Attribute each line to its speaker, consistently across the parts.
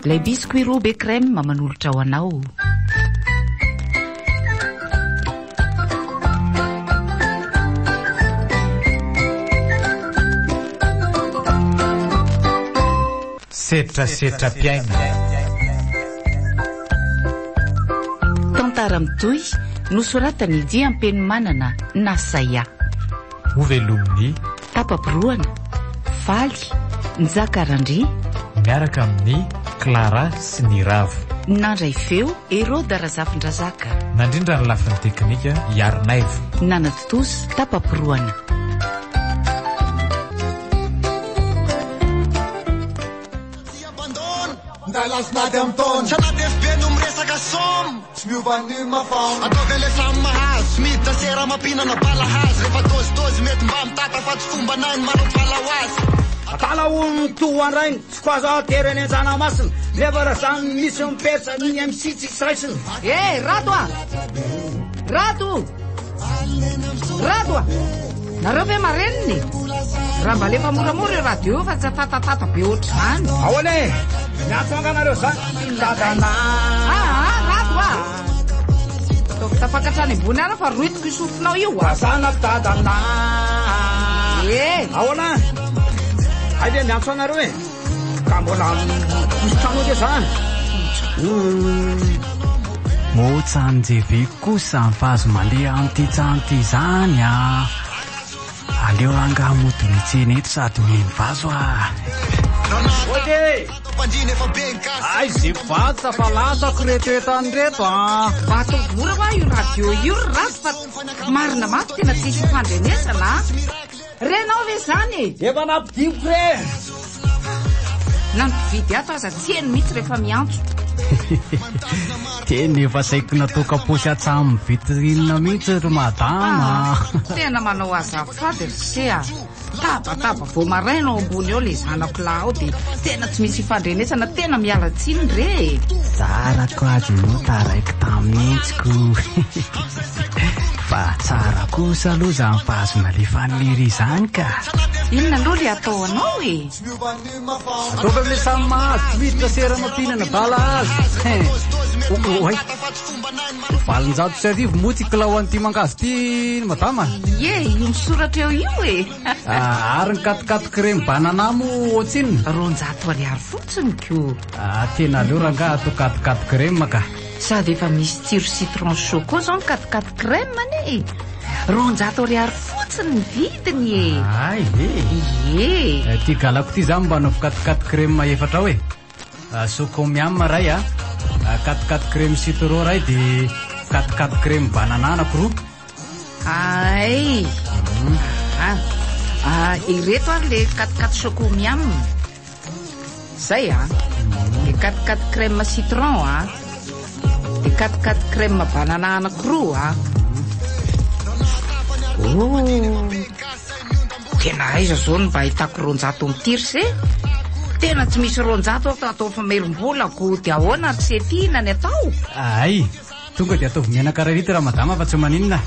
Speaker 1: Ilay biscuit roa be crème manolotra ho anao.
Speaker 2: Setra piaina.
Speaker 1: Tantara mitohy nosoratany Dia Ampenomanana Nasaia.
Speaker 2: Ovelominy
Speaker 1: Tapaporoana Faly Njakarandry
Speaker 2: miaraka amin'ny Clara sy ny Ravo.
Speaker 1: Nandray feo Herode Razafindrazaka.
Speaker 2: Nandrindra ny lafin'ny teknika Yarnaivo.
Speaker 1: Nanatotozy Tapaporoana.
Speaker 3: Ndalasnady am taona Sanady FB no miresaka som Tsy miovan'ny mafana Ataovy le samy mahazo Tsy miditra sera mampinana balahazo Rehefa tôzitôzy mety mba mitata fa tsy fomba nainy maro falahoazy
Speaker 4: Atala on tohandrainy Tsy koazo aterany an-janamasina Levara zany misy mipersa Niny amin'ny sitsy siraisiny
Speaker 1: Rato a! Rato a! Nareo ve mareniny? Raha mba lefa moramora io radio fa tsy tatatata be ohatry zany.
Speaker 4: Ahoana e! Miantsonganareo zany Dadana
Speaker 1: Rato a! Ataovy tafakatrany ambony ara fa roitiko isofinao io a.
Speaker 4: Vazana dadana Ahoana? Aide miantsonareo e! Ka mbola mitrano de zany
Speaker 5: Motsanjevy kosa mifazo mandeha amin'ity trano zany a. Aleo anga moto mitsena eto sady mivazo a.
Speaker 4: Oke! Ay, zay vata fa lasako reto etany reto a.
Speaker 1: Vato vora va io radio io ratsy fa marina mafy tena tsisy fandrenesana. Renao ve zany?
Speaker 4: Efa nampidimiko re!
Speaker 1: Nampividy ato aza tsy eny mihitsy rehefa miantso.
Speaker 5: Teny efa saiko natoka posy atsamy vitrinina mihitsy ry madama.
Speaker 1: Tena manao azafady ry sea. Taba vao maraina ao ambony eo le zanako lahy ao dia tena tsy misy fandrenesana tena miala tsiny re.
Speaker 5: Tsarako azy no taraiky tamin'itsiko. Fa tsara kosa aloha zany fahazona le fanlery zany ka.
Speaker 1: Inona aloha le atao anao e?
Speaker 4: Ataovy le samy mahazo tsy miditra sera mampinana balahazo. Oay, valonjato sy arivo moa ty kilao an'ity mangazo ty madama.
Speaker 1: Io misoratra eo io e.
Speaker 4: Ary ny katikaty crème banana mo ohatsiny
Speaker 1: 200 ariary fotsiny ko.
Speaker 4: Tena aleo ranga atao katikaty crème ka.
Speaker 1: Sady efa misy tsiro citron choco zao ny katikaty crème ne. 200 ariary fotsiny ny vidiny e.
Speaker 4: Ay ty galako ty zany mba anaovy katikaty crème efatra hoe choco miam ray a, katikaty crème citron ray de katikaty crème banana anakoroa.
Speaker 1: Ay. Ireto ary le katikaty choco miam. Zay a. Le katikaty crème citron a. De katikaty crème banana anakoroa a. Tena aiza zao no mba hitako 200 mitiry tena tsy misy 200 atao famerim-bolako dia ahoana tsy setina ny atao.
Speaker 4: Ay, tonga dia ataovy menaka rarity raha madama fa tsy maninona.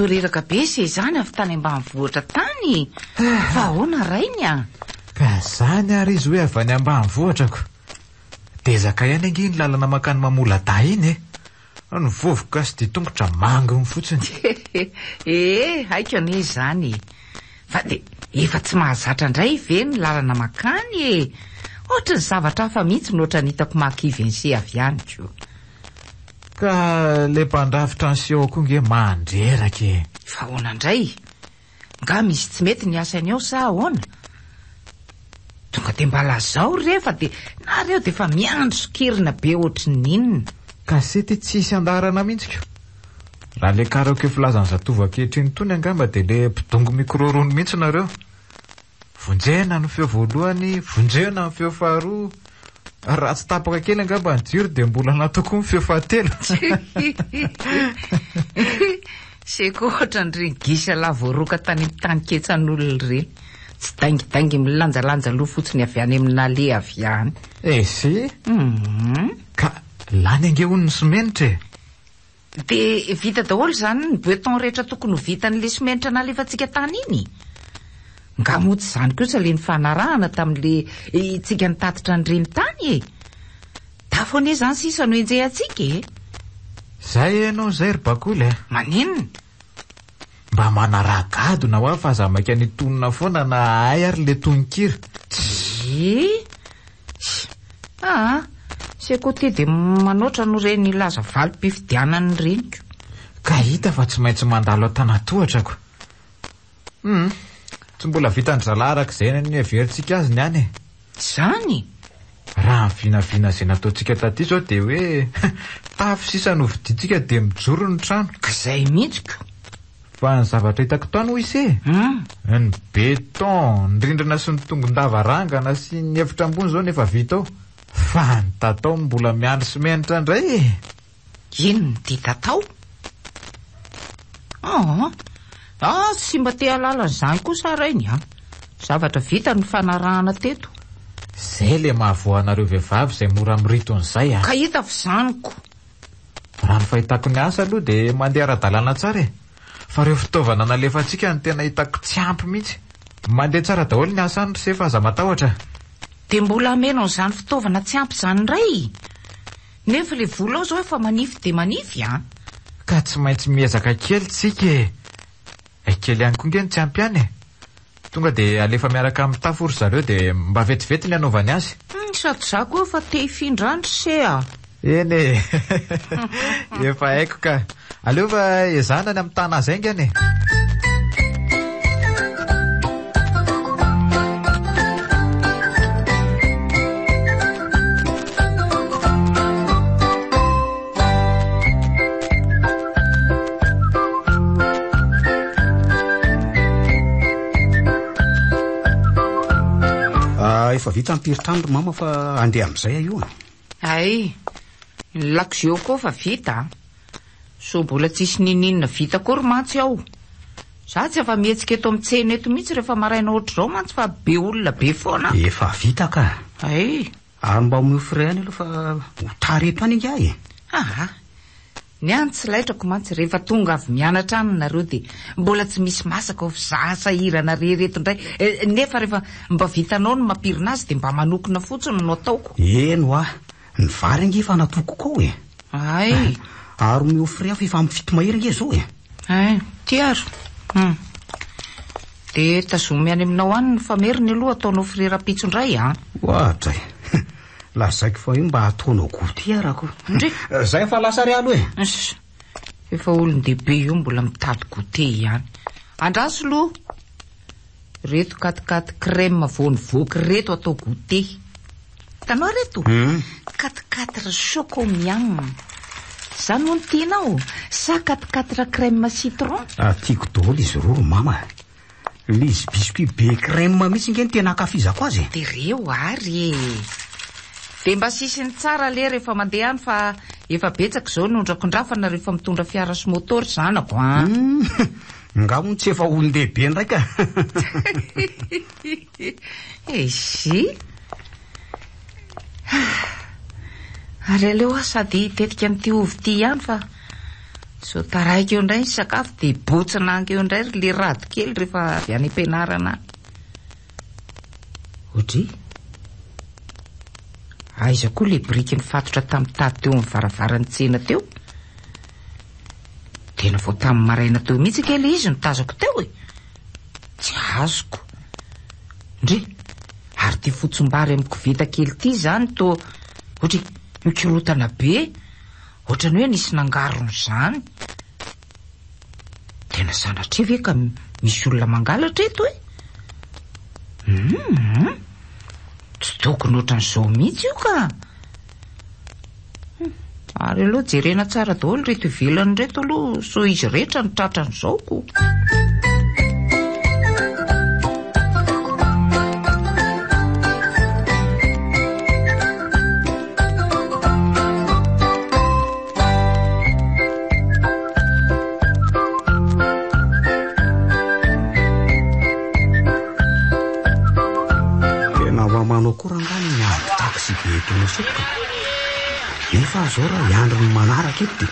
Speaker 1: Toreraka be se zany avy tany ambanivohitra tany. Fa ahoana rainy a?
Speaker 2: Ka zany ary izy hoe avy any ambanivohitrako. Dezaka ihany ange ny lalana makany Mamoladay iny e. Ny vovoka sy de tongotra mangony fotsiny.
Speaker 1: Haiko ane zany. Fa de efa tsy mahazatra indray ve ny lalana makany e. Ohatry ny zavatra hafa mihitsy mihoatra nitako makivensy avy ihany ko.
Speaker 2: Ka le mpandrafitra ny seho koa nge mandreraka e.
Speaker 1: Fa ahoana indray? Nga misy tsy mety ny asany eo sa ahoana? Tonga de mba lazao rehefa de nareo de fa miandro sokirina be ohatry ninona.
Speaker 2: Kasety tsisy andarana mihitsy ko. Raha le karaoke filazan'ny zatovo ankehitriny tony angamba de le mpidongo mikrorony mihitsy nareo. Vonjena ny feo voalohany, vonjena ny feo faharoa. Raha tsy tapaka kely angamba ny jiro de mbola natoko ny feo fahatelo.
Speaker 1: Seko ohatran'ireny gisa lavoroka tany amin'ny tany ketsan'olona ireny. Tsy dangidangy milanjalanja loha fotsiny avy any amina le avy any.
Speaker 2: Si ka lany ange hono ny simenitra e.
Speaker 1: De vita daholo zany ny beton rehetra tokony ho vitan'le simenitra nalefantsika tany iny. Ngamotsy zany kosa le ny fanarahana tamin'le tsika nitatitra an'ireny tany e. Tafone zany sisa no enjehantsika e.
Speaker 2: Zay ianao zay ry Bakoly e.
Speaker 1: Maninona?
Speaker 2: Mba manaragado na hoa fa zamaka ny tonona foana na ay ary le tononkira.
Speaker 1: Seko ty de manoatra no reny laza valim-pifidianany reniko.
Speaker 2: Ka hita fa tsy maintsy mandalo atanatohatrako. Tsy mbola vitany zalaraka izay ny averintsika azy ny any e.
Speaker 1: Zany?
Speaker 2: Raha ny vinavina izay nataontsika taty zao de hoe tafo sisa no vidintsika de mijoro ny trano.
Speaker 1: Ka zay mihitsiko.
Speaker 2: Fa ny zavatra hitako tano ise ny beton, ny rindrina sy ny tongon-davarangana sy ny efitra ambony zao nefa vita ao. Fa ny tatao mbola miandry simenitra indray e.
Speaker 1: Inona ty tatao? Sy mba te halala an'izany kosa rainy zavatra vita ny fanarahana teto.
Speaker 2: Zay le mahavoanareo vehivavy izay mora mirito an'izay
Speaker 1: Ka hita fizaniko.
Speaker 2: Raha ny fahitako ny asa aloha de mandeha ara-dalàna tsara e. Fa reo fitaovana nalefantsika ny tena hitako tsy ampy mihitsy. Mandeha tsara daholo ny asa any se fa aza matahotra.
Speaker 1: De mbola amena n'izany fitaovana tsy ampy zany indray. Nefa le vola ao zao efa manify de manify
Speaker 2: Ka tsy maintsy miezaka kely tsika e. Kely ihany koa nge ny tsy ampy any e. Tonga de alefa miaraka amin'ny tafory zareo de mba vetivety ny anaovany azy.
Speaker 1: Sady za koa efa te hifindrandro se
Speaker 2: Eny e. Efa haiko ka. Aleo fa ezana ny amin'ny tana azy aingany e.
Speaker 6: Efa vita ampiry-trano mama fa andeha amin'izay io.
Speaker 1: Ay, ny lakozio koa fa vita. So mbola tsisy ninina vita kory mantsy ao. Za tsy efa mihetsika eto amin'ny tsena eto mihitsy rehefa maraina ohatr'izao mantsy fa be olona be foana.
Speaker 6: Efa vita ka.
Speaker 1: Ay.
Speaker 6: Ary mba miofre any aloha fa hotary eto any inga e.
Speaker 1: Ny any tsy laitrako mantsy rehefa tonga avy mianatra any nareo de mbola tsy misy masaka ho sahirana rereto indray. Nefa rehefa mba vitanao no mampirina azy de mba manokona fotsiny no ataoko.
Speaker 6: Eno ny vary ange fa natoko koa e.
Speaker 1: Ay.
Speaker 6: Ary miofre fa efa mifito mahery nge zao e.
Speaker 1: Ay, tiaro. De tazomy any aminao any ny fameriny aloha ataonao frera-pitso indray
Speaker 6: Ohatra lazaiko fa io mba ataonao goûter arako. Zay fa lasa ry aloha e.
Speaker 1: Efa olon-dehibe io mbola mitady goûter ihany. Andraso loha. Reto katikati crème voanivoky reto atao goûter. Tanao reto? Katikati chocomiam. Zany ho ny tianao sa katikati crème citron?
Speaker 6: Tiako daholo izy roa mama. Lizy biscuit be crème mihitsy nge ny tena ankafizako azy.
Speaker 1: De reo ary de mba sisiny tsara le rehefa mandeha any fa efa betsaka zao no ndrakondrafana rehefa mitondra fiara sy motory zanako
Speaker 6: Ngamo tsy efa olon-dehibe ndraika.
Speaker 1: Ary aleo sady tetika n'ity ovy ty ihany fa so taraiko eo indray ny sakafo de botsina anky eo indray le rado kely rehefa avy any am-pianarana. Ohatry aiza koa le briky nifatotra tamin'ny tady teo amin'ny varavaran'ny tsena teo. Tena vao tamin'ny maraina teo mihitsy kely izy no tazako teo Tsy azoko. Ndre, ary ty fotsombary amin'ny koveta kely ty zany to ohatry mikorotana be. Ohatrany hoe nisy nangarony zany. Tena sanatria ve ka misy olona mangalatra eto Tsy tokony ohatran'izao mihitsy io ka. Ary aloha jerena tsara daholo reto ivelany reto aloha so izy rehetra ny tratran'izao.
Speaker 6: dinosika. Nefa zao raha iandro ny manaraka eto dia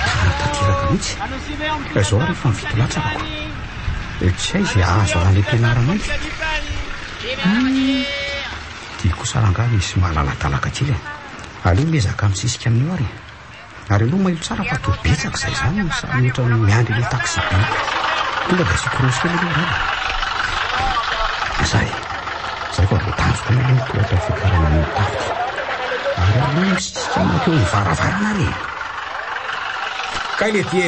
Speaker 6: tara-tatiraka mihitsy. Zao rehefa mividy latsakako. Tsy hay izay azo raha ilay mpianarana iny. Dia kosa rangaha misy malalatalaka kely. Aleo mezaka misisika amin'io ary. Ary aloha mahilo tsara fa toa betsaka izay izany samy ohatra miandry ilay taxi be. Tonga dia sikorosy kely aloha rano. Zay koa voatafika na aloha toatra fikarana ny tafika. Ary aloha misisika makeo ny varavarana re. Kay le ty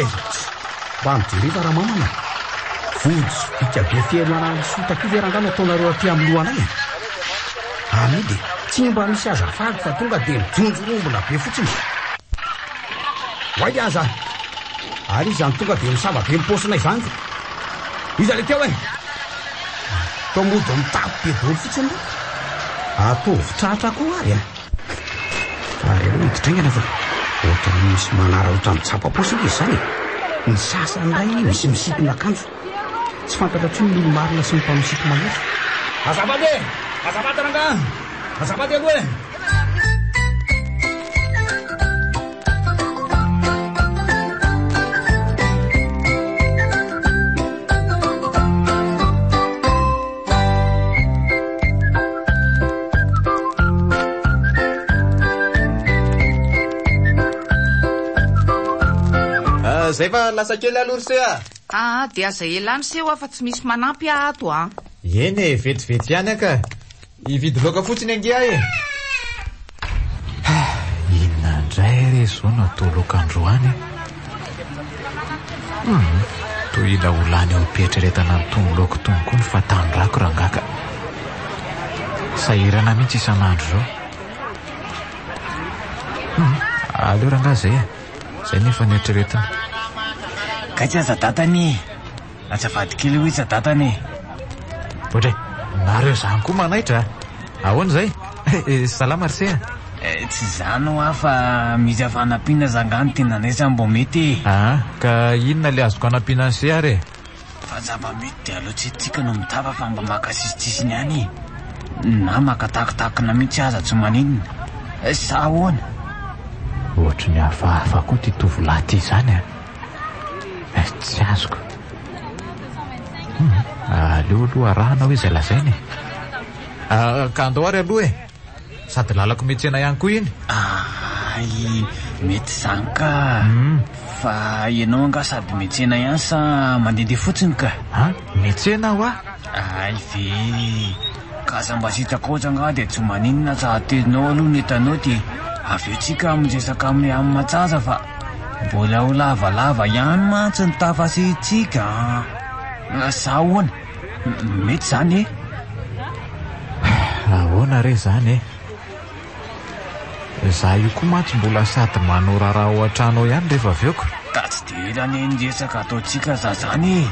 Speaker 6: mba mijeriva raha mamana. Vojo vika be fiainana sotaka io rangano ataonareo aty amin'ny lohanay. Any dia tsy mba misy azafady fa tonga dia mijonjorombola be fotsiny. Hoay aza. Ary izy any tonga dia misava be mipaosina izany. Iza le teo tomodo mitapy be dolo fotsiny. Ataovy tratra koa ary. Ary aloha hiditringana fa ohatra misy manara ohatra mitsapa-posika izy izany. Ny sasany ray misy misitona akanjo. Tsy fantatra tsy ny marina sy ny mpamisito manefa. Azafady e! Azafady rangaha! Azafady aloha e!
Speaker 2: Zay fa lasa kely aloha ry sea.
Speaker 1: Dia zay elany seho fa tsy misy manampy ato a.
Speaker 2: Eny vetivety ihany aka. Ividy loaka fotsiny angia e.
Speaker 5: Inona indray re zao natao loaka androany. Toa ila olany eo petreretana ny tongoloaka tony koa ny fatandrako rangaka. Sahirana mihitsy isan'andro zao. Aleo rangaha zay. Zay nefa netreretana.
Speaker 7: Kaitsy aza datany. Azafady kely hoe iza datany.
Speaker 2: Ohatray, nareo zany koa manaitra. Ahoana zay? Salama ry sea.
Speaker 7: Tsy zany ho afa misy afanampiana zangany tena naisa mbo mety.
Speaker 2: Ka inona le azoko anampiana ny sea re?
Speaker 7: Fa zava-mety dia aloha tsy tsika no mitava fa mba makasisitsisiny any. Na makatakitakina mihitsy aza tsy maninona. Sa ahoana?
Speaker 5: Ohatra ny hafahafa koa ty tovolahy ty zany tsy azoko. Aleo aloha arahana hoe izay lazainy.
Speaker 2: Ka andao ary aloha sady lalako metsena ihany koa iny.
Speaker 7: Mety zany ka. Fa ianao anga sady metsena ihany sa mandehandeha fotsiny ka?
Speaker 2: Metsena ho
Speaker 7: ay ve ka sa mba sitraka oatra nga dia tsy maninona sa teninao aloha netanao dia avy eo tsika miresaka amin'ny amin'ny matsaza fa mbola ho lavalava ihany mantsy ny tafasitsika. Sa ahoana? Mety zany
Speaker 2: ahoana re zany za io koa mantsy mbola sady manao raharaha ao an-trano ihany rehefa aveoko.
Speaker 7: Ka tsy dia elany ny resaka ataontsika za zany.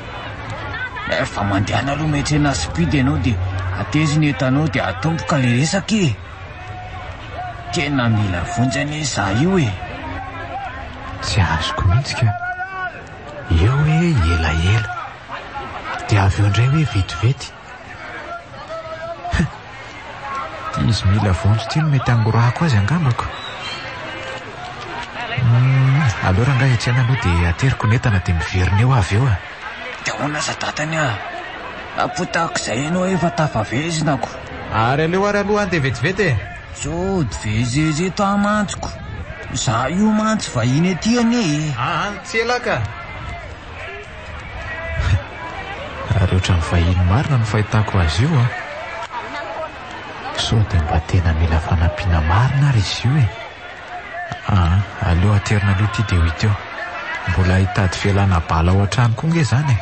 Speaker 7: Fa mandehana aloha metsena spidy ianao dia ateziny etanao dia atomboka le resaka. Tena mila vonjany za io
Speaker 5: Tsy azoko mihitsy ka. Eo hoe elaela dia avy eo indray hoe vetivety.
Speaker 2: Izy mila vonjy ty no mety angorahako azy angambako. Aleo rangaha etsena aloha dia ateriko netana dia miverina eo avy eo
Speaker 7: dia ahoana za datany apotako izay ianao efa tafavezinako.
Speaker 2: Ary aleo ary aloha andeha vetivety
Speaker 7: sody vezezeto amantsiko. Za io mantsy vahiny aty anie.
Speaker 2: Tsy elaka.
Speaker 5: Ary ohatran'ny vahiny marina no fahitako azy io so dia mba tena mila fanampiana marina ary izy io aleo aterina aloha ty dia ho ity eo. Mbola hitady fialana bala ao an-trano koa nge zany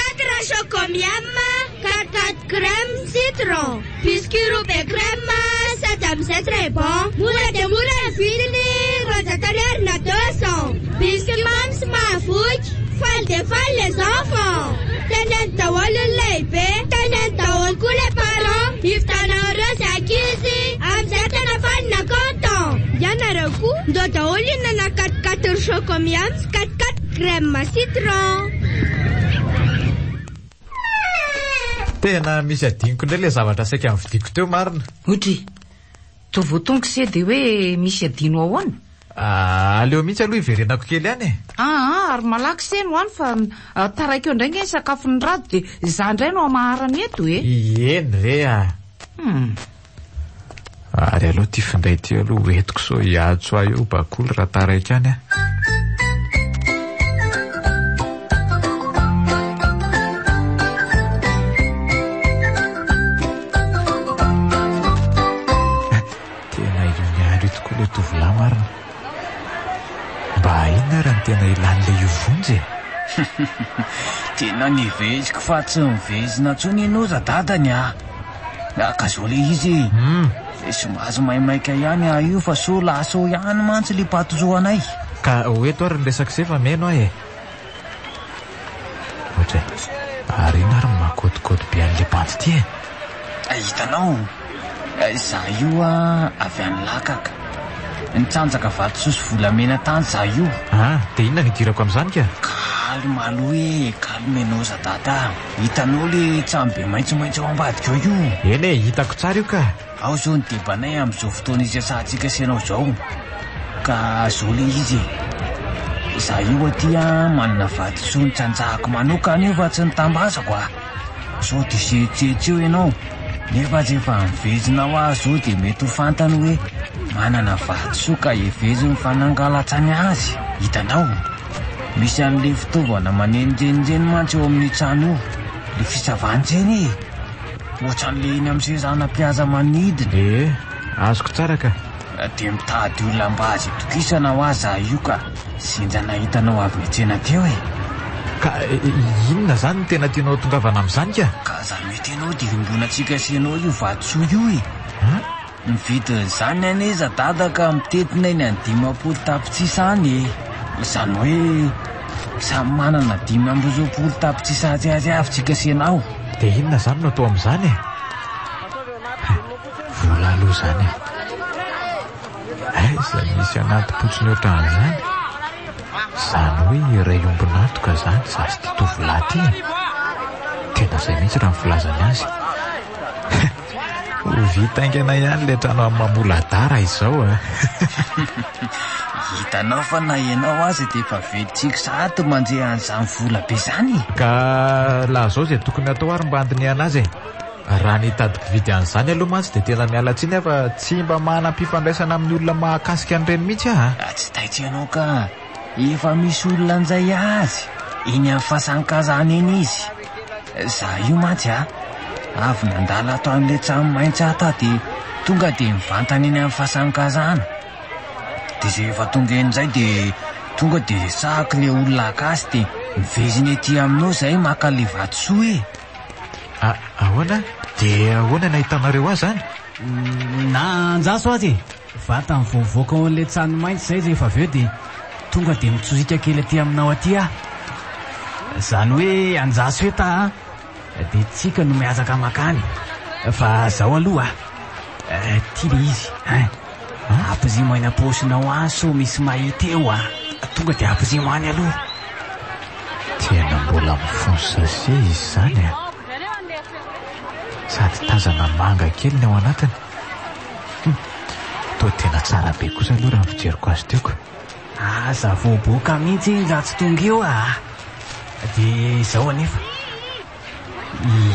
Speaker 8: 4 chocomiam, 4 crème citron, biscuit roube crème, 7 très bon. Moula de moula vidiny rosatoriary na 200. Biscuit mams mahavoky, faly de faly les enfants. Teneny daholo ny lehibe, teneny daholo koa les parents. Ivitanareo sy ankizy amin'izay tena fanina content. Ianareo koa ndao daholo inana 4 chocomiam, 4 crème citron.
Speaker 2: Tena misy adiniko indray le zavatra saika amin'ny vidiko teo marina.
Speaker 1: Otry, tovotongo se dia hoe misy adino ahoana?
Speaker 2: Aleo mihitsy aloha iverenako kely any e.
Speaker 1: Ary malaky se no any fa taraiko eo indray nge sakafo ny rado dia za indray no amaharany eto e.
Speaker 2: Eny re Ary aloha ty finday ty aloha entiko so hiatso ahy eo bakoly raha taraiky any Tena ioniary tokoa le tovolahy marina. Mba inona raha ny tena ilan'le io vonjy
Speaker 7: Tena niveziko fa tsy mivezina ntsony ianao dadany ka zao le izy somazy maimaika ihany io fa so laso ihany mantsy le patozoanay.
Speaker 2: Ka oeto ary ny resaka se fa meno ahy ohatra ary ino ary makotikoti be an'le panty ty
Speaker 7: hitanao za io avy any lakaka nitsanjaka vatososy volamena tany za io.
Speaker 2: Dia inona nidirako amin'izany ka?
Speaker 7: Kalma aloha kalma ianao zadada. Hitanao le tsambe maitsomaitso ao ambadika io.
Speaker 2: Eny e, hitako tsara io ka.
Speaker 7: Ao zao ny debanay amin'izao fotoana izy asantsika senao zao. Ka zao le izy za io aty manana vatosoa nitsanjahako manokana io fa tsy nitambazako sao dia setsetsy eo ianao nefa tsy efa mivezina ho azy zao dia mety ho fantany hoe manana vatosoa ka evezy mifanangalatsany azy. Hitanao misy an'le fitaovana manenjenjeny mantsy eo amin'ny trano io le fisavantseny ohatran'le eny amin'ny sezana-piaza manidina.
Speaker 2: Azoko tsara ka.
Speaker 7: Dia mitady olona mba azy itokisana ho azy io ka sinjana hitanao avy mitsena teo
Speaker 2: Ka inona zany ny tena tianao tongavana amin'izany ka?
Speaker 7: Ka za mety ianao dia rimbonantsika senao io vatosoa io mividiny zany ane zadada ka mitetina eny any 500 tapitrisa any izany hoe samy manana 520 tapitrisa azy avy senao.
Speaker 2: Dia inona zany no atao amin'izany vola aloha zany izay misy anaty potsiny ohatran'izany zany hoe iray ombinatoka zany za sy ty tovolahy ty tena izay mihitsy raha mivolazany azy vitaingana ihany le trano amin'ny mamoladara izao
Speaker 7: hitanao fa na ianao azy dia efa velitsiko sato manjeha an'izany vola be zany.
Speaker 2: Ka laha zao izay tokony atao ary mba andiniana azy raha nitady mpividy an'izany aloha mantsy dia tena miala tsiny fa tsy mba manam-pifandraisana amin'ny olona mahakasika an'ireny mihitsy
Speaker 7: tsy taitsy ianao ka efa misy olona an'izay azy eny amin'ny fahasankazana eny izy. Za io mantsy avy nandala ato amin'le trano maintsy ata dia tonga dia mivantana eny amin'ny fahasankazana dia izay efa tonga en'izay dia tonga dia sahako le olona akasy dia miveziny ety aminao izay maka le vatosoa
Speaker 2: ahoana? Dia ahoana nahitanareo azy zany?
Speaker 4: Na anjaso azy vata mivoavoaka ao an'le trano maintsy izay rehefa avy eo dia tonga dia mitsozika kely aty aminao aty zany hoe anjaso eta dia tsika no miazaka makany fa zaho aloha tia le izy ampizimo any am-posinao so misy mahita eo tonga dia ampizimo any aloha.
Speaker 2: Tena mbola mifonsa se izy zany sady tazana manga kely ny ao anatiny to tena tsara be kosa aloha raha fijeriko azy teoko.
Speaker 4: Za voaboaka mihitsy njatsy tonga eo dia izao anefa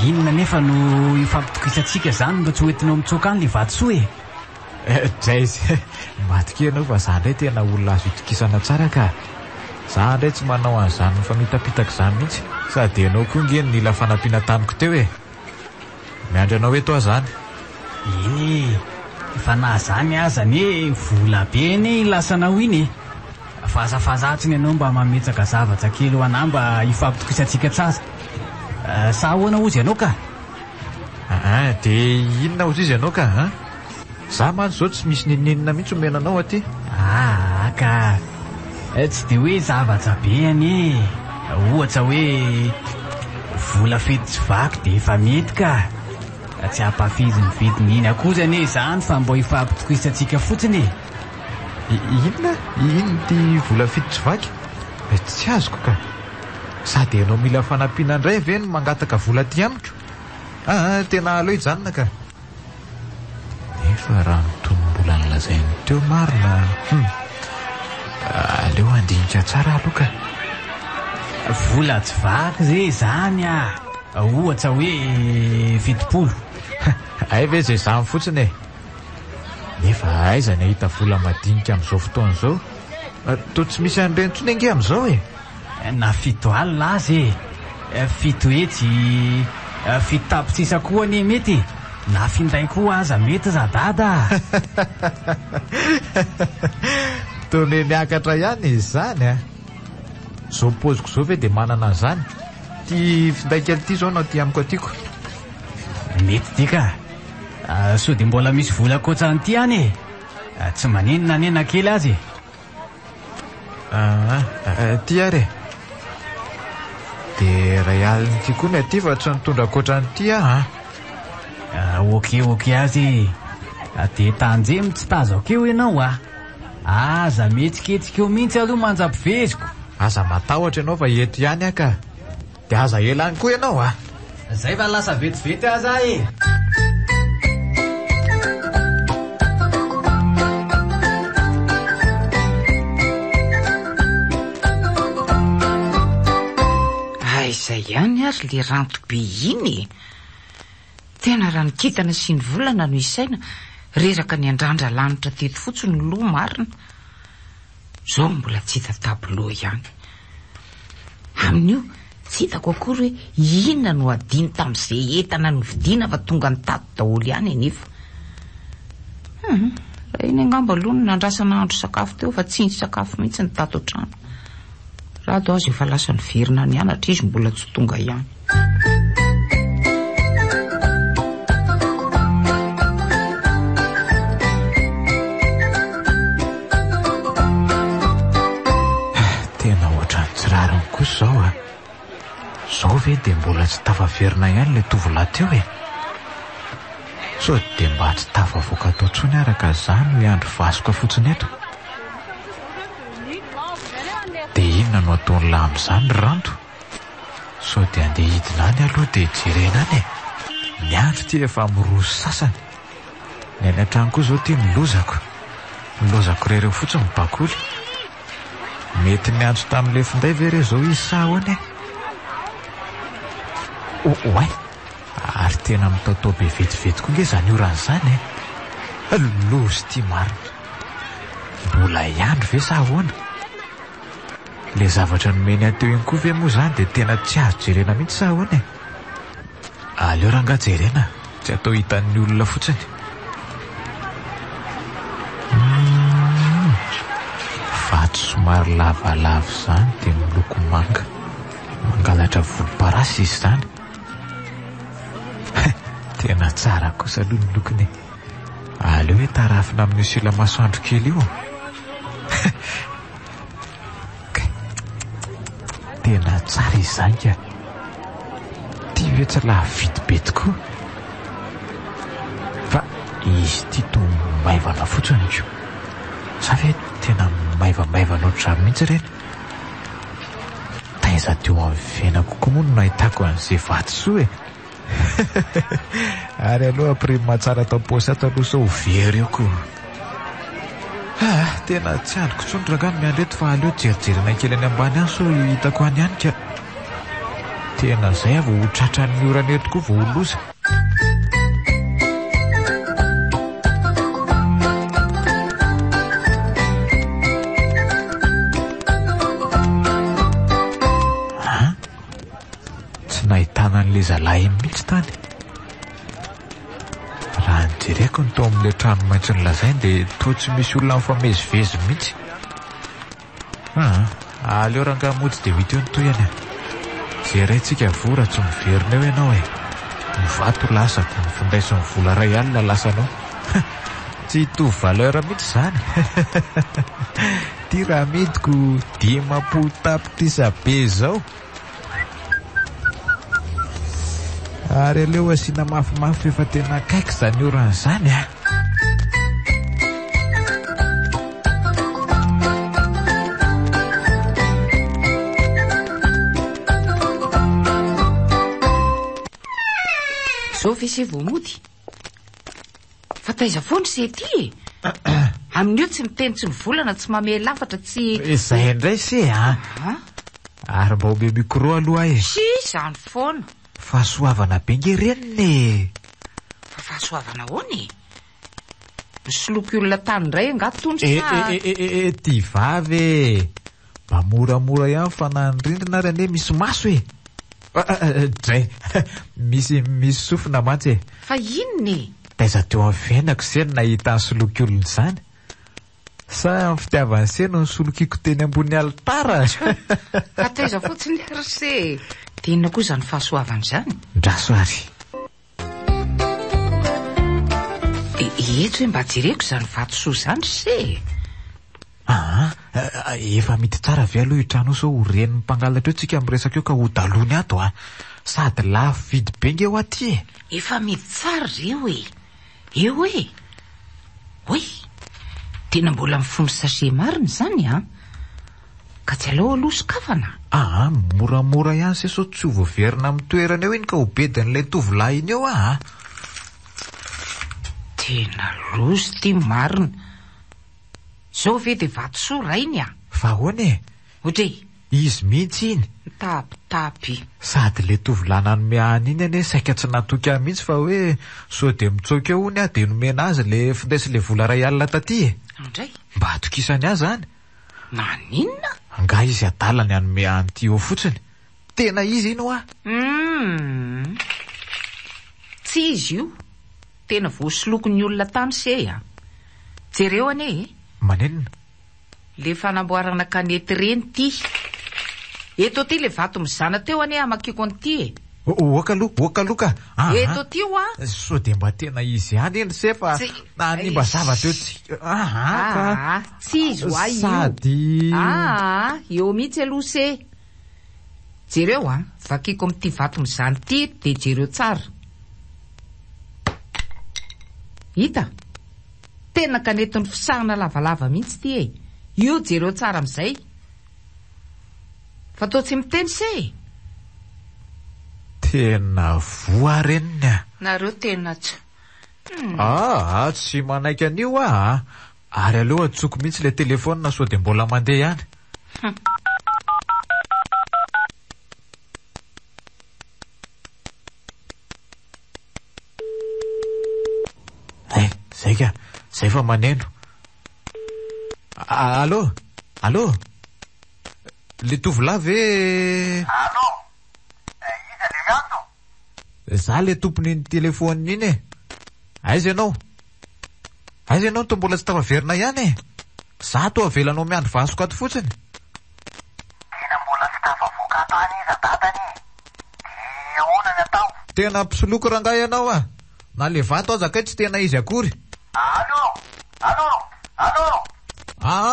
Speaker 4: inona nefa no ifampitokisantsika zany mba tsy hoentinao mitsoka any le vatosoa
Speaker 2: Zay izy matika ianao fa za indray tena olona azo itokisana tsara ka za indray tsy manao an'izany mifamitapitaka izany mihitsy sady ianao koa ngeny nila fanampiana tamiko teo miandry anao eto zany.
Speaker 4: Fa na zany azany vola be eny lasanao iny fahazafahazatsiny ianao mba mametsaka zavatra kely ho anahy mba ifampitokisantsika tsasa sa ahoana ozy ianao ka?
Speaker 2: Dia inona ozy izy ianao ka za mantsy zao tsy misy nininina mihitsy omenanao aty.
Speaker 4: Ka tsy dia hoe zavatra be any ohatra hoe vola fety tsy vaky dia efa mety ka tsy hampafizy ny vidiny iny akoa zany zany fa mba ifampitokisantsika fotsiny.
Speaker 2: Inona? Ino ty vola fety tsy vaky? Tsy azoko ka sady ianao mila fanampiana indray ve no mangataka vola ty amiko? Tena aleo ijanona ka nefa raha mitombo mbola nolazainy teo marina. Aleo andinika tsara aloka.
Speaker 5: Vola tsy vaky zay zany ohatra hoe 70.
Speaker 2: Ay ve zay zany fotsiny e. Nefa aiza ny ahita vola madinika amin'izao fotoana izao? To tsy misy an'ireny tsony ange amin'izao e.
Speaker 5: Na 7 alina azy 7 hetsy 7 tapitrisa koa ane mety. Na finday koa aza mety za dada.
Speaker 2: Tony miakatra ihany izy zany zao poziko zao ve dia manana an'izany. Ty finday kely ty zao no ty amiko atyko.
Speaker 5: Mety tika so dia mbola misy vola koatrany ty any tsy maninona nena kely azy.
Speaker 2: Ty ary dia ray aliny ty koa ny aty fa tsy nitondra koatrany ty
Speaker 5: oke azy dia tanjemy tsy tazako eo ianao aza metsiketsika eo mihitsy aloha manjam-piveziko.
Speaker 2: Aza matahotra ianao fa eto ihany aka. Dia aza elany koa ianao
Speaker 5: zay fa lasa vetivety aza
Speaker 1: Izay ihany azy le ranto be iny. Tena raha nikitana sy ny volana no isaina reraka ny andrandra lanitra teto fotsiny loha marina. Zao mbola tsy hita tablo ihany. Amin'io tsy hitako akory hoe inona no adiny tamin'izay entana no vidiana fa tonga ny tato daholo ihany anefa. Raha iny angamba aloha no nandrasana andro sakafo teo fa tsy nisy sakafo mihitsy ny tato an-trano. Raha do azy efa lasa ny verina ny anatra izy mbola tsy tonga ihany.
Speaker 2: Tena ohatrany tsy rariny kosa zao zao ve dia mbola tsy tafaverina ihany le tovolahy teo so dia mba tsy tafavoaka atao tsony araka zany miandro vasoka fotsiny eto. Dia inona no ataony lahy amin'izany ranto? So dia andeha hidina any aloha dia jerena any ny andro ty efa miroso sasany. Ny any an-trano koa zao ty milozako rereo fotsiny ny bakoly. Mety ny andro tamin'le finday ve re zao izy sa ahoana oay ary tena mitatao be vetivety koa nge zany oran'izany lozy ty marina. Mbola iandro ve sa ahoana? Le zavatra nomeny ateo iny koa ve moa zany dia tena tsy azo jerena mihitsy sa ahoana aleo ranga jerena tsy atao hitan'ny olona fotsiny. Vato somary lavalava zany dia miloko manga mangalatra volomparasy izy zany. Tena tsara kosa aloha ny lokony. Aleo hoe tarafina amin'ny sila masoandro kely io. Tena tsara izy zany ka. Ty hoe tsy lavidy be tokoa. Fa izy ty to maivana fotsiny io. Sa ve tena maivamaivana ohatrany mihitsy ireny. Taiza teo amin'ny venako koa moa no nahitako an'izay vato soa ary aloha aprima tsara taposy ato aloha sao very eo koa. Tena tsy androko tsony rangano miandreto fa aleo jerijerina kely any ambany any so hitako any ihany ka. Tena zay avo ho tratran'ny oraneto koa vao holoza. Tsy nahitana an'le zalahy mihitsy tany. Raha nijereko ny tao amin'le trano maitso ny lazainy dia toa tsy misy olona mifamezivezy mihitsy. Aleo ranga mody dia hita eo ny toy any. Zerayntsika vora tsy miverina eo ianao ny vato lasako ny finday sy ny vola ray alina lasanao. Tsy hitovy valeur mihitsy zany. Ty raha midiko 10 tapitrisa be zao. Ary aleo asiana mafimafy efa tena akaiky zany oran'izany
Speaker 1: Zao ve se vao mody? Fa taiza foana se ty Amin'io tsy miteny tsy mivolana tsy mamely lafatra tsy
Speaker 2: izay indray se ary mba ho be micro aloha e
Speaker 1: sy zany foana
Speaker 2: fahasoavana be nge reniny
Speaker 1: fa fahasoavana hoany misoloky olona tany indray angatony
Speaker 2: ty vavy mba moramora ihany fanandrindrina ary ane misy maso e dray misy sofina mantsy e
Speaker 1: fa inony
Speaker 2: taiza teo amin'ny fiainako seny nahita ny soloky olona zany sa ny fitiavany seno ny solokiko teny ambony alitara
Speaker 1: ka taiza fotsiny ary se tena koa zany fahasoavana zany
Speaker 2: ndrasoary
Speaker 1: eto hoe mba jereko zany vatosoa zany se
Speaker 2: efa mity tsara ve aloha hitrano sao ho reniny mpangalatra eo tsika miresaka eo ka ho dalony ato sady lafo vidy be nge ho aty e
Speaker 1: efa mity tsara reo e eo e oe tena mbola mifono sachet mariny zany ka tsy alao aloha sokafana
Speaker 2: moramora ihany se sao tsy ho voaverina amin'ny toerana eo iny ka ho bedin'ilay tovolahy iny eo
Speaker 1: tena lozy ty marina zao ve de vatosoa rainy
Speaker 2: fa hoana e
Speaker 1: otre
Speaker 2: izy mihitsy iny
Speaker 1: tapitapy
Speaker 2: sady le tovolahy nanome any iny ane saika tsy natoky ahy mihitsy fa hoe so de mitsoka eo ony de nomena azy le findaisy le vola ray alina taty e
Speaker 1: andray
Speaker 2: mba atokisany azy zany
Speaker 1: naninona
Speaker 2: nga izy adalany anome any ty eo fotsiny tena izy ino
Speaker 1: tsy izy io tena voasolokony olona tany se jereo ane
Speaker 2: manenina
Speaker 1: le fanamboarana kanety reny ty eto ty le vato mizana teo ane amakiko an'ty
Speaker 2: okaloka
Speaker 1: eto ty
Speaker 2: so de mba tena izy any eny se fa nanimba zavatra eo
Speaker 1: tsy izy oa
Speaker 2: sady
Speaker 1: eo mihitsy aloha se jereo vakiko am'ty vato mizany ty de jereo tsara hita tena kanetiny fisahana lavalava mihitsy ty io jereo tsara am'izay fa tô tsy miteny se
Speaker 2: tena voa reniny
Speaker 1: nareo tena tsy
Speaker 2: tsy manaiky an'io ary aleo atsoko mihitsy le telefona so de mbola mandeha ihany zay ka zay fa maneno allo le tovolahy ve
Speaker 9: iza le mianto
Speaker 2: za le tompon'iny telefony iny aiza ianao to mbola tsy tafaverina ihany za to avelanao miandro vasoko ato fotsiny
Speaker 9: tena mbola tsy tafavoaka tany iza datany de ahoana ny atao
Speaker 2: tena mpisoloky rangahy ianao na le vato aza kay tsy tena izy akory
Speaker 9: allo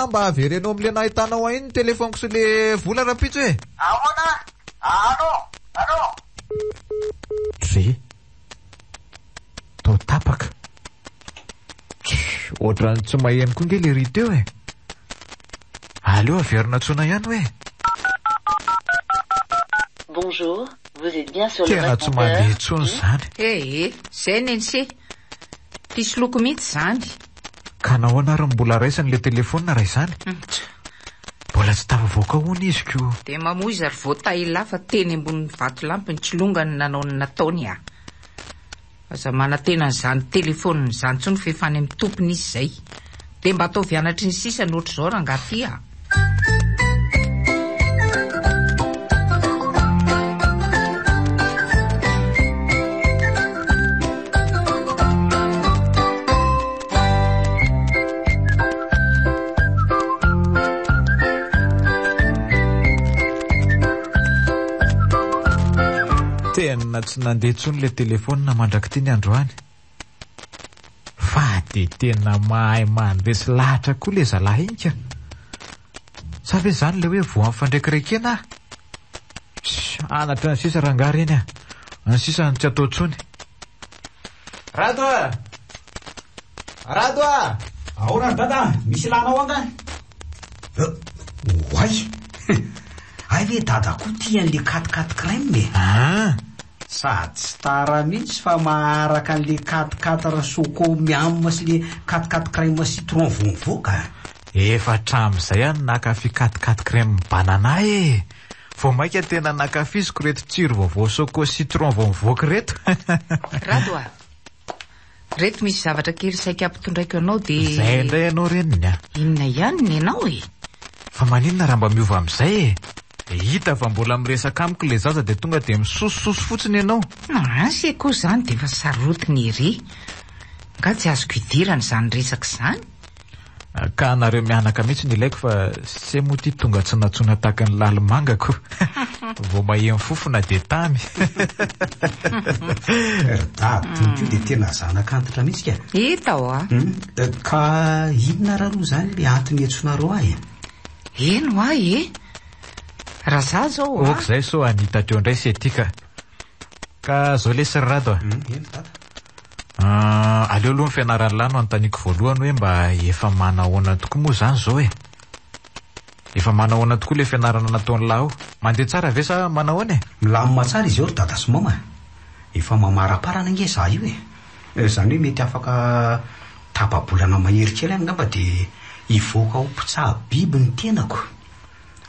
Speaker 2: mba averenao am'le nahitanao iny telefoniko sy le vola rapitso
Speaker 9: ahoana allo
Speaker 2: ze to tapaka ohatrany tsy maheno koa nge le rito eo aleo averina tsona ihany
Speaker 10: Bonjour, vous êtes bien sur le
Speaker 2: tena tsy mandeha tsony zany
Speaker 1: zay neny se pisoloko mihitsy zany
Speaker 2: ka nahoana ary mbola raisany le telefona ray zany mbola tsy tafavoaka hony izy ko
Speaker 1: de mamoizy ary voataila fa teny ambony vato lampy ny tsilongany nanao ny nataony aza manatena n'izany telefona zany tsony fefany amin'ny tompony izy zay de mba atao vianatry ny sisa nohatry zao rangaty
Speaker 2: tena tsy nandeha tsony le telefona mandraky ty ny androany fa de tena mahay mandresy lahatra koa le zalahy inika sa ve zany le hoe voa am'fandrekirekena anatra ny sisa rangary eny ny sisa ny tsy atao tsony
Speaker 6: rado ahora dada misy lanao anga
Speaker 11: oay ay ve dada koa tian'le katikaty crème
Speaker 6: Sady tsy tara mihitsy fa maharaka an'le katikatara soko miamma sy le katikati crème citron vovoaka.
Speaker 2: Efa tram'izay any nakafi katikati crème banana e. Vao maika tena nakafiziko reto tsiro vaovao soko citron vovoaka reto.
Speaker 1: Rado a. Reto misy zavatra kely saika ampitondraiko anao de...
Speaker 2: Zay indray anao reniny a.
Speaker 1: Inona ihany ny anao e?
Speaker 2: Fa maninona raha mba miova amin'izay e? Hita fa mbola miresaka amiko le zaza de tonga de misosososo fotsiny ianao.
Speaker 1: Asy koa zany de fa sarotiny ery. Nga tsy azoko idirana zany resaka zany.
Speaker 2: Ka anareo mianaka mihitsy ny ilaiko fa se mo ty tonga tsy natsona tahaka ny lalomangako. Vao maheno fofona de tamy.
Speaker 6: Io de tena zanak'antitra mihitsy ka.
Speaker 1: Hita ho a.
Speaker 6: Ka inona raha roa zany le antony etsonareo ahy?
Speaker 1: Eno ahy e. Raha za zao a.
Speaker 2: Okizay so anita teo indray sy etika. Ka zao lesy Rado a.
Speaker 6: Eno tata.
Speaker 2: Aleo aloha ny fianarany lano antaniko voalohany hoe mba efa manahoana tokoa moa zany zao e. Efa manahoana tokoa le fianarana nataony laho. Mandeha tsara ve sa manahoana e?
Speaker 6: Milamina tsara izy eo ry dada sy mama. Efa mamaraparana nge za io e. Zany hoe mety afaka tapabolana mahery kely any ngamba de ivoaka ho mpitsaha biby ny tenako.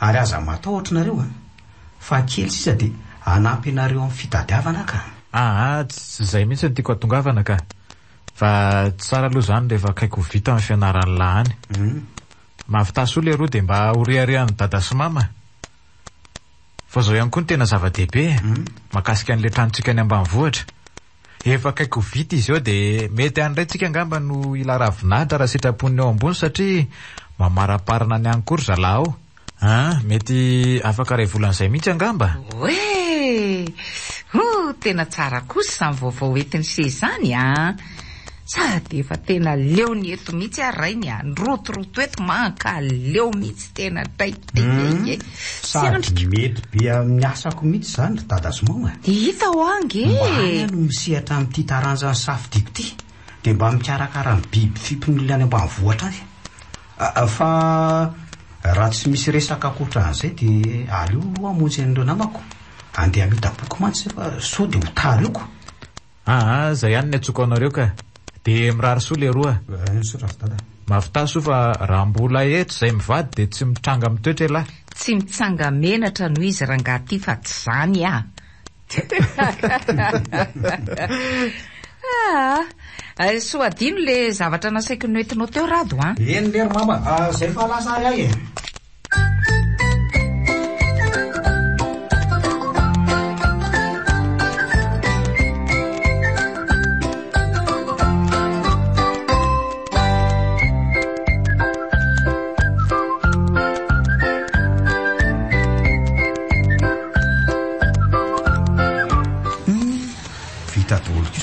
Speaker 6: Ary aza matao ohatranareo a. Fa kely sisa de anampy anareo amin'ny fitadiavana ka.
Speaker 2: Tsy zay mihitsy ny tiako atongavana ka. Fa tsara aloha zany rehefa akaiko vita amin'ny fianarany lahany. Mahavitaso le roa de mba horiarian'ny dada sy mama. Fa zao ihany koa ny tena zava-dehibe makasika an'le tranontsika any ambanivohitra. Efa akaiko vita izy eo de mety andray tsika ngamba no ila ravinahitra raha sitrapon'ny eo ambony satria mamaraparana ny ankory zalaho. Mety afaka ray volan'izay mihitsy angamba.
Speaker 1: Oe! Tena tsara kosa ny vaovao entiny sezany a. Sady efa tena leo ny eto mihitsy arainy a. Nrotoroto eto manka leo mihitsy tena taitaike.
Speaker 6: Sady mety be amin'ny asako mihitsy zany dada sy mama.
Speaker 1: Hita ho ange.
Speaker 6: Mba no misehatra amin'ity taranjany safidiko ty. De mba mikarakara ny biby fimpin'olona any ambanivohitra any. Fa raha tsy misy resaka ankoatran'izay de aleo aloha amonjy an'ireo namako. Andeha amita boky mantsy fa so de ho talioko.
Speaker 2: Zay ihany ny atsoko anareo ka. De mirary soa le roa. Mavita soa fa raha mbola eto zay mivady de tsy mitranga mitoetra lahy.
Speaker 1: Tsy mitsanga menatra no izy raha ngaty fa tsy zany a. Soa adino le zavatra nasaiko noentinao teo Rado a.
Speaker 6: Eny lery mama, zay fa lasary ahy e.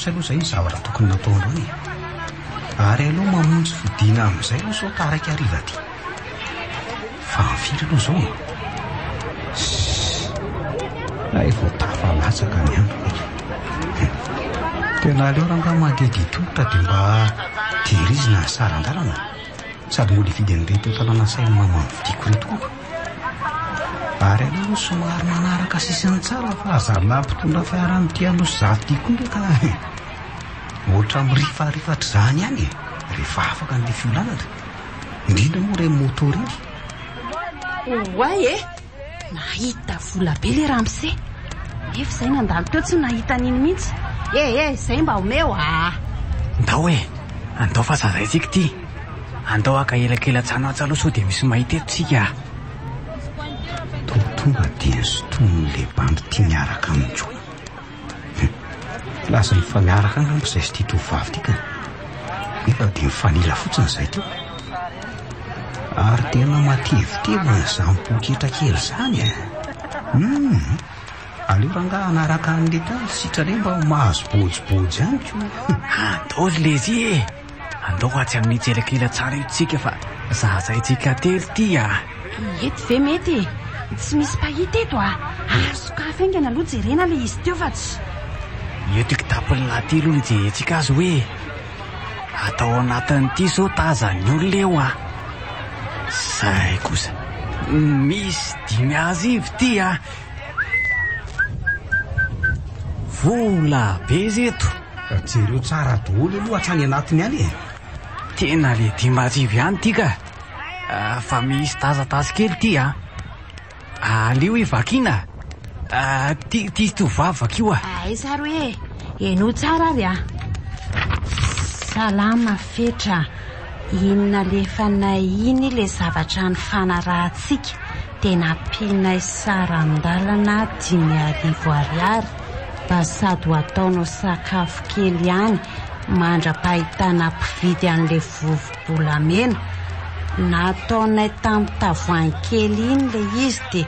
Speaker 6: Aloha zay zavatra tokony nataonao e. Ary aloha mamonjy fidina amin'izay aloha sao taraka hariva ty. Fa mifiry aloha zao. Efa tafalatsaka ny andro. Tena aleo raha nga mandeha tongotra de mba tehirizina ny sarandalana. Sady mbola hividy an'ireny teo tanàna sainy mamany vidiko reto koa. Ary aloha somary manaraka sisiny tsara fa aza mampitondra fiarany ty aloha sy zaty koa ndraika. Ohatra mirifarifatry zany ihany rehefa afaka n'le fiolanatra. Indrindra moa reny moto reny.
Speaker 11: Oay e, nahita vola be le ramose. Efa zay nandalo teo tsy nahita niny mihitsy. Zay mba omeo a.
Speaker 5: Ndao e, andao fa zazay tsika ty. Andao aka elakelatsana tsalo so de misy mahita eto tsika.
Speaker 6: Tonga dia soton'le bandy tia miaraka amin'jo. Lasa mifamiaraka angamba zay sy ty tovavy ty ka. Nefa dia mifanila fotsiny zay teo. Ary tena matevitevina izany poketra kely zany e. Aleo raha nga anaraka an'le tany sitra re mba mahazo bojibojy ihany ko.
Speaker 5: Andao lezy e. Andao atsy amin'ny tselakela tsara io tsika fa zazay tsika telo ty a.
Speaker 11: Ety ve mety e. Tsy misy pahita eto a. Azo kafa aingana aloha jerena le izy teo fa tsy.
Speaker 5: Eto kitapony lahatelo ny jerentsika azy hoe atao anatin'ity so tazany olona eo a. Zay kosa misy 5 arivo ty a. vola be zeto.
Speaker 6: Jereo tsara daholo aloha hatrany anatiny any e.
Speaker 5: Tena le dimbajivy ihany ty ka. Fa misy tazatazy kely ty a. Aleo hoe vakina. Ty tovavy vakio a.
Speaker 11: Ay saro e. Eno tsara ry a. Salama fetra. Inona le fanay iny le zavatra ny fanarahantsika. Tena pinay sarandalana 5,000 ariary. Basady ho ataonao sakafo kely ihany. Mandra-pahitana mpividy an'le vovo-bolamena. Nataonay tamin'ny tavoahangy kely iny le izy dia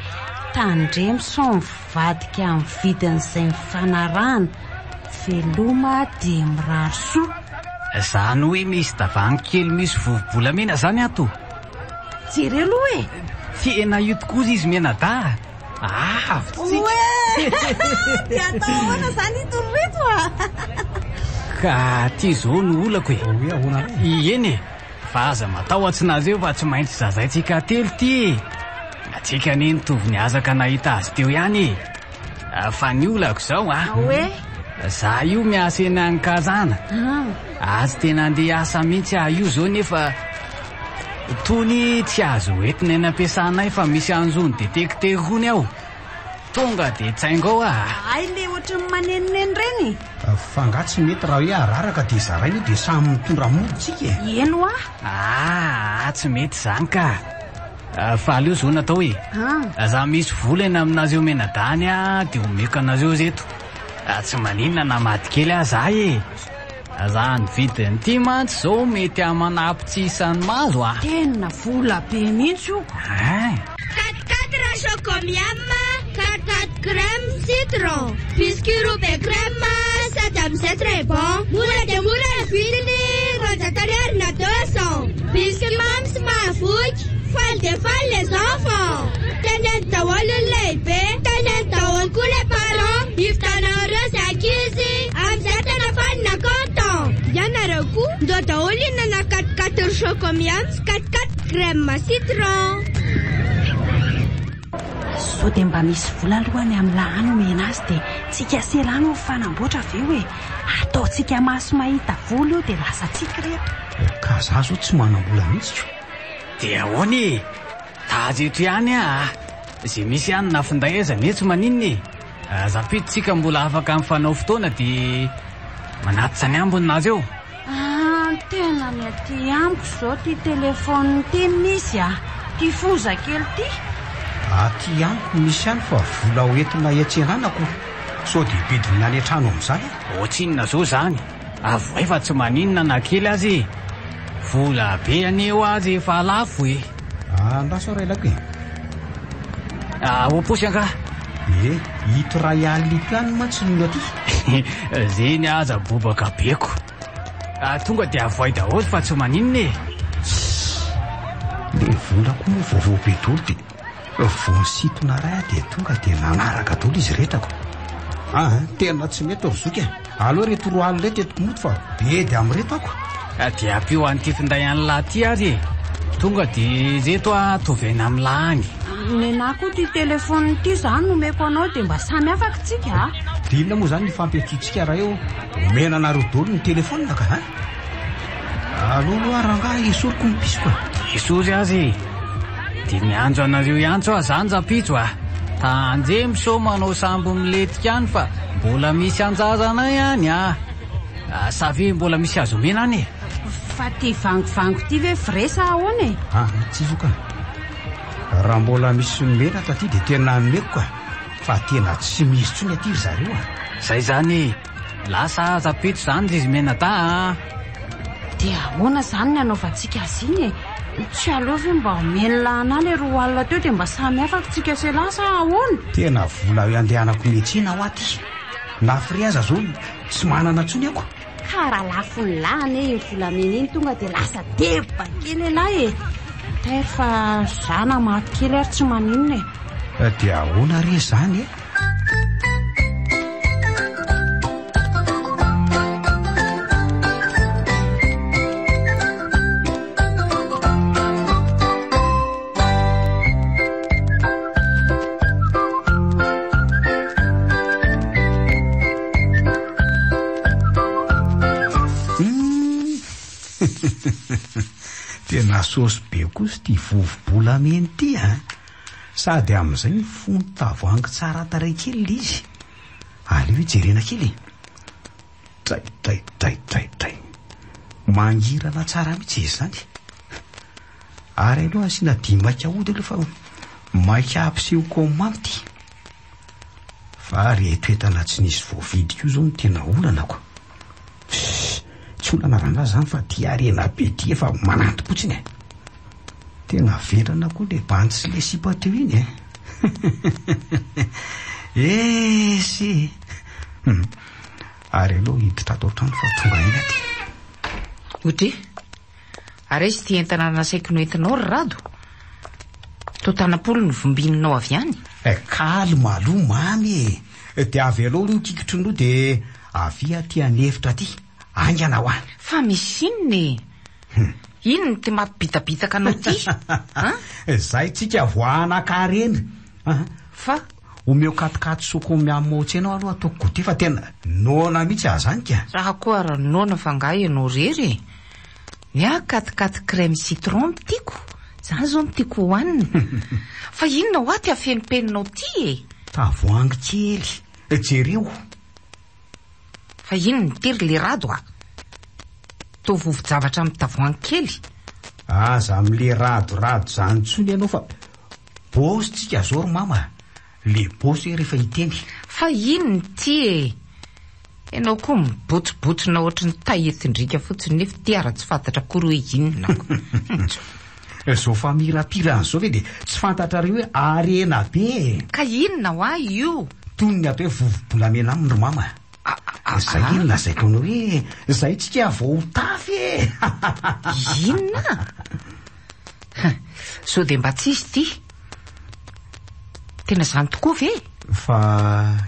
Speaker 11: tandremo so mivadika amin'ny vidin'izay mifanarahana. Veloma dia mirary soa.
Speaker 5: Zany hoe misy tavoahangy kely misy vovo-bolamena zany ato.
Speaker 11: Jereo aloha e.
Speaker 5: Tena io tokoa izy menada.
Speaker 11: Oe! Dia atao ahoana zany itony reto a.
Speaker 5: Ka ty zao no olako e. Eny e. Fa aza matao atsinazy eo fa tsy maintsy zazaitsika telo ty. Atsika ne nitovy niazaka nahita azy teo ihany. Fa ny olako zao
Speaker 11: Oe?
Speaker 5: Za io miasa eny Ankazana. Azy tena andeha asa mihitsy io zao nefa tony tsy azo entiny eny ampiasanay fa misy anjony detekterony ao. Tonga de tsaingo ao
Speaker 11: Ay le ohatrany manenoneny reny.
Speaker 6: Fa tsy mety raha hoe araraka dia zarainy dia samy mitondra moditsika e.
Speaker 11: Eno
Speaker 5: tsy mety zany ka. Fa aleo zao natao e. Za misy vola eny aminazy eo menadany dia omeko anazy eo zeto. Tsy maninona na maty kely aza e. Za ny vidiny ty mantsy zao mety amanampy tsy isan'ny mazo
Speaker 11: Tena vola be mihitsy io.
Speaker 8: 4 chocomiam, 4 crème citron, biscuit roube crème, 7 très bon. Mura de mura vidiny roja-tariary na 200. Biscuit mams mahavoky, faly de faly les enfants. Teneny daholo ny lehibe, teneny daholo koa les parents. Ivitanareo sy ankizy, amizay tena fanina content. Ianareo koa ndao daholo ihinana 4 chocomiam, 4 crème citron.
Speaker 11: So dia mba misy vola alohany amin'ny lahany omena azy dia tsika selany ho fanamboatra ve hoe ataontsika maso mahita vola io dia lasa tsika reto.
Speaker 6: Ka za zao tsy manam-bola mihitsy.
Speaker 5: Dia ahoany tajeto ihany zay misy ihany nafindaezana tsy maninona zapiditsika mbola afaka mifanao fotoana dia manatitra ny amboninazy eo.
Speaker 11: Tena ny aty amiko zao ty telefôny ty misy ty foza kely ty.
Speaker 6: Aty amiko misy ihany fa vola hoentina iatseranako. So dia bidina any an-trano amin'izany.
Speaker 5: Tsinona zao zany avoay fa tsy maninona na kely azy. Vola be aneo azy efa lafo e.
Speaker 6: Andasa railako e.
Speaker 5: Oposy anga.
Speaker 6: Ito rayaly lito ihany mantsy no aty.
Speaker 5: Zeny aza bobaka beko. Tonga dia avoay daholo fa tsy maninona e.
Speaker 6: Le vola koa moa vaovao be daholo dia voasitona ray dia tonga dia nanaraka daholo izy retako. Tena tsy mety rozoky aloha reto roa alina reto etoko moto fa be dia amin'reto ako.
Speaker 5: Dia ampio an'ity finday any lahy ty azy tonga dia zeto toveny amin'ny lahany.
Speaker 11: Nenahy koa ty telefôny ty zany nomeko anao dia mba samy afaka tsika
Speaker 6: Dilina moa zany nyfampiatsotsika raha eo omena anareo daholo ny telefônina ka aloha rangahy esoriko ny pisoko.
Speaker 5: Esory azy dia mianjo anareo iantso zany zapitso tanjemy so manao sambo miletika any fa mbola misy anjazanay any savy mbola misy azo omena any
Speaker 11: fa ty vangovango ty ve vresa ahoana
Speaker 6: tsy izoka raha mbola misy mena taty dia tena nomeko fa tena tsy misy tsony aty ry zareo
Speaker 5: zay zany lasa zapitso zany izy menata
Speaker 11: dia ahoana zany ny anaovantsika azy iny tsy aleo ve mba omenilana le roa alina teo dia mba samy afaka tsika se lasa ahoana.
Speaker 6: Tena vola andehanako mihitsina ao aty na fri aza zao tsy manana tsony ako.
Speaker 11: Karaha lafo ny lany iny volamena iny tonga dia lasa deba kely lahy tery fa zana maty kely ary tsy maninona
Speaker 6: dia ahoana re zany nasosy be kosa ty vovobolameny ty sady amin'izay ny fony tavoangy tsara taray kely le izy. Aleo jerena kely. Tray. Mangirana tsara mihitsy izy zany. Ary aloha asiana dimaka ody aloha fa maika ampiseho komamy ty. Fa reheto entana tsy nisy voavidy io zao no tena olanako. Tsy olana ranga zany fa ty arena be ty efa mananty potsiny. Tena verana koa le bantsy le sipa teo iny sy ary aloha hiditra atao trano fa tonga iny aty.
Speaker 1: Otre, ary izy ty entana nasaiko no entanao rado. Totanapolo no vombinanao avy any.
Speaker 6: Kalma aloha mamy de avy aloha aloha kikitronao de avy aty anefitra aty angana ho any.
Speaker 1: Fa misy inony ino no ty mampibitabitaka anao ty?
Speaker 6: Zay tsika voana-karena.
Speaker 1: Fa
Speaker 6: omeo katikaty soko miamotsy anao aloha ataoko gote fa tena nona mihitsy azany ka.
Speaker 1: Raha koa raha nona fa nga ianao rery. Nia katikaty crème citron tiako. Zany zao tiako hoanina. Fa inona ho aty afenipeninao ty
Speaker 6: Tavoangy kely. Jereo.
Speaker 1: Fa inona tiry le rado to vovo-javatra amin'ny tavoangy kely.
Speaker 6: Aza am'le rado zany tsony ianao fa bosy tsika zao mama. Le bosy rehefa hiteny.
Speaker 1: Fa inona ty Ianao koa mibotsibotsina ohatry ny taetindrika fotsiny nefa ty ara tsy fantatra kory hoe inona.
Speaker 6: Zao fa mirapiran'izao ve de tsy fantatrareo hoe arena be.
Speaker 1: Ka inona hoa io?
Speaker 6: Toy ny atao hoe vovobolamena aminy mama. Zay inona zay kono hoe zay tsika vao tafy
Speaker 1: Inona? So de mba tsisy ty. Tena zany tokoa ve?
Speaker 6: Fa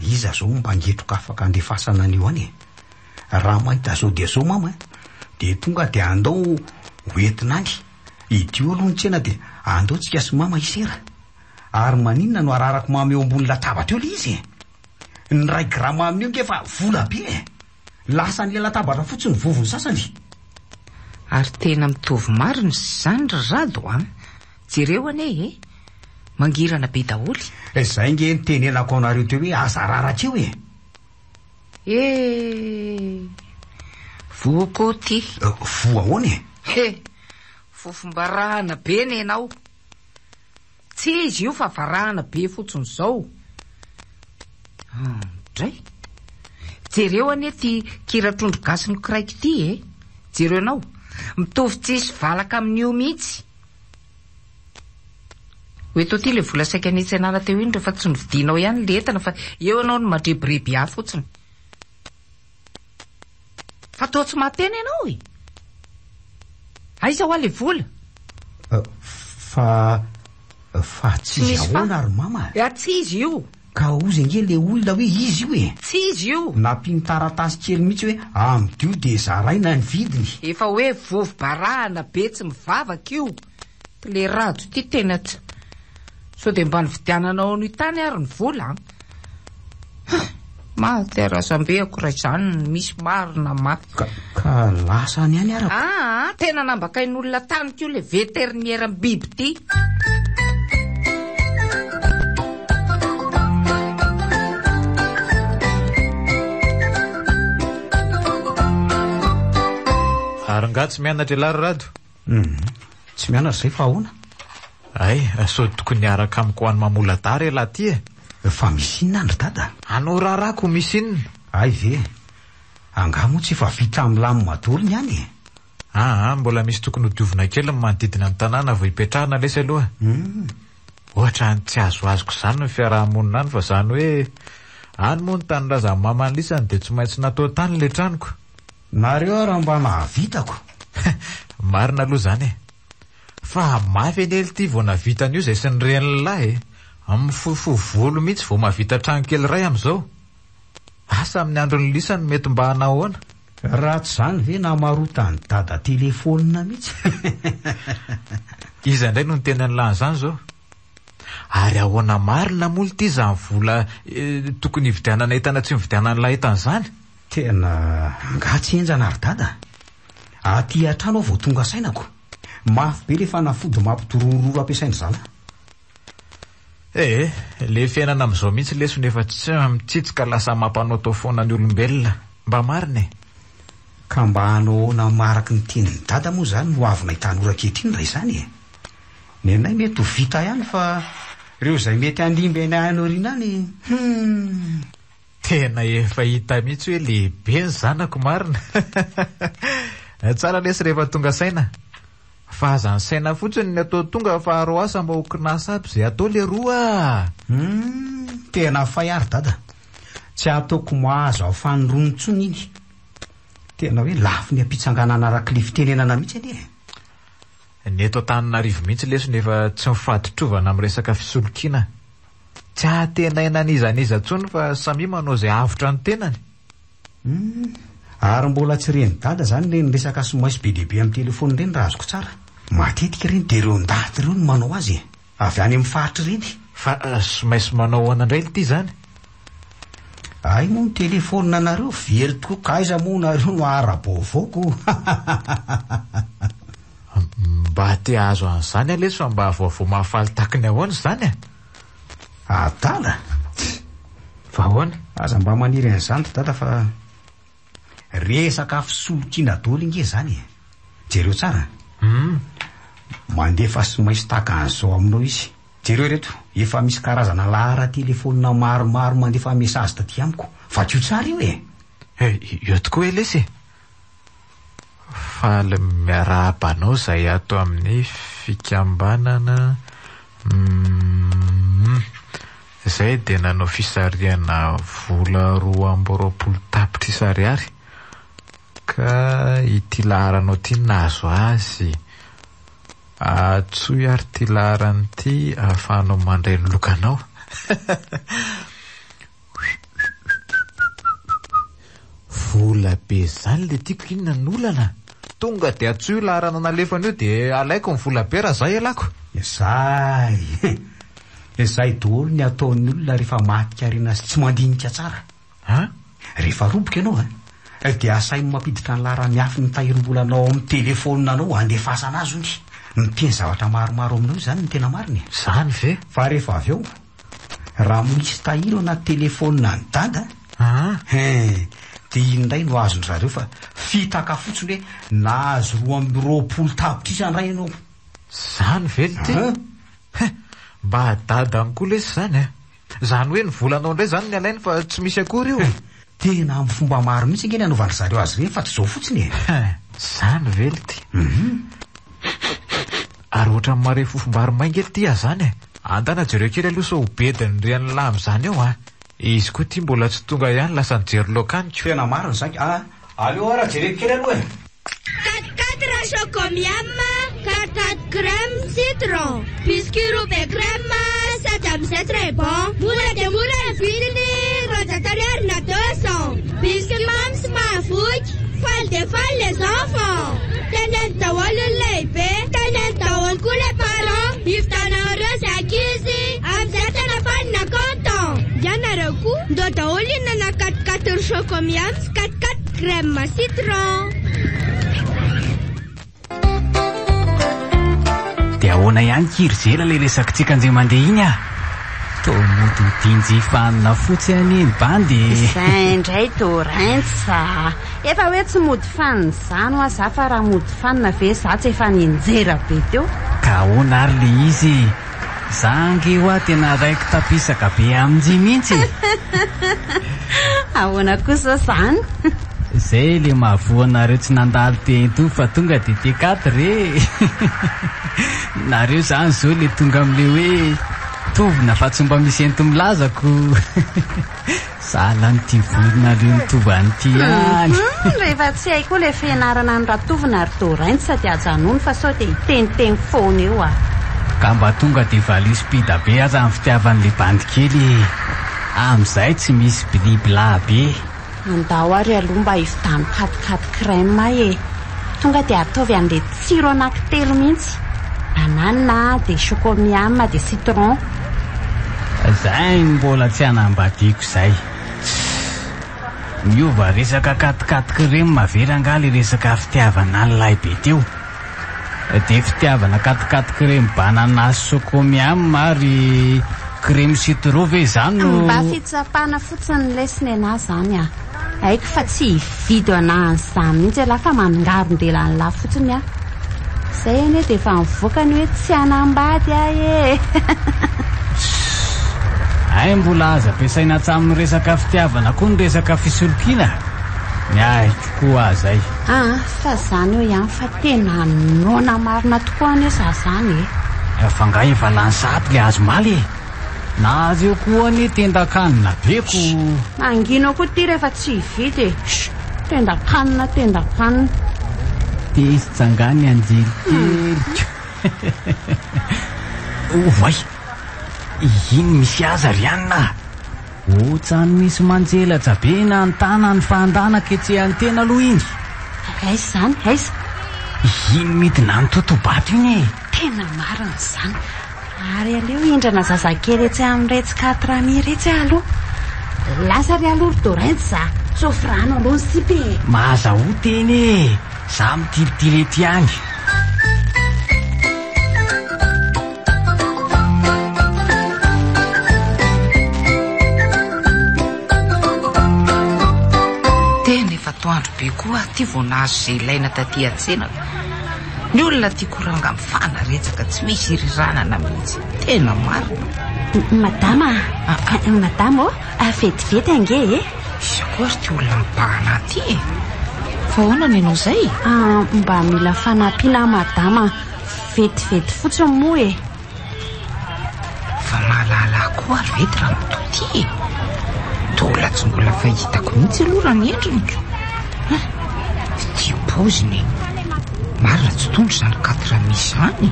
Speaker 6: iza zao mba ngetroka afaka andefasana an'io any. Raha mahita zao de zao mama de tonga de andao hoentina any. Idio aloha ny tsena de andao tsika sy mama isera. Ary maninona no ararako mama eo ambony latabatra eo le izy. Ny ray grama amin'io ngefa vola be. Lasa ny latabatra fotsiny vovony sasany.
Speaker 1: Ary tena mitovy marina zany rado jereo ane mangirana be daholy.
Speaker 6: Zay nge ny tenenako anareo teo hoe aza raratra eo
Speaker 1: voa koa ty.
Speaker 6: Voa ahoana
Speaker 1: fofombarahana be ne enao. Tsy izy io fa varahana be fotsiny zao. Dray jereo ane ty kiratrondro gasy ny kiraiky ty jereo anao mitovy tsisy valaka amin'io mihitsy. Oeto ty le vola saika nitsy anala teo iny rehefa tsy novidinao ihany le entana fa eo anao no madrebirebi ahy fotsiny. Fa toa tsy mateny ianao aiza hoa le vola?
Speaker 6: Fa tsy ahoana ary mama.
Speaker 1: Tsy izy io.
Speaker 6: Ka ozy nge le olona hoe izy io
Speaker 1: Tsy izy io.
Speaker 6: Nampiny taratasy kely mihitsy hoe amdio de zaraina ny vidiny.
Speaker 1: Efa hoe vovo-barahana be tsy mivavaka io. Le rado ty tena tsy. So de mba nividiananao ny tany ary ny vola mahaterasambe akoray zany misy marina mafy.
Speaker 6: Ka lasa ny any ara.
Speaker 1: Tena nambakain'olona tany kio le veteriniera biby ty.
Speaker 2: Ary nga tsy mianatra lary rado.
Speaker 6: Tsy mianatra zay fa ahoana?
Speaker 2: Ay, so tokony araka amiko ho any mamolatary laha ty
Speaker 6: Fa misy inona andro dada?
Speaker 2: Anao rarako misy inona?
Speaker 6: Ay ve. Anga moa tsy efa vita amin'ny lamy madolo ny any.
Speaker 2: Mbola misy tokony hodiovina kely ny manodidina ny tanàna vao hipetrahana lesy aloha. Ohatra ny tsy azoazoko zany ny fiarahamonina any fa zany hoe any moa ny tanindrazany mamanlisany de tsy maintsy natao tany le tranoko.
Speaker 6: Nareo raha mba nahavitako.
Speaker 2: Marina aloha zany fa mafy enely ty vao navita an'io zay sy ny ren'ny lahy amin'ny fofovolo mihitsy vao mahavita trano kely ray am'izao. Asa amin'ny androny lisany mety mba hanahoana.
Speaker 6: Raha tsy zany ve namarota ny dada telefonina mihitsy.
Speaker 2: Iza indray no ny tena ny lany zany zao. Ary ahoana marina moly ty zany vola tokony hividianana entana tsy mividianana lahy entana zany.
Speaker 6: Tena nga tsy enjana ary dada. Aty atrano vao tonga sainako. mafy be le fanafody mampitorororo ampiasainy zana.
Speaker 2: Le fiainana amin'izao mihitsy lesony efa tsy mitsitsika lasa mampanao tao foana ny olombelona. Mba marina e.
Speaker 6: Ka mba hanahoana maraky ny tenin'ny dada moa zany no avy nahitany ora-kehitriny ray zany e. Ny anay mety ho vita ihany fa reo zay mety handimby anay any aoriana any.
Speaker 2: Tena efa hita mihitsy hoe lehibe ny zanako marina. Tsara lesy rehefa tonga saina. Fa aza ny saina fotsiny ny atao tonga fa aro asa mba hokinasa aby zay atao le roa.
Speaker 6: Tena fayary dada. Tsy ataoko mahazo ao fanronontsony iny. Tena hoe lafo ny ampitsanganana rak'le fitenenana mihitsy anie.
Speaker 2: Ny eto Antananarivo mihitsy lesony efa tsy mifahatitrovana amin'ny resaka fisolokiana. Tsy ahatenaina nizaniza tsony fa samy manao zay avotra ny tenany.
Speaker 6: Ary mbola tsy reny dada zany le ny resaka somaisy be dehibe amin'ny telefony reny raha azoko tsara. Matetika reny de reo ndaty reo no manao azy. Avy any amin'ny faritra reny.
Speaker 2: Fa somaisy manao anandray ity zany.
Speaker 6: Ay moa ny telefony nareo very tokoa kaiza moa nareo no ara-baovaoko.
Speaker 2: Mba te azo an'izany aleso fa mba vaovao mahafaly takiny ahoana zany.
Speaker 6: Atala.
Speaker 2: Fa ahoana?
Speaker 6: Aza mba maniry an'izany dada fa resaka fisolokiana daholo inge zany. Jereo tsara. Mandefa somaisy tahaka an'izao aminao izy. Jereo reto efa misy karazana lahara telefonina maromaro mandefa mesazy taty amiko. Fa tio tsara io e.
Speaker 2: Io tokoa elesy. Fa le miarabanao zay ato amin'ny fikambanana. Zay de nanao fisariana vola 220 tapitrisa ariary. Ka ity laharanao ty nazo azy. Atsoy ary ty laharany ty ahafahanao mandray ny lokanao. Vola be zany le tiako inona n'olana. Tonga de atsoy laharana nalefana io de alaiko ny vola be raha zay alako.
Speaker 6: Izay daholo ny ataon'ny olona rehefa matika arena sy tsy mandinika tsara. Rehefa roboka ianao de asay mampiditra ny lahara miafy ny tahirom-bolanao amin'ny telefoninanao andefasana azy ony. Miteny zavatra maromaro aminao zany ny tena mariny.
Speaker 2: Zany ve?
Speaker 6: Fa rehefa avy eo raha misy tahiro anaty telefonina ny dada de indray no azony zareo fa fitaka fotsiny hoe nahazo 220 tapitrisa ndray ianao.
Speaker 2: Zany ve ty? Mba dada ankoa lesy zany. Zany hoe ny volanao ndray zany ny alainy fa tsy misy akory io.
Speaker 6: Tena amin'ny fomba maro mihitsy nge ny anaovany zareo azy reny fa tsy zao fotsiny.
Speaker 2: Zany ve ty? Ary ohatra mare fofom-bary maingely ty zany. Andana jereo kely aloha so bediny rian'ny lamy zany eo izy koa ty mbola tsy tonga ihany lasa nijery lokaniko.
Speaker 6: Tena mariny zany. Aleo ara jereo kely aloha
Speaker 8: 4 chocomiam, 4 crème citron, biscuit roube crème, 7 très bon. Mura de mura vidiny rotatariary na 200. Biscuit mams mahafoky, faly de faly les enfants. Teneny daholo ny lehibe, teneny daholo koa les parents. Ivitanareo sy ankizy, amizay tena fanina content. Ianareo koa ndao daholo inana 4 chocomiam, 4 crème citron.
Speaker 5: De ahoana ihany kirizela le resaka tsika anjay mandeha iny tomody dinjifanina fotsiny iny bandy.
Speaker 11: Izay indray dorentsa. Efa hoe tsy mody fanina zany hoa za fa raha mody fanina ve za tsy efa ninjera be teo.
Speaker 5: Ka ahoana ary le izy zangy hoa tena raiky tapisaka be amin'zy mihitsy.
Speaker 11: Ahoana kosa zany?
Speaker 5: Zay le mahavoanareo tsy nandalo tento fa tonga de T4 re. Nareo zany zao le tonga am'le hoe tovina fa tsy mba misy ento milazako. Sala nyty voronareo nitovy an'ity any.
Speaker 11: Rehefa tsy hay koa le fianarana ny ratovina ary dorentsa sady ajanony fa sao de iteniteny foana eo
Speaker 5: Ka mba tonga de valisy pida be aza amin'ny fitiavan'le bandy kely. Am'izay tsy misy bilibila be.
Speaker 11: Andao ary aloha mba hivitany 4 crème tonga de ataovy an'le tsiro anankitelo mihitsy. Banana, de chocomiam, de citron.
Speaker 5: Zay mbola tsy anambadiko zay. Miova resaka 4 crème mavera nga le resaka fitiavana ny lahy be teo. dia fitiavana katikaty crème banana sokomiam ary crème citron ve zany no
Speaker 11: mba fitsapana fotsiny lesiny anazy zany a haiko fa tsy hividy anazy zany mihitsy lafa mangaron-delany la fotsiny a zay ane dia efa mivoaka ny hoe tsy anambady ahy
Speaker 5: ay mbola aza ampiasaina hatsamin'ny resaka fitiavana koa ny resaka fisolokiana miay tokoa azay
Speaker 11: fa zany eo ihany fa tena nona marina tokoa anesa zany
Speaker 5: fa nga efa lansaty le azo maly na azy eo koa ny tendakanina beko
Speaker 11: mangino koa ty rehefa tsy hividy tendakanina dia
Speaker 5: izy tsangany anjelykely ovay iny misy aza ry anina ohatrany misy manjelatra be na antana ny fahandanaka etsy antena aloha iny
Speaker 11: aiza zany aiza
Speaker 5: iny midina ny totobato iny
Speaker 11: tena marina zany ary aleo indrana zazakely etsy amin'ny retsika trami retsy aloha lasa ry alory dorenty za sofrano aloha ny sipe
Speaker 5: mahaza ho teny za mitilitily ety any
Speaker 1: toandro be koa ty vonazo zay ilaina taty antsenaka ny olona tia koranga mifana retsaka tsy misy iriranana mihitsy tena marina
Speaker 11: madama vetivety ange
Speaker 1: isakoary ty olona mibahana ty fa honana ianao zay
Speaker 11: mba mila fanampiana madama vetivety fotsiny moa
Speaker 1: fa mahalala koa ary vety raha mitoty tola tsy mbola fahitako mihitsy aloha raha ny endriniko tiapoziny marina tsy tondro zany katra misy zany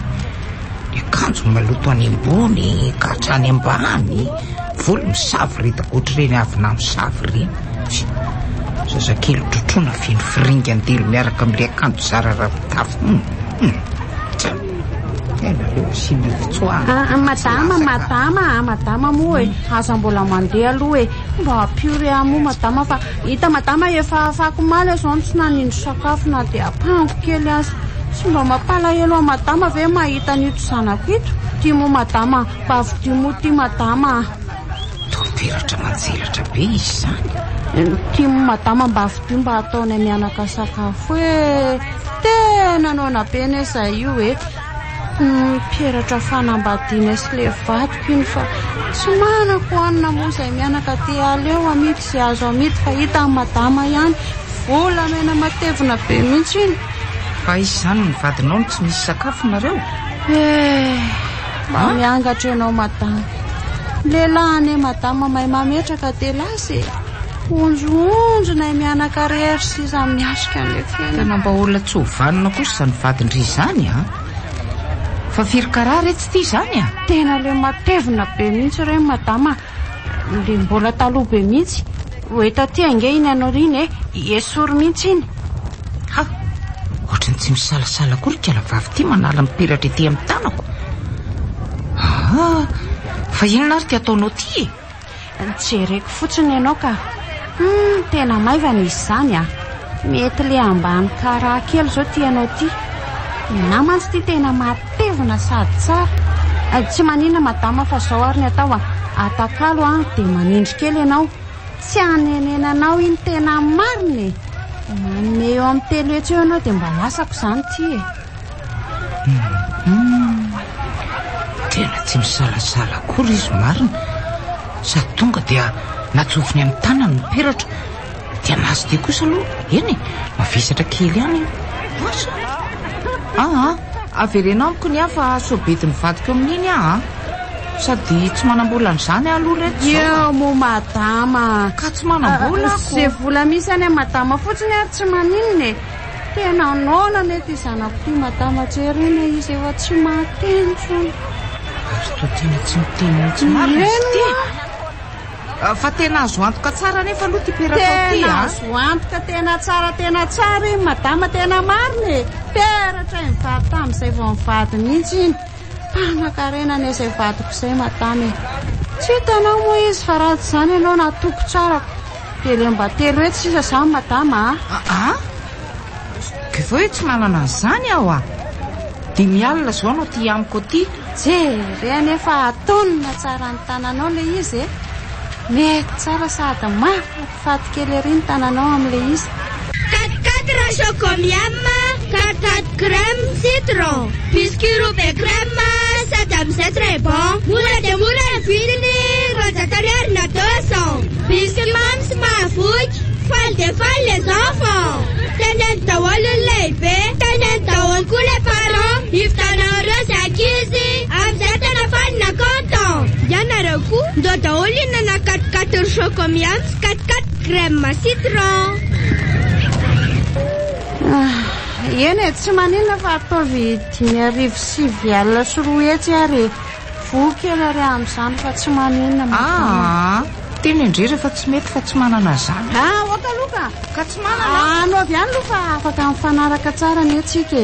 Speaker 1: ny akanjo maloto any ambony katrany ambany volo misavy retako ohatr'ireny avina misavy reny zazakely trotrona feno firinga antelo miaraka amin'ilay akanjo zara raha mitafy tena leo siny fitsoahana
Speaker 11: madama moa aza mbola mandeha aloha mba apure amo madama fa hita madama efa afako maly zao tsy nanindro sakafo na dia apango kely azy tsy mba mampalahelo madama ve mahita nito zanako ito ty mo madama bavy mo ty madama
Speaker 1: tompiratra manjelatra be izy zany
Speaker 11: ty mo madama bavy mba ataony mianaka sakafo tena nona be nesa io mperatra fanambadiana sy le vadiko iny fa tsy manako anina moa izay mianaka ty aleo amity izay azo amity fa hita amin'ny madama ihany volamena matevina be mihitsy iny
Speaker 1: fa izy zany ny vadinao no tsy misy sakafo nareo
Speaker 11: mba miangatra ianao madama lelahany madama mahay mametraka telasy onjonjonay mianaka rehetra sy izy amin'ny asika an'le fiaina
Speaker 1: tena mba olona tsy hovanona kosa zany vadindry zany fa firy karaha retsy ty zany
Speaker 11: tena le matevina be mihitsy reny madama le mbola taloha be mihitsy hoeta ty ange iny anao riny esory mihitsy iny
Speaker 1: ohatrany tsy misalasala kory kalavavy ty manala mipiratra ety amin'ny tanako fa inona ary ty ataonao ty
Speaker 11: jereko fotsiny ianao ka tena maivana izy zany mety le ambany karaha kely zao ty ianao ty namantsy ty tena matevina sady tsara tsy maninona madama fa zao ary ny atao atakalo dia manindry kely ianao tsy anenenanao iny tena mariny manome eo amin'ny telo etsy eo ianao dia mba lasako zany ty
Speaker 1: tena tsy misalasala kory izy marina sady tonga dia natsofiny amin'ny tanany mipiratra dia nazy ty kosa aloha eny mavesatra kely ihany averenao amiko ny fa sobety mivadika eo amin'iny sady tsy manambola n'izany aloha reto
Speaker 11: mo madama
Speaker 1: ka tsy manambola
Speaker 11: zay vola misy any madama fotsiny ary tsy maninona tena nonana ty zanako ty madama jerena izy efa tsy mateny tsony
Speaker 1: ary to tena tsy miteny tsy marina ty fa tena azo antoka tsara nefa aloha ty peratao ty
Speaker 11: azo antoka tena tsara iny madama tena marina peratra mivady tamin'izay vao mivady mihitsy iny mpanakarena n'izay vadiko izay madama tsy hitanao moa izy fa raha tsy zany ianao natoko tsarako dia le mba telo hoe tsy isa zany madama
Speaker 1: ke vo hoe tsy manana an'izany aho dimy alina zao no ty amiko ty.
Speaker 11: Jereny efa atonina tsara ny tananao le izy e. Mety tsara sady mafaty kely ery ny tananao amin'le izy.
Speaker 8: 4 chocomiam, 4 crème citron, biscuit rouge et crème, Saddam c'est très bon. Moula de moula vidini, rosatarière na 200. Biscuit mams mafouch, fall les enfants. Tenen tawal leibe, tenen tawal les parents. Iftana rosa kizi, amzatana fan na content. Yana roku, do tawalina na 4 chocomiam, 4 crème citron.
Speaker 11: Eny tsy maninona fa ataovy 5 alina sy 2 hetsy ary vokely ary amin'izany fa tsy maninona.
Speaker 1: Teny indrira fa tsy mety fa tsy manana zany.
Speaker 11: Oka loka
Speaker 1: ka tsy manana.
Speaker 11: Anao avy ihany loka afaka mifanaraka tsara ny atsika e.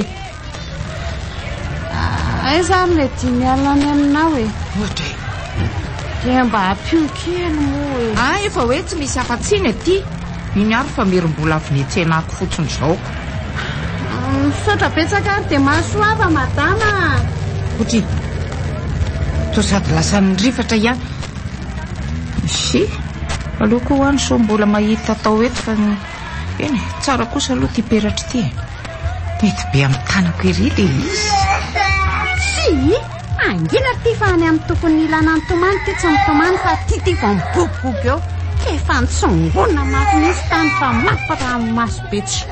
Speaker 11: Zany le 5 alina ny aminao e.
Speaker 1: Ohatra
Speaker 11: dia mba apio kely moa e.
Speaker 1: Efa hoe tsy misy afa-tsiny aty. Iny ary fa merim-bola avy ny tsenako fotsiny zao.
Speaker 11: Misaotra betsaka ary dia mahasoava madama.
Speaker 1: Otry to sady lasa nyrifatra ihany. Si aloha ho any so mbola mahita atao eto fa eny tsara kosa aloha ty peratra ty. Mety be amin'ny tanako ery le izy.
Speaker 11: Si angina ty fa any amin'ny tokony ilana ny tomany ty tsy mitomany fa ty vao mibobobobo eo. Efa nitsongona mafy misy tany fa mafy maso betsy.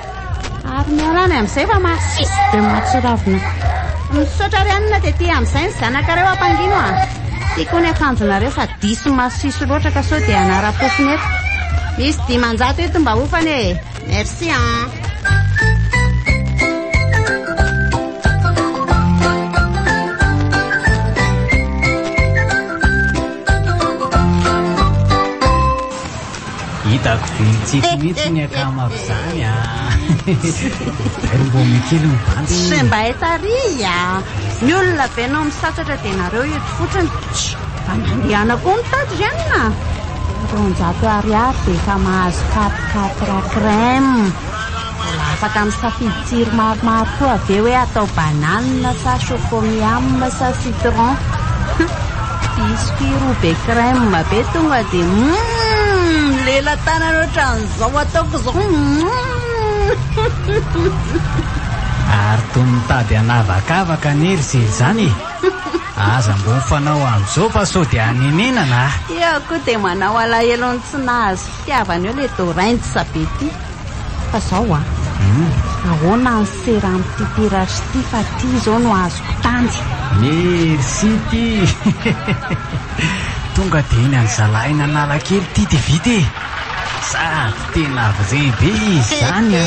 Speaker 11: Ary mialany amin'izay fa masisy be matsiravina. Misaotra ry anina dia ty amin'izay ny zanakareo ampangino tiako ny akanjonareo fa diso masisy loatra ka sao dia anara-pofiny eto. Misy 500 eto mba hofany e. Merci
Speaker 5: hitako velitsiko mihitsy ny akamako zany ary mbo mikely mibandy
Speaker 11: sy mba etary ny olona be anao misatratra dia nareo eto fotsiny fa mandehana koa mitady zanina 200 ariary dia efa mahazo 4 crème. Mbola afaka misafidy tsiro maromaro koa avy hoe atao banane sa chocomiam sa citron. Biscuit rouge et crème be tonga dia lela tanana ohatran'izao ataoko zao.
Speaker 5: ary toy mitady anavakavaka nery se zany. Aza mbo mifanao amin'izao fa sao dia aninenana.
Speaker 11: Eo koa dia manao alahelo ny tsy nahazo fitiavany eo le dorainty sabe ty. Fa zao ahoana ny sera amin'ity peratra ty fa ty zao no azoko tanjy.
Speaker 5: Merci ty. Tonga dia iny any zalaina analakely ty dia vita e. Sady tena avy izy zany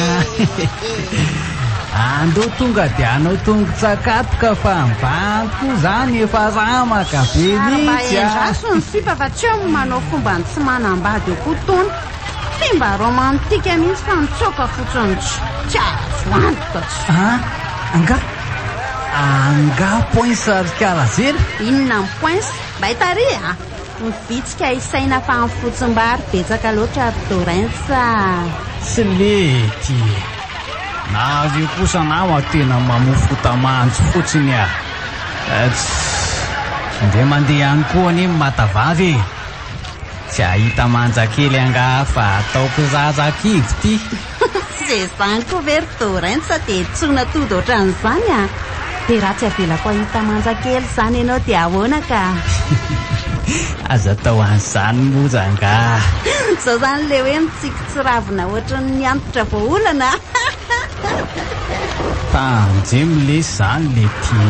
Speaker 5: andao tonga dia anao tongo-tsakatoka fa mbanko zany efa ramaka be mihitsy
Speaker 11: endraso ny sipa fa tsy eo manao fomba ny tsy manambady eo koa tony. Ty mba romantika mihitsy fa mitsoka fotsiny tsy azo antoka tsy.
Speaker 5: Anga points arikala zena.
Speaker 11: Inona ny points? Mba hitary mivitsika isaina fa ny fotsim-bary betsaka loatra ary dorensa.
Speaker 5: Sy lety na avy kosa nao tena mamofo tamanjo fotsiny tsy nde mandeha ihany koa any matavavy tsy ahita manjakely anga fa ataoko zazakivy ty.
Speaker 11: Zay zany koa very dorensa dia tsona tody ohatran'izany dia raha tsy avelako ahita manjakely zany ianao dia ahoana ka?
Speaker 5: Aza tao an'izany mozanga.
Speaker 11: Zao zany le hoe mitsiko tsy ravina ohatran'ny antitra voaolana.
Speaker 5: Tanjemy lesy zany le ty.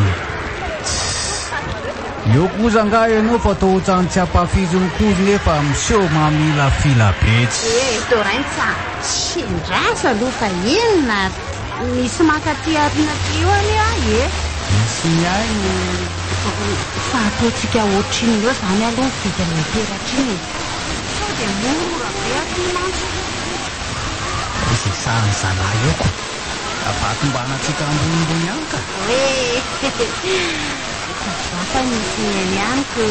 Speaker 5: Eo koza nga ianao fa atao ohatrany tsy ampafizony kozy nefa miseho mamila fila betsy.
Speaker 11: Dorensa tsy ndrasa aloha fa inona misy makaty arina ty eo any
Speaker 5: misy miainy
Speaker 11: fa ataotsika ohatriny eo zany aloha ny vidin'ny peratra iny. Sao dia mora be aty mantsy.
Speaker 5: Izay sahany zalahy eko avatombanantsika ambonimbony ihany ka.
Speaker 11: Zafa misy eny ihanyko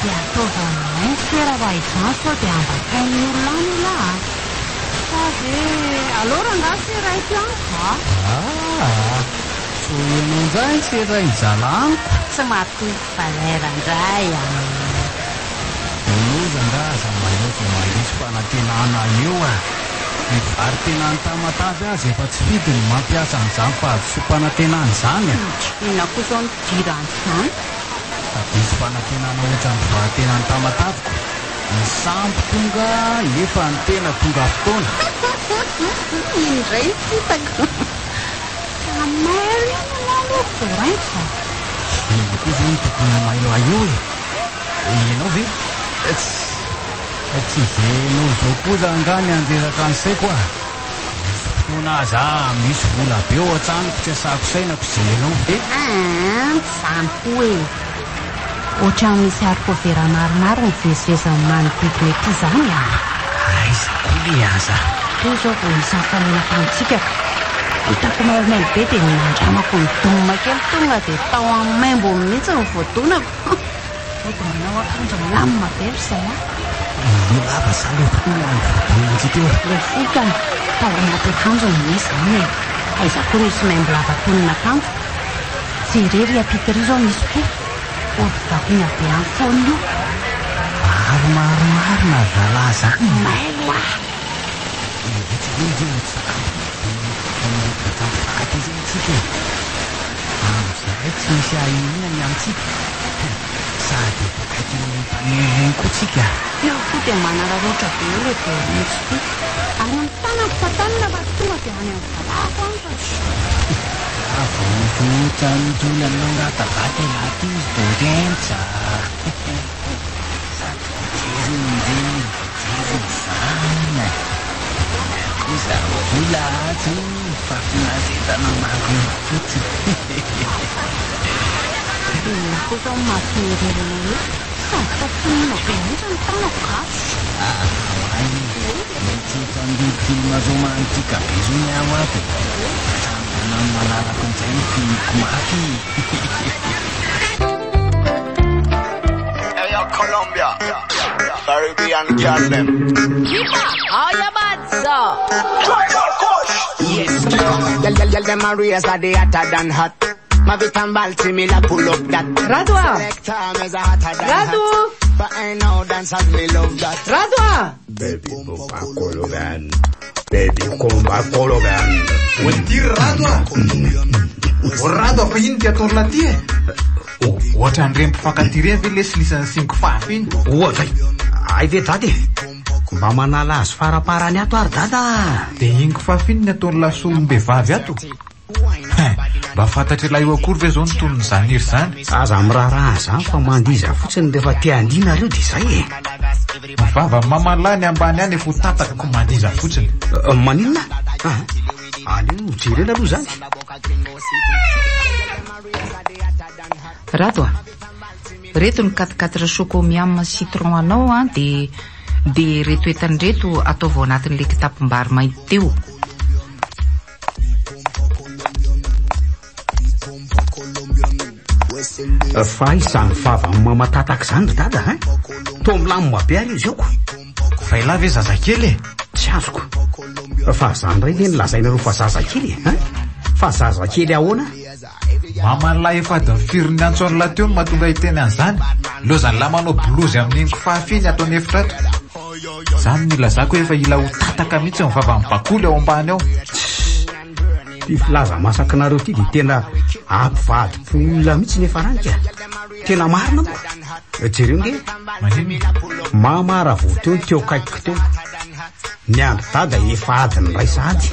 Speaker 11: dia ataova aminay toera raha izany sao dia ambakain'ny olona any ila
Speaker 8: Alors on a ces raisons.
Speaker 5: Ah, Enonjay tsy iray zalaniko.
Speaker 11: Tsy matoy falerandray
Speaker 5: Olozandraza mahefa mahisy fanantenana eo Ny vary tenany tamatavy azy efa tsy fidy ny mampiasa an'izany fahadisom-panantenana izany
Speaker 11: Ina kosa ny diran'izany
Speaker 5: Diso fanantenana ohatran'ny vary tenany tamataviko Ny sambo tonga efa ny tena tonga fotoana
Speaker 11: Indray fitako Amary naloko raitra
Speaker 5: Ina kosa ny tokony maio Ianao ve? Tsy venao zao koza angany anjeraka an'saiko Fotoana aza misy vola be ao an-tranoko tsy asako sainako zenao
Speaker 11: Zany hoe Ohatran'ny misy harikôvera maromaro mivezivezany manodidina ety izany
Speaker 5: Aiza koa le aza
Speaker 11: Toy izao vao isan'ny famelam-pantsika Hitako maimay be dia nandramako ny donona kely tonga dia tao amin'ny maimbo mihitsy ny voadonako Ohatry manao akanjo milamina be ry izay
Speaker 5: Ny lava zany tonga ny voadonantsika teo
Speaker 11: Le foka tao anaty akanjo ny misy izany Aiza koa misy maimbo lava tonina akanjo Jerery apitery izao misy koa Ohavakiny avy amin'ny foana io
Speaker 5: Maromaro na zalaza
Speaker 11: Maila
Speaker 5: Amizay tsy misy ahinina ny amintsika Sady pakaiky ny mpanereny koa tsika
Speaker 11: Eo koa dia manararoatra be eo le be misy koa Ary ny tanako patanina fa tonga dia any amin'ny valako anto
Speaker 5: Vovotra ny tolany mangatavata laty izy dorenja Jery zana Koza vola azy Fafinazetana mako fotsiny
Speaker 11: Kosa mahafinirerina io Sady tafinina be mihitsy ny tanako
Speaker 5: Ay, mety fandidy romantika be zao ny ao ato Manaraka an'izay ny filmiko mafy
Speaker 3: Hey yo, Colombia Caribbean girl them
Speaker 12: How you bad, sir?
Speaker 3: Yes, yell them a race are they hotter than hot Mavit and Baltimore pull up that
Speaker 12: Radwa Radu
Speaker 3: But I know dancers me love that
Speaker 12: Radwa
Speaker 6: Baby Bomba Cologan Baby Bomba Cologan
Speaker 2: Ty Radwa Radwa fa iny ty atoro laty Ohatra ny rem-mpifankaty ve le silisan'ny 5 fafy iny
Speaker 6: Ohatra Ay ve dady Mba manala azy faraparany ato ary dada
Speaker 2: De iny fafy iny ny ataony lasolom-behivavy ato Mba fantatry ilay io akory ve zao ny tonony zany iry zany
Speaker 6: Aza miraharaha zany fa mandiza fotsiny rehefa te andina reo de zay
Speaker 2: Vava mamalany ambany any efa tataka mandiza fotsiny
Speaker 6: Maninona? Alio jerena aloha zany
Speaker 1: Rado reto ny 4 chocomiam citron anao de reto entany reto ataovao anatin'le kitapom-bary mainty teo
Speaker 6: Fa izany vava mamatataka zany dada To milamina be ary izy eoko
Speaker 2: Fa ila ve zazakely
Speaker 6: Tsy azoko Fa zany ray ny lazainareo fa zazakely Fa zazakely ahoana
Speaker 2: Mamalahy efa adiny firiny antso any lahateo no mahatonga hiteny an'izany Lozany la manao blozy amin'iny kofafy iny ataony efitratra Zany nilazako efa ila ho tataka mihitsy ny vava mibakoly ao ambany ao
Speaker 6: Ty filaza masakinareo ty de tena ampivady olona mihitsy nefa ranika Tena marina mo Jereo nge Mamara vo teo ny teo kaikiko teo Ny andro dada efa adiny ray sady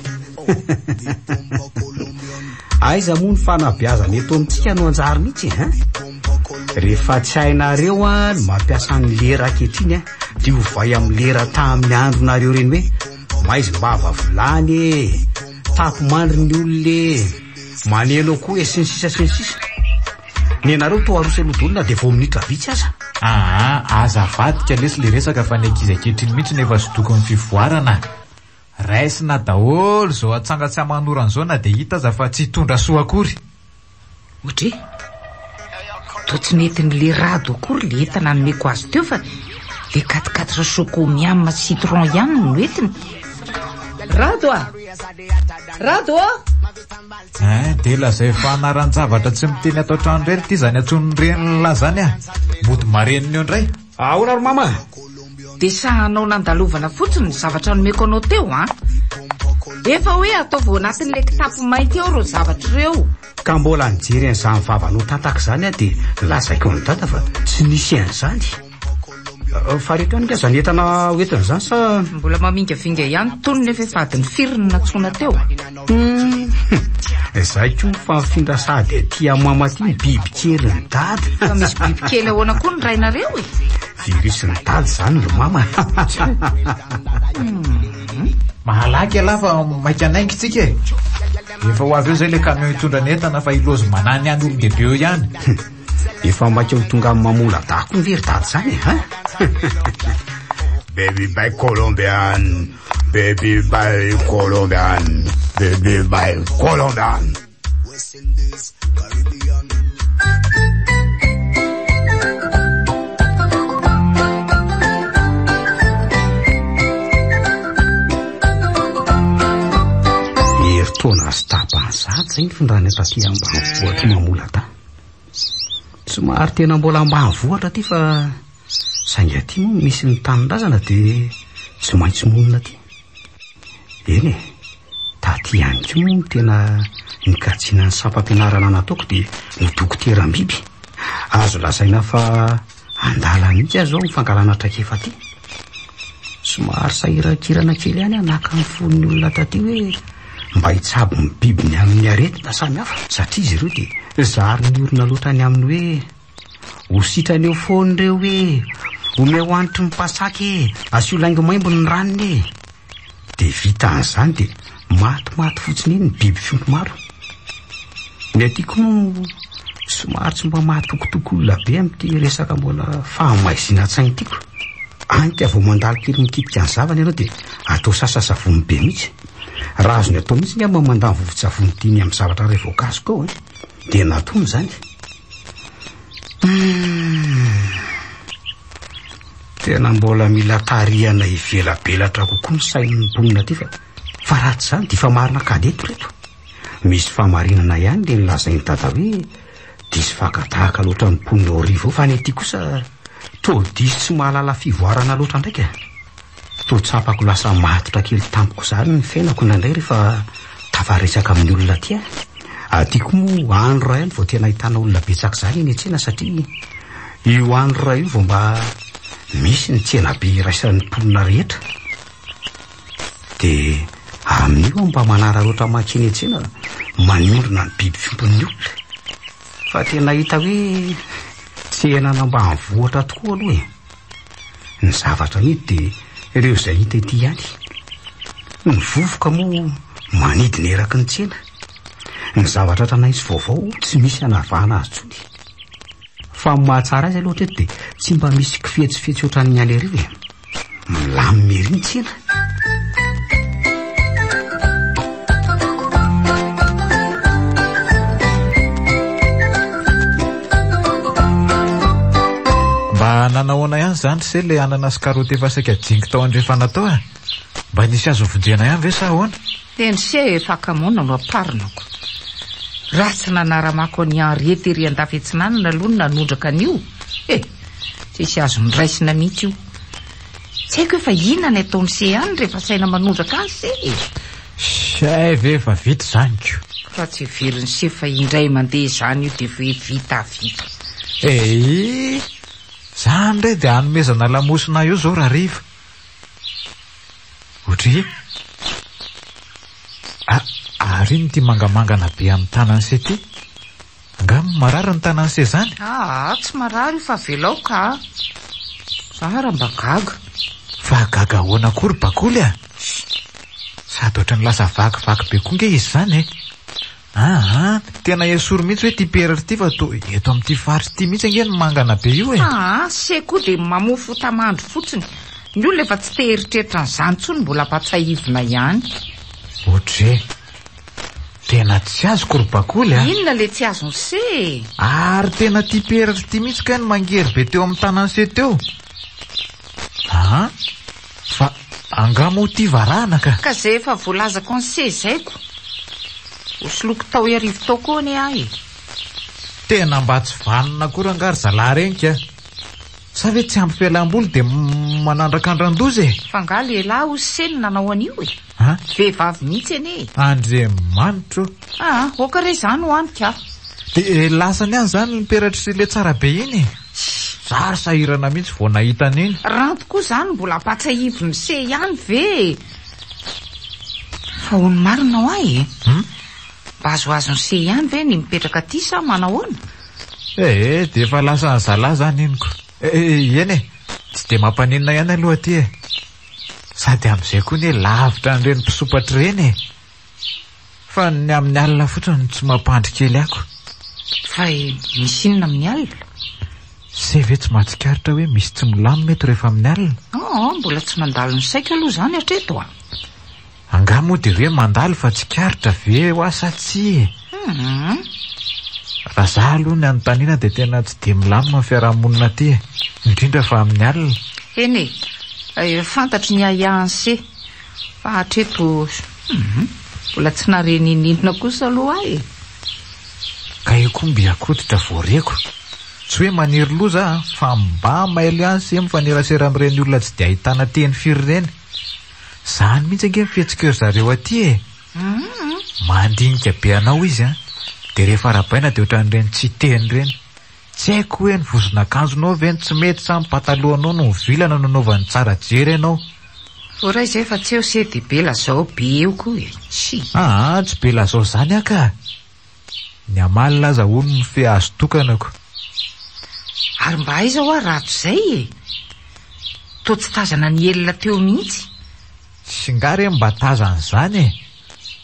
Speaker 6: Aiza moa ny fanabeazana eto amintsika no anjary mihitsy Rehefa tsy hainareo no mampiasa ny lera ankehitriny Ty ovay amin'ny lera tamin'ny andronareo reny hoe Maizimbava vilany Tapomandry ny olole Maneno koa sensisa Ny anareo to arosa lodolona de vao minitra vitsy aza
Speaker 2: azavadika lesy le resaka fa ny ankizy ankehitriny mihitsy nefa sodoko ny fivoarana Raisina daholo zao atsangatsy amanorana zao na de hita aza fa tsy hitondra soa akory
Speaker 1: Ohatry to tsy netin'le Rado akory le entana nomeko azy teo fa le 4 chocomiam citron ihany no entiny
Speaker 12: Rado
Speaker 2: De lazay fanaran-javatra tsy miteny atao trano irery ty zany atsononrenila zany mody mareniny eo ndray.
Speaker 6: Ahoana ro mama?
Speaker 1: De sahanao nandalovana fotsiny ny zavatra nomeko anao teo efa hoe ataovy ao anatin'le kitapo mainty eo ro zavatra ireo.
Speaker 6: Ka mbola nijery an'izany vavanao tantaka zany de lazaiko ny tata fa tsy nisy an'izany. Fa rehetra nika zany entana hoentina zany sa
Speaker 1: mbola mamingavinga ihany tony nefa efa adiny firiny natsona teo.
Speaker 6: Zay ko fa findrasady tia mama ty biby kely ny dady.
Speaker 1: Fa misy biby kely ahoana koa ny rainareo
Speaker 6: virisy ny dady zany ro mama.
Speaker 2: Mahalaky ala fa maikanaingy tsika efa ho avy eo zay le camion hitondra n'entana fa ilozy manany any olon-dehibe eo ihany.
Speaker 6: Efa maika ho tonga amin'ny mamola dako ny very dady zany
Speaker 13: Baby by Colombian, baby by Colombian, baby by Colombian.
Speaker 6: Eritoana sy tapan'izady zay ny fondrany taty ambanivohatra mamola ta. Somary tena mbola ambanivohatra ty fa sainga ty moa misy ny tanindrazana de tsy maintsy monina ty. Eny taty ihany ko moa tena nikatsiana ny sampam-pianarana nataoko de ny dokotera-biby. Azo lazaina fa andala mihitsy azo ao mifangalana traikefa ty. Somary sahirakirana kely ihany anaka ny fon'ny olona taty hoe mba hitsabo ny bibiny amin'ny aretina samy hafa satria izy ireo de zary ny orona loatra ny aminy hoe ho sitrany eo fonireo hoe ome ho antry ny pasaky asio laingo maimbo ny ranony de vita an'izany de matimaty fotsiny iny ny biby fiompy maro. Ny atiako moa somary tsy mba mahatokotoko olona be amin'ity resaka mbola fahamaizina tsainy tiako. Anty avao mandalo kely mikitika ny zavany ianao de atao sasasavony be mihitsy. Raha azo ny atao mihitsy ny mandany vovon-tsavony dimy amin'ny zavatra ray voankazo koa de natony zany. Tena mbola mila tarihana ivelabelatra kokoa ny sain'ny mponina ty fa ratsy zany dia fa marina kadeto reto. Misy famarinana ihany de nilazainy dada hoe disy fakatahaka loatra ny mponina orivo fa ny ety kosa to disy tsy mahalala fivoarana loatra ndraika. To tsapako lasa matotra kely tampoko zany ny fiainako nandray rehefa tafaresaka amin'ny olona ty atiako moa andro ray vao tena ahitana olona betsaka zany eny an-tsena satria io andro ray io vao mba misy ny tsena be raisan'ny mponina rehetra de amin'io mba manara loatra makeny an-tsena maniondrona ny biby fiompin'ny olona fa tena hita hoe tsena nambanivohatra tokoa aloha ny zavatra mety de ireo zay hita ety ihany. Ny vovoka moa manidina eraky ny tsena. Ny zavatra tranaisy vaovao tsy misy anavahana azy tsony. Fa mahatsara azy aloha de tsy mba misy kifetsifetsy ohatran'ny any arivo milamy mery ny tsena.
Speaker 2: Mba nanahoana ihany zany se le anana sy karoty efa saika jingy tao andrefa natao mba nisy azo vonjena ihany ve sa ahoana?
Speaker 1: Teny se efa akamonana no aparinako. Ratsy nanaramako ny arety ery andafetsinanana aloha nanondraka an'io. Tsisy azo niraisina mihitsy io. Tsy haiko efa inona ny ataony se ihany rehefa saina manondraka any se.
Speaker 2: Say ve efa vita zany ko.
Speaker 1: Fa tsy veriny se fa indray mandeha zany io de vita.
Speaker 2: Zany re de anomezana lamosina io zao raha riva. Otri ary ny ty mangamangana be amin'ny tanany se ty. Angamba marary ny tanany se zany.
Speaker 1: Tsy marary fa velao ka. Sara mba gaga.
Speaker 2: Fa gaga ahoana kory bakoly sady ohatrany lasa vakivaky be koa nge izy zany tena esory mihitsy hoe ty peratra ty fa to eto amin'ty faritsy ty mihitsy ange ny mangana be io
Speaker 1: se koa de mamofo tamandro fotsiny. Ny olona efa tsy teheritreritra n'izany tsony mbola ampatsahivina ihany.
Speaker 2: Otre tena tsy azo kory-bakoly
Speaker 1: inona le tsy azony se?
Speaker 2: Ary tena ty peratra ty mihitsy ka ny mangery be teo amin'ny tanany se teo. Fa angamo ty varana ka.
Speaker 1: Ka zay efa voalazako ny se zaiko. Hosoloko tao iarivo tao koa ne ahy.
Speaker 2: Tena mba tsy vanona koa rangary zalahy renika. Sa ve tsy ampy fialam-boly dia manandrakandran-doza e?
Speaker 1: Fa nga lehilahy ho seny nanao an'io e. Vehivavy mihitsy ene.
Speaker 2: Andriamanitro.
Speaker 1: Oka re zany ho anika.
Speaker 2: Dia lasany any zany ny peratra sy le tsara be iny. Zary sahirana mihitsy vao nahita an'iny.
Speaker 1: Ranto koa zany mbola patsahivo mise ihany ve. Fa ho ny marina ho ahy e. Mba azoazo ny se ihany ve ny mipetraka aty sa manahoana?
Speaker 2: Dia efa lasa ny zalahy zany iniko. Eny e, tsy dia mampaninona ihany aloha aty e. Sady amin'izay koa ny lavitra n'ireny mpisopatra ireny e. Fa ny amin'ny alina fotsiny tsy mampandry kely ako.
Speaker 1: Fa misy inona amin'ny alina?
Speaker 2: Se ve tsy mahatsikaritra hoe misy tsy milamy mety rehefa amin'ny alina?
Speaker 1: Mbola tsy mandalo ny saika aloha zany hatreto a.
Speaker 2: Anga moa dia hoe mandalo fa tsikaritra ve ho asa tsy e. Raha za aloha ny anontaniana dia tena tsy dia milamina ny fiarahamonina aty e. Indrindra fa amin'ny alina.
Speaker 1: Eny e, fantatry ny ahahany se. Fa hatreto mbola tsy narenindrina kosa aloha e.
Speaker 2: Ka io koa mby akoditra voareko. Tsy hoe maniry loza fa mba mailo ihany se mifanerasera amin'ireny olona tsy dia ahitana teny firy ireny. Zany mihitsy ange mifihetsika zareo aty e. Mandinika be anao izy dia rehefa rabaina dia ohatran'ireny tsy teny ireny. Tsy haiko hoe ny vozona akanjonao ve tsy mety sa ny patalohanao no vilana nanaovany tsara jery ianao.
Speaker 1: Ora izay fa tsy eo se dia be lazao be eo koa e.
Speaker 2: Tsy be lazao zany aka. Ny amalina aza hono ny fe azo tokanako.
Speaker 1: Ary mba aiza ho rato izay e. To tsy tazana ny elona teo mihitsy.
Speaker 2: Sy ngary mba tazana izany e.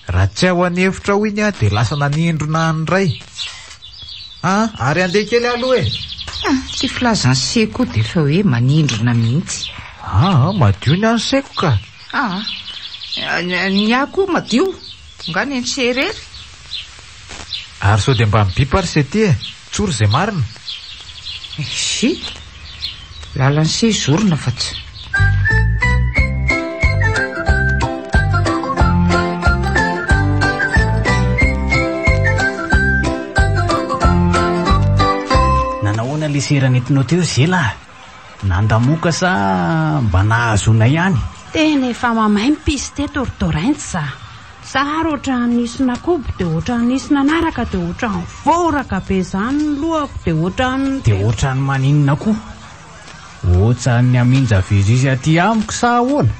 Speaker 2: Raha tsy ao any hevitra ho iny dia lasa nanindrona anyray. Ary andeha kely aloha e.
Speaker 1: Tsy filazany se koa dia efa hoe manindrona mihitsy.
Speaker 2: Madio ny any seko ka.
Speaker 1: Ny ako madio. Nga ny serery.
Speaker 2: Ary sao dia mba mibipa ary se ty e. Tsoro izay marina.
Speaker 1: Si lalany se zorona fa tsy.
Speaker 5: Nanahoana leserana entinao teo zela? Nandamoka sa mba nahazona ihany?
Speaker 11: Tena efa mamay mpisy teto Torrentsa. Zahary ohatran'ny nisina kobo dia ohatran'ny nisina naraka dia ohatran'ny voraka be zany ny lohako dia
Speaker 5: ohatran'ny maninona koa? Ohatran'ny aminja virisy aty amiko sa ahoana?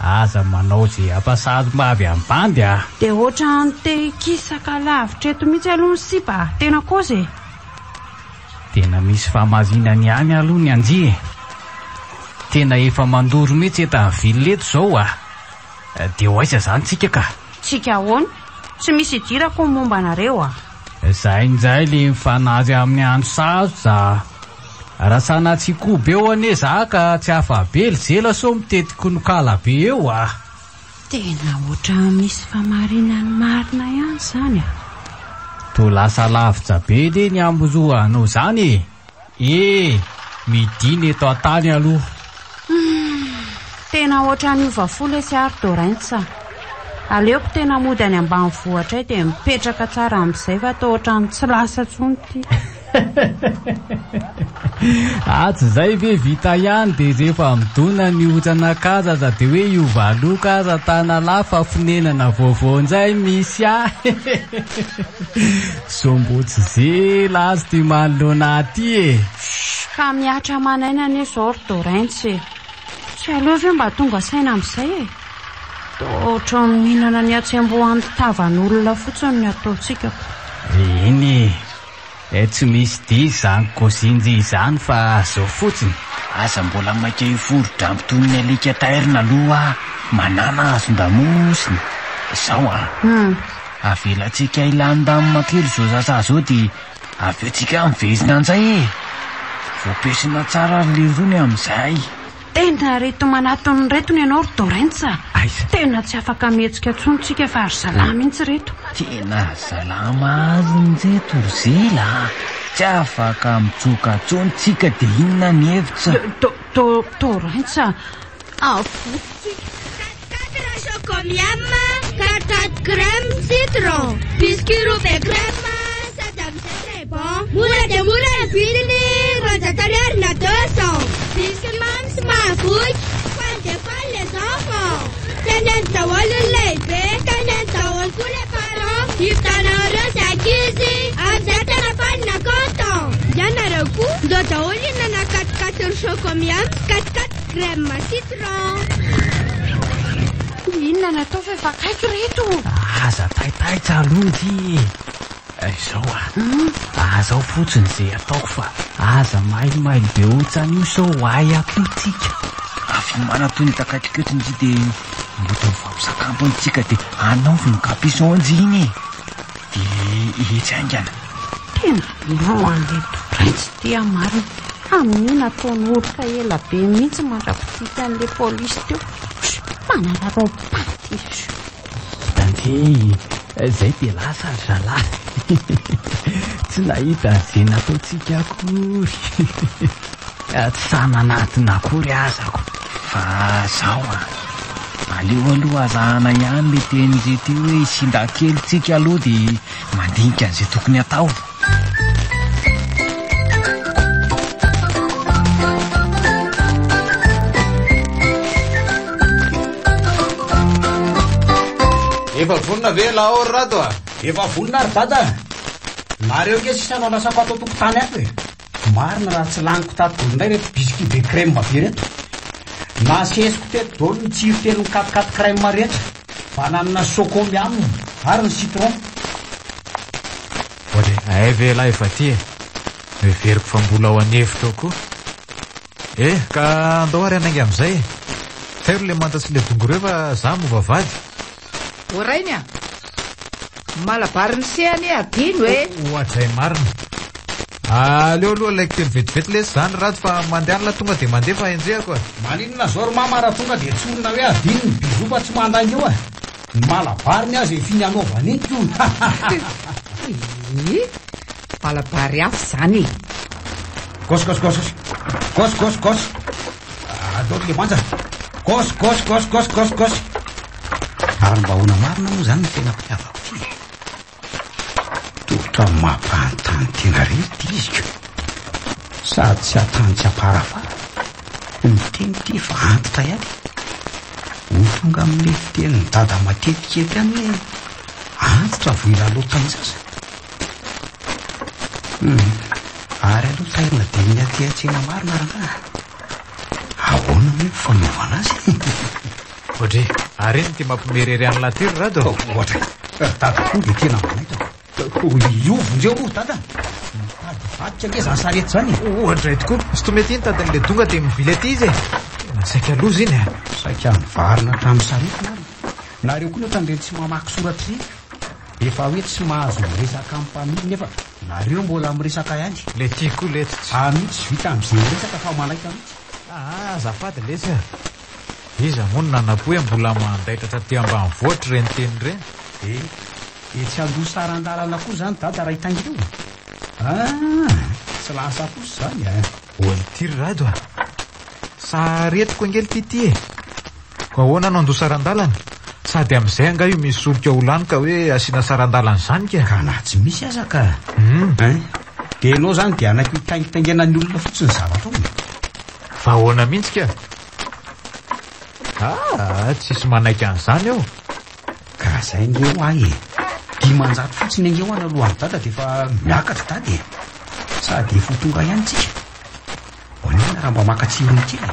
Speaker 5: Aza manao izay ampasady mavy ambandy
Speaker 11: dia ohatran'ny te kisaka lavitra eto mihitsy aloha ny sipa. Tena koza e.
Speaker 5: Tena misy fahamazinany ihany aloha ny anjy e. Tena efa mandoro mihitsy eto amin'ny vilileto zao dia ho aiza zany tsika ka?
Speaker 11: Tsika ahoana? Tsy misy idirako ny momba anareo
Speaker 5: Zay indray le mifanazy amin'ny andro sarotra. Raha sana tsy koa be eo ane za ka tsy hafa be zela so mitetiko ny kala be eo
Speaker 11: Tena ohatran'ny misy famarinany marina ihany zany
Speaker 5: To lasa lavitra be le ny amboroanao zany midiny eto atany aloha.
Speaker 11: Tena ohatran'ny ovafolo sy ary Torrentsa. Aleoko tena mody any ambanivohitra dia mipetraka tsara amin'izay fa to ohatran'ny tsy lasa tsony ty.
Speaker 5: Tsy zay ve vita ihany dia rehefa midona ny otrana kazaza dia hoe iovaloka aza tana lafa fonenana vaovaonjay misy Sombo tsy zela azy ty manoloana aty e.
Speaker 11: Ka miatra manaina ane zao Torrentsa. Tsy aleho ve mba tonga saina amin'izay e. Ohatran'ny mihinana ny atsembohan'ny tavan'olona fotsiny ny ataontsika.
Speaker 5: Eny tsy misy dia izany kozinjy izany fa zao fotsiny.
Speaker 7: Aza mbola maika hiforo-drambo toy ny alika tairina aloha manana azon-damosiny. Zao avelantsika ilan-damina kely zao zasa zao dia avy eo tsika mivezina an'izay e. Voapesina tsara le rony amin'izay.
Speaker 11: Tena reto manatony reto ny ianao Torrentsa. Tena tsy afaka mihetsika tsontsika fa ary salama mihitsy reto.
Speaker 7: Tena salama azy njeto zela. Tsy afaka mitsoka tsontsika dia inona ny hevitra.
Speaker 11: Torrentsa
Speaker 8: Quatre chocomiam, 4 crème citron, biscuit rouge crème, Saddam c'est très bon. Mura de mura vidini, rosatoriar na 200. Biscuit mams mafuch, de fan les enfants. Tenen tawal leibe, tenen tawal pour les parents. Iftana rosa kizi, amzatana fan na content. Yana roku, do tawalina na 4 chocomiam, 4 crème citron.
Speaker 11: Inona natao fa efa kaiky reto?
Speaker 5: Aza taitaitra aloha ty. Izao azao fotsiny izay ataoko fa aza maimaily be ohatrany io sao ahiako io tsika. Avy manatony takatriketiny izy dia mboto mifampizakampony tsika dia anaoviny capuchon iny dia hitsaingana.
Speaker 11: Tena lohan reto raitsy tia marina. Amin'io nataony orika ela be mihitsy mandrapitika an'ilay polisy teo. Manararao paty izy.
Speaker 5: Hitandre izay dia lasa zalahy. Tsy nahita izay nataontsika akory. Tsy sananatina akory azako. Fa zao aleo aloha azahana ihany le tenin'izay teo hoe isinda-kely tsika aloha dia mandinika an'izay tokony atao.
Speaker 2: Efa vonona ve laory rato
Speaker 6: Efa vonona ary dada. Nareo ke sisa nalasako ato tokotany ato e. Marina raha tsy laniko tato indray reto biscuit be crème be reto. Nasesiko teto dolo ny tsiro telo ny 4 crème rehetra. Fa nanana chocomiam ary ny citron.
Speaker 2: Ohatry ay lahy efa ty veriko fa mbola ao anefitra ao koa. Ka andao ary anaingy amin'izay. Tero le mantasy le dongoreo fa za movavady.
Speaker 1: Orainy malabariny sehany adino e.
Speaker 2: Ohatr'izay marina. Aleo aloha laiko telo vetivety lesy zany rato fa mandehanala tonga dia mandeha fa enjehako.
Speaker 6: Maninona zao ry mama raha tonga dia tsorina hoe adino ny bizo fa tsy mandangy eo ny malabariny azy efiny anaovany iny io.
Speaker 1: Malabary afo zany.
Speaker 6: Gos. Adoro le manja. Gos. Ary mba hoana marina moa zany ny tena mpiavako ty. Totra mampanontany tena reto iziko. Sady tsy atany tsy aparafara. Ny teny ty fa antitra ihany. Ho tonga amin'le fiteny ny dada matetika eto ihany hoe antitra vo ilalotany sasa. Ary aloha tairina dia ny aty-atsena marina raha. Ahoana moa fanaovana azy?
Speaker 2: Ohatry ary iny ty mampimerery any latiry rato.
Speaker 6: Ohatry dada koa dia tena manaita. Iovondreo moa dada. Vadika nge zany sarety zany.
Speaker 2: Ohatray tokoa sy tomety iny tadan'le donga dia mivily aty izy. Saika loza iny.
Speaker 6: Saika mivarina hatramin'ny sarety nary. Nareo koa nefa ndreny tsy mamaky soratra ry. Efa hoe tsy mahazo miresaka amin'ny mpamily nefa nareo mbola miresaka ihany.
Speaker 2: Le tiako letsy
Speaker 6: mihitsy vita amin'izay resaka fa malaika mihitsy.
Speaker 2: Azafady lesy iza moa nanapoe mbola mandaitra taty ambany voatra reny teny reny.
Speaker 6: Tsy andoha saran-dalana koa zany dada raha hitangireo. Tsy lasa kosa zany.
Speaker 2: Hoany tiry rado saretiko angely tity e. Ko ahoana no andoha saran-dalana? Sady amin'izay anga io misy solika olany ka hoe asiana saran-dalana zany ka.
Speaker 6: Ka na tsy misy aza ka. Dia anao zany dia anako hitangitangena ny olona fotsiny zavatra ao.
Speaker 2: Fa ahoana mihitsy ka? Tsisy manaiky an'izany ao.
Speaker 6: Ka zay nge ho ahy e. 500 fotsiny ange ho any alohan'ny dada dia fa miakatra dada e. Sady efa tonga ihany tsika. Hoanina raha mba makatsiro ny kely.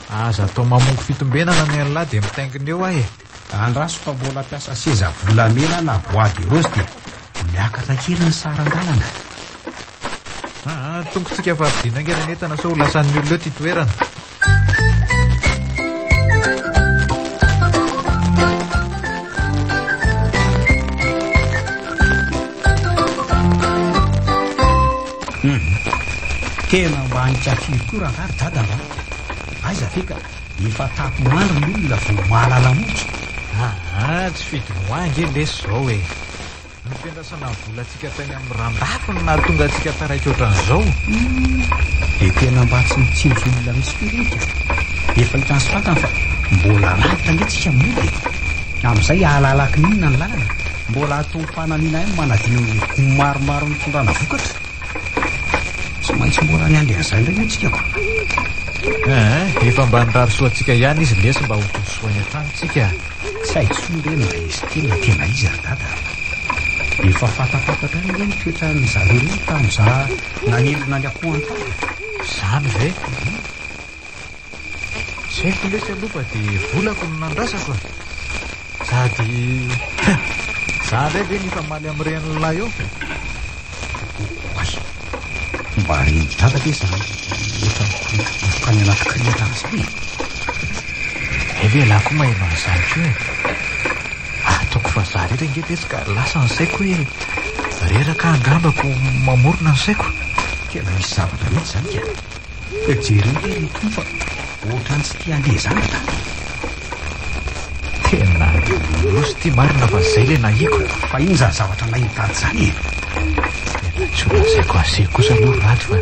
Speaker 2: Aza atao mamongo fitombenana ny an'lahy dia mitaingina eo ahy.
Speaker 6: Andraso fa mbola piasa seza volamena na bois de rose dia miakatra kely ny saran-dalana.
Speaker 2: Tongotsika fa avidina angena netana sao lasan'ny olona eo ty toerana.
Speaker 6: Tena mba hanikafily koa raha ngary dada mba. Aiza feka efa tapomandro ny olona vo mahalala motsy.
Speaker 2: Tsy fidy moangy lesy zao e. Ny fiandrasana volantsika tany amin'ny randafiny na tonga atsika taraiky ohatran'izao.
Speaker 6: Dia tena mba tsy mitsinjo olona misy firinka. Efa hitany sy fantany fa mbola lavitra netsika mody amin'izay ahalalaky ninona ny lalana mbola atompananiana iny manadino maromaro mitondrana vokatra tsy maintsy mbola ny andehan'izay indray netsika
Speaker 2: efa mba nirary soantsika ihany izy lesy mba hotosoany an-tranontsika
Speaker 6: tsy haitsoa reny mba izy tena tena izy ary dada efa fatapatatra ny reny toetra ny zareo reny tamin'iza nanelina ny akoho an-tany
Speaker 2: zany ve tsy haiko lesy aloha dia volako no nandrasako sady za ndray ve ny famaly amin'ireny lahy eo
Speaker 6: mba rendritra ve zany efa kany anaty kriatana zany
Speaker 2: eve lako maheno an'izany ko ataoko fa za rehetra ingety ka lasa ny saiko hoe reraka angambako mamorona ny saiko
Speaker 6: tena misy zavatra mihitsy zany ka jery koa fa ohatrany tsy tia andeha zany ta
Speaker 2: tena losy tia marina fa zay le nahiko
Speaker 6: fa iny zany zavatra nahitady zany
Speaker 2: tena tsy olazaiko asehy kosa aloha raty fa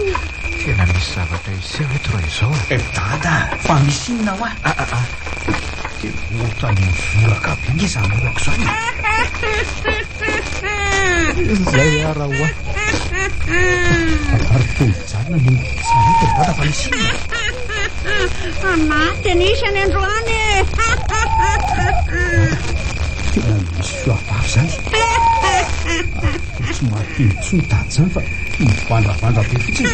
Speaker 2: tena misy zavatra iseho eto raha izao
Speaker 6: dada fa misy inona ho tena ohatrany mivoraka be nge zany lohako zany
Speaker 2: zay ara hoa
Speaker 6: ary tongojanona ny sanita dada fa misy inona
Speaker 11: anaty anisany androany
Speaker 6: tena misy fioavavy zany tsy mahatentsy mitady zany fa mivandravandra be fotsiny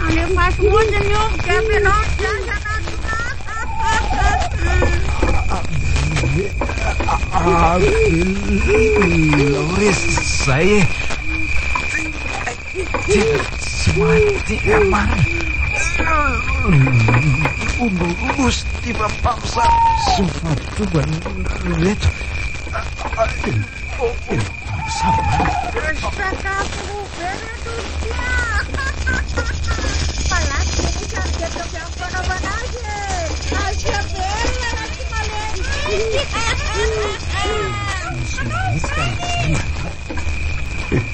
Speaker 11: ale masomondany io gapenao
Speaker 2: laure zay tsy mahatea marina ombolosy ty fampamsa sy mifampitobany reto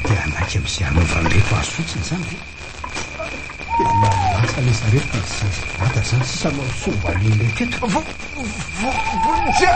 Speaker 6: dia anaky am'izay anaovan'reto azo fotsiny zany tena lasa le zareo dada zany sisa nao sombany reketo vonja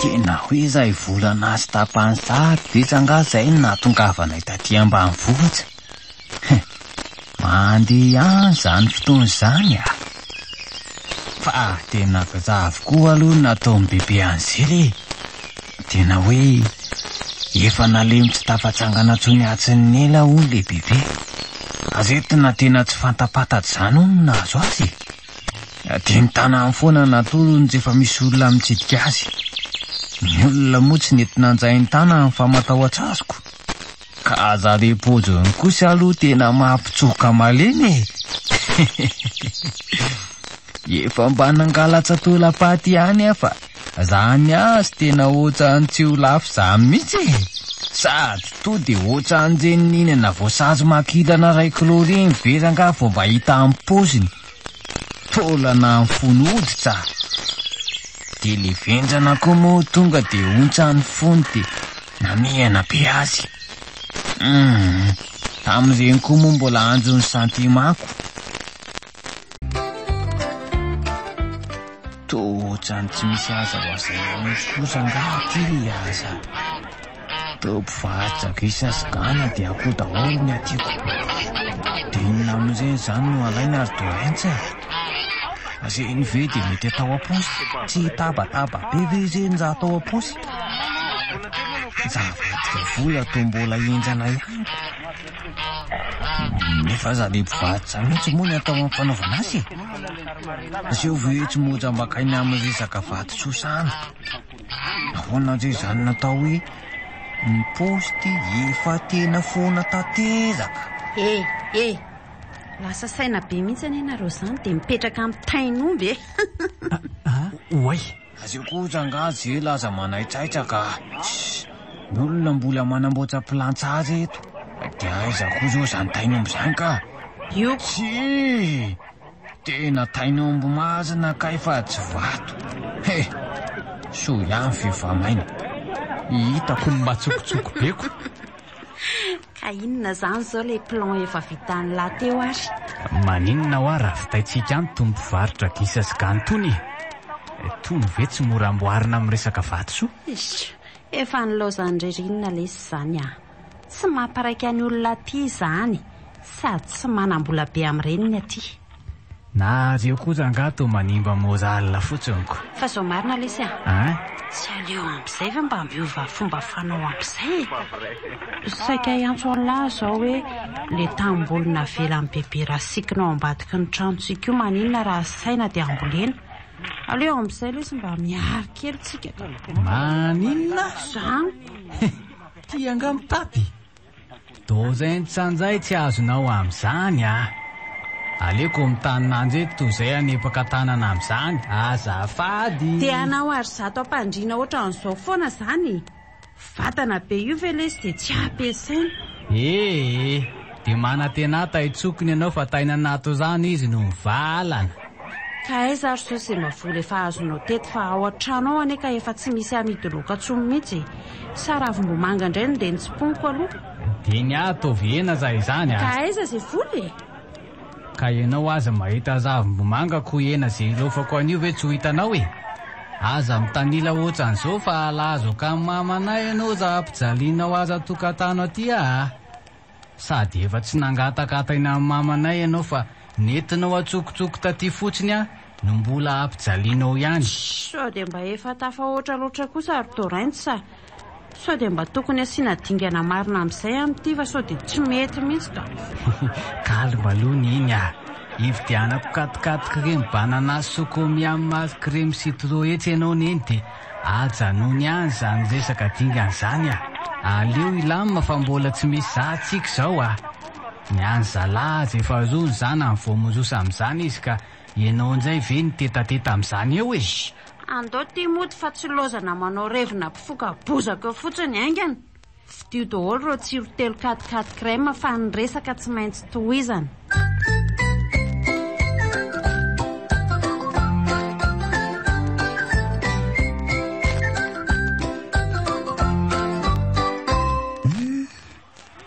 Speaker 7: tena hoe izay volana azy tapany sady vetsanga zay natongavanay taty ambany vohitra mandeha any zany fotoana zany fa tena gaza avokoa aloha natao ny bebe an'izay tena hoe efa nalemitsy tafatsangana tsony atsiny ela hono le bebe azetina tena tsy fantapataty zany hono nazo azy dia ny tanany foana natolony tsy efa misy olona mitsidika azy ny olona moa tsy nentina anjay ny tanany fa matahotra azoko ka aza repojony kosa aloha tena mampitsoka maleny efa mba nangalatsa-tola-paty ihany fa zany azy tena ohatrany tsy ho lafo zany mihitsy sady to dia ohatran'izay ninana voasazo makilana ray kiloreny veranga vao mba hita amin'ny poziny tolana ny fony hoditra dia le venjana koa moa tonga dia ontsa ny fony dia namihana be azy tamin'ireny koa moa mbola anjony santimako tohatrany tsy misy aza ho azay kosa ngaty aza tao mpivarotra isa sy gana dia akoho daholo ny atiako dia inona amin'izay zany no alaina ary dorentsy azay ny ve dia mety atao am-posy tsy tabataba be ve zeny za atao am-posy zavadika vola to mbola enjana ihany nefa za le mpivarotra mihitsy moa ny atao amin'ny fanaovana azy aseo ve tsy mojambakainy amin'ny resaka vatotsoasana ahoana zay zany natao hoe Ny posty efa tena foana tatezaka.
Speaker 11: Lasa saina be mihitsy any ianareo izany dia mipetraka amin'ny tainomby
Speaker 4: oay
Speaker 7: azio kosa angazy laza manaitsaitsaka. Ny olona mbola manamboatra plantsazy eto dia aiza koa zao izany tainomby izany ka?
Speaker 11: Io
Speaker 7: sy tena tainomby mazina ka efa tsy vato. So ihany fivamaina
Speaker 4: hitako ny matsokotsoko beko.
Speaker 11: Ka inona zany zao le plan efa vitany lahateo ary?
Speaker 4: Maninona ho ary avitaitsika any tombovaritra gisa sy gantony. Tony ve tsy mora amboarina amin'ny resaka vato so?
Speaker 11: Efa nilaozany ririnina lesy izany tsy mamparaika ny olona aty izany sady tsy manam-bola be amin'ny reniny aty.
Speaker 4: Na azeo kosa angato manimba mozalina fotsiny ko.
Speaker 11: Fa zao marina lesy tsy aleo amin'izay fa mba miova fomba fanao amin'izay. Saika iantso an'lahy zao hoe le tambolina velan'ny bebe raha sikinao ambadiky ny tranontsika io maninona raha saina dia ambolena. Aleo amin'izay lesy mba miary kely tsika.
Speaker 4: Maninona
Speaker 11: zany
Speaker 4: ty anga mitapy do zay nitsanjay tsy azonao amin'izany Aleko mitanananjy eto zay anepaka tanana amin'izany azafady.
Speaker 11: Dia anao ary zato ampandriana ohatran'izao foana zany. Vatana be io ve lesy dia tsy ampiasaina.
Speaker 4: dia manantena taitsokony ianao fa tainanato zany izy no mivalana.
Speaker 11: Ka aiza ary sao se mavola efa azonao teto fa ao an-trano ao ane ka efa tsy misy amidoloka tsomy mihitsy. Saravom-bomanga indray no dia nitsipongoko aloha.
Speaker 4: Dia ny ataoviena zay izany
Speaker 11: Ka aiza zay voly
Speaker 4: ka ianao aza mahita zavom-bomanga ko ena zay lofako an'io ve tsy ho hitanao aza mitanila ohatran'izao fa alazo ka mamanay ianao za ampijalinao aza tokantano aty sady efa tsy nangatakataina amin'ny mamanay ianao fa nentinao atsokotsoko taty fotsiny no mbola ampijalinao ihany.
Speaker 11: Sao dia mba efa tafahoatra loatra kosa ary torainty sa sao dia mba tokony asiana dingana marina amin'izay amin'ity fa sao dia tsy mety mihitsy ka.
Speaker 4: Kalma aloha ny iny ividianako katikaty kremy banana sokomi amin'ny kremy citron etsy ianao neny dia ajanony ihany zany resaka dingana izany aleo ilamina fa mbola tsy misy zahantsika izao ny any zalazy efa zony zany amin'ny voamonjosa amin'izany izy ka ianao indray ve ny tetateta amin'izany eo
Speaker 11: andao ty mody fa tsy lozana manao revina mpifoka bozaka fotsiny aingana. Fidio daholo ro tsiro telo katikaty krema fa ny resaka tsy maintsy tohizana.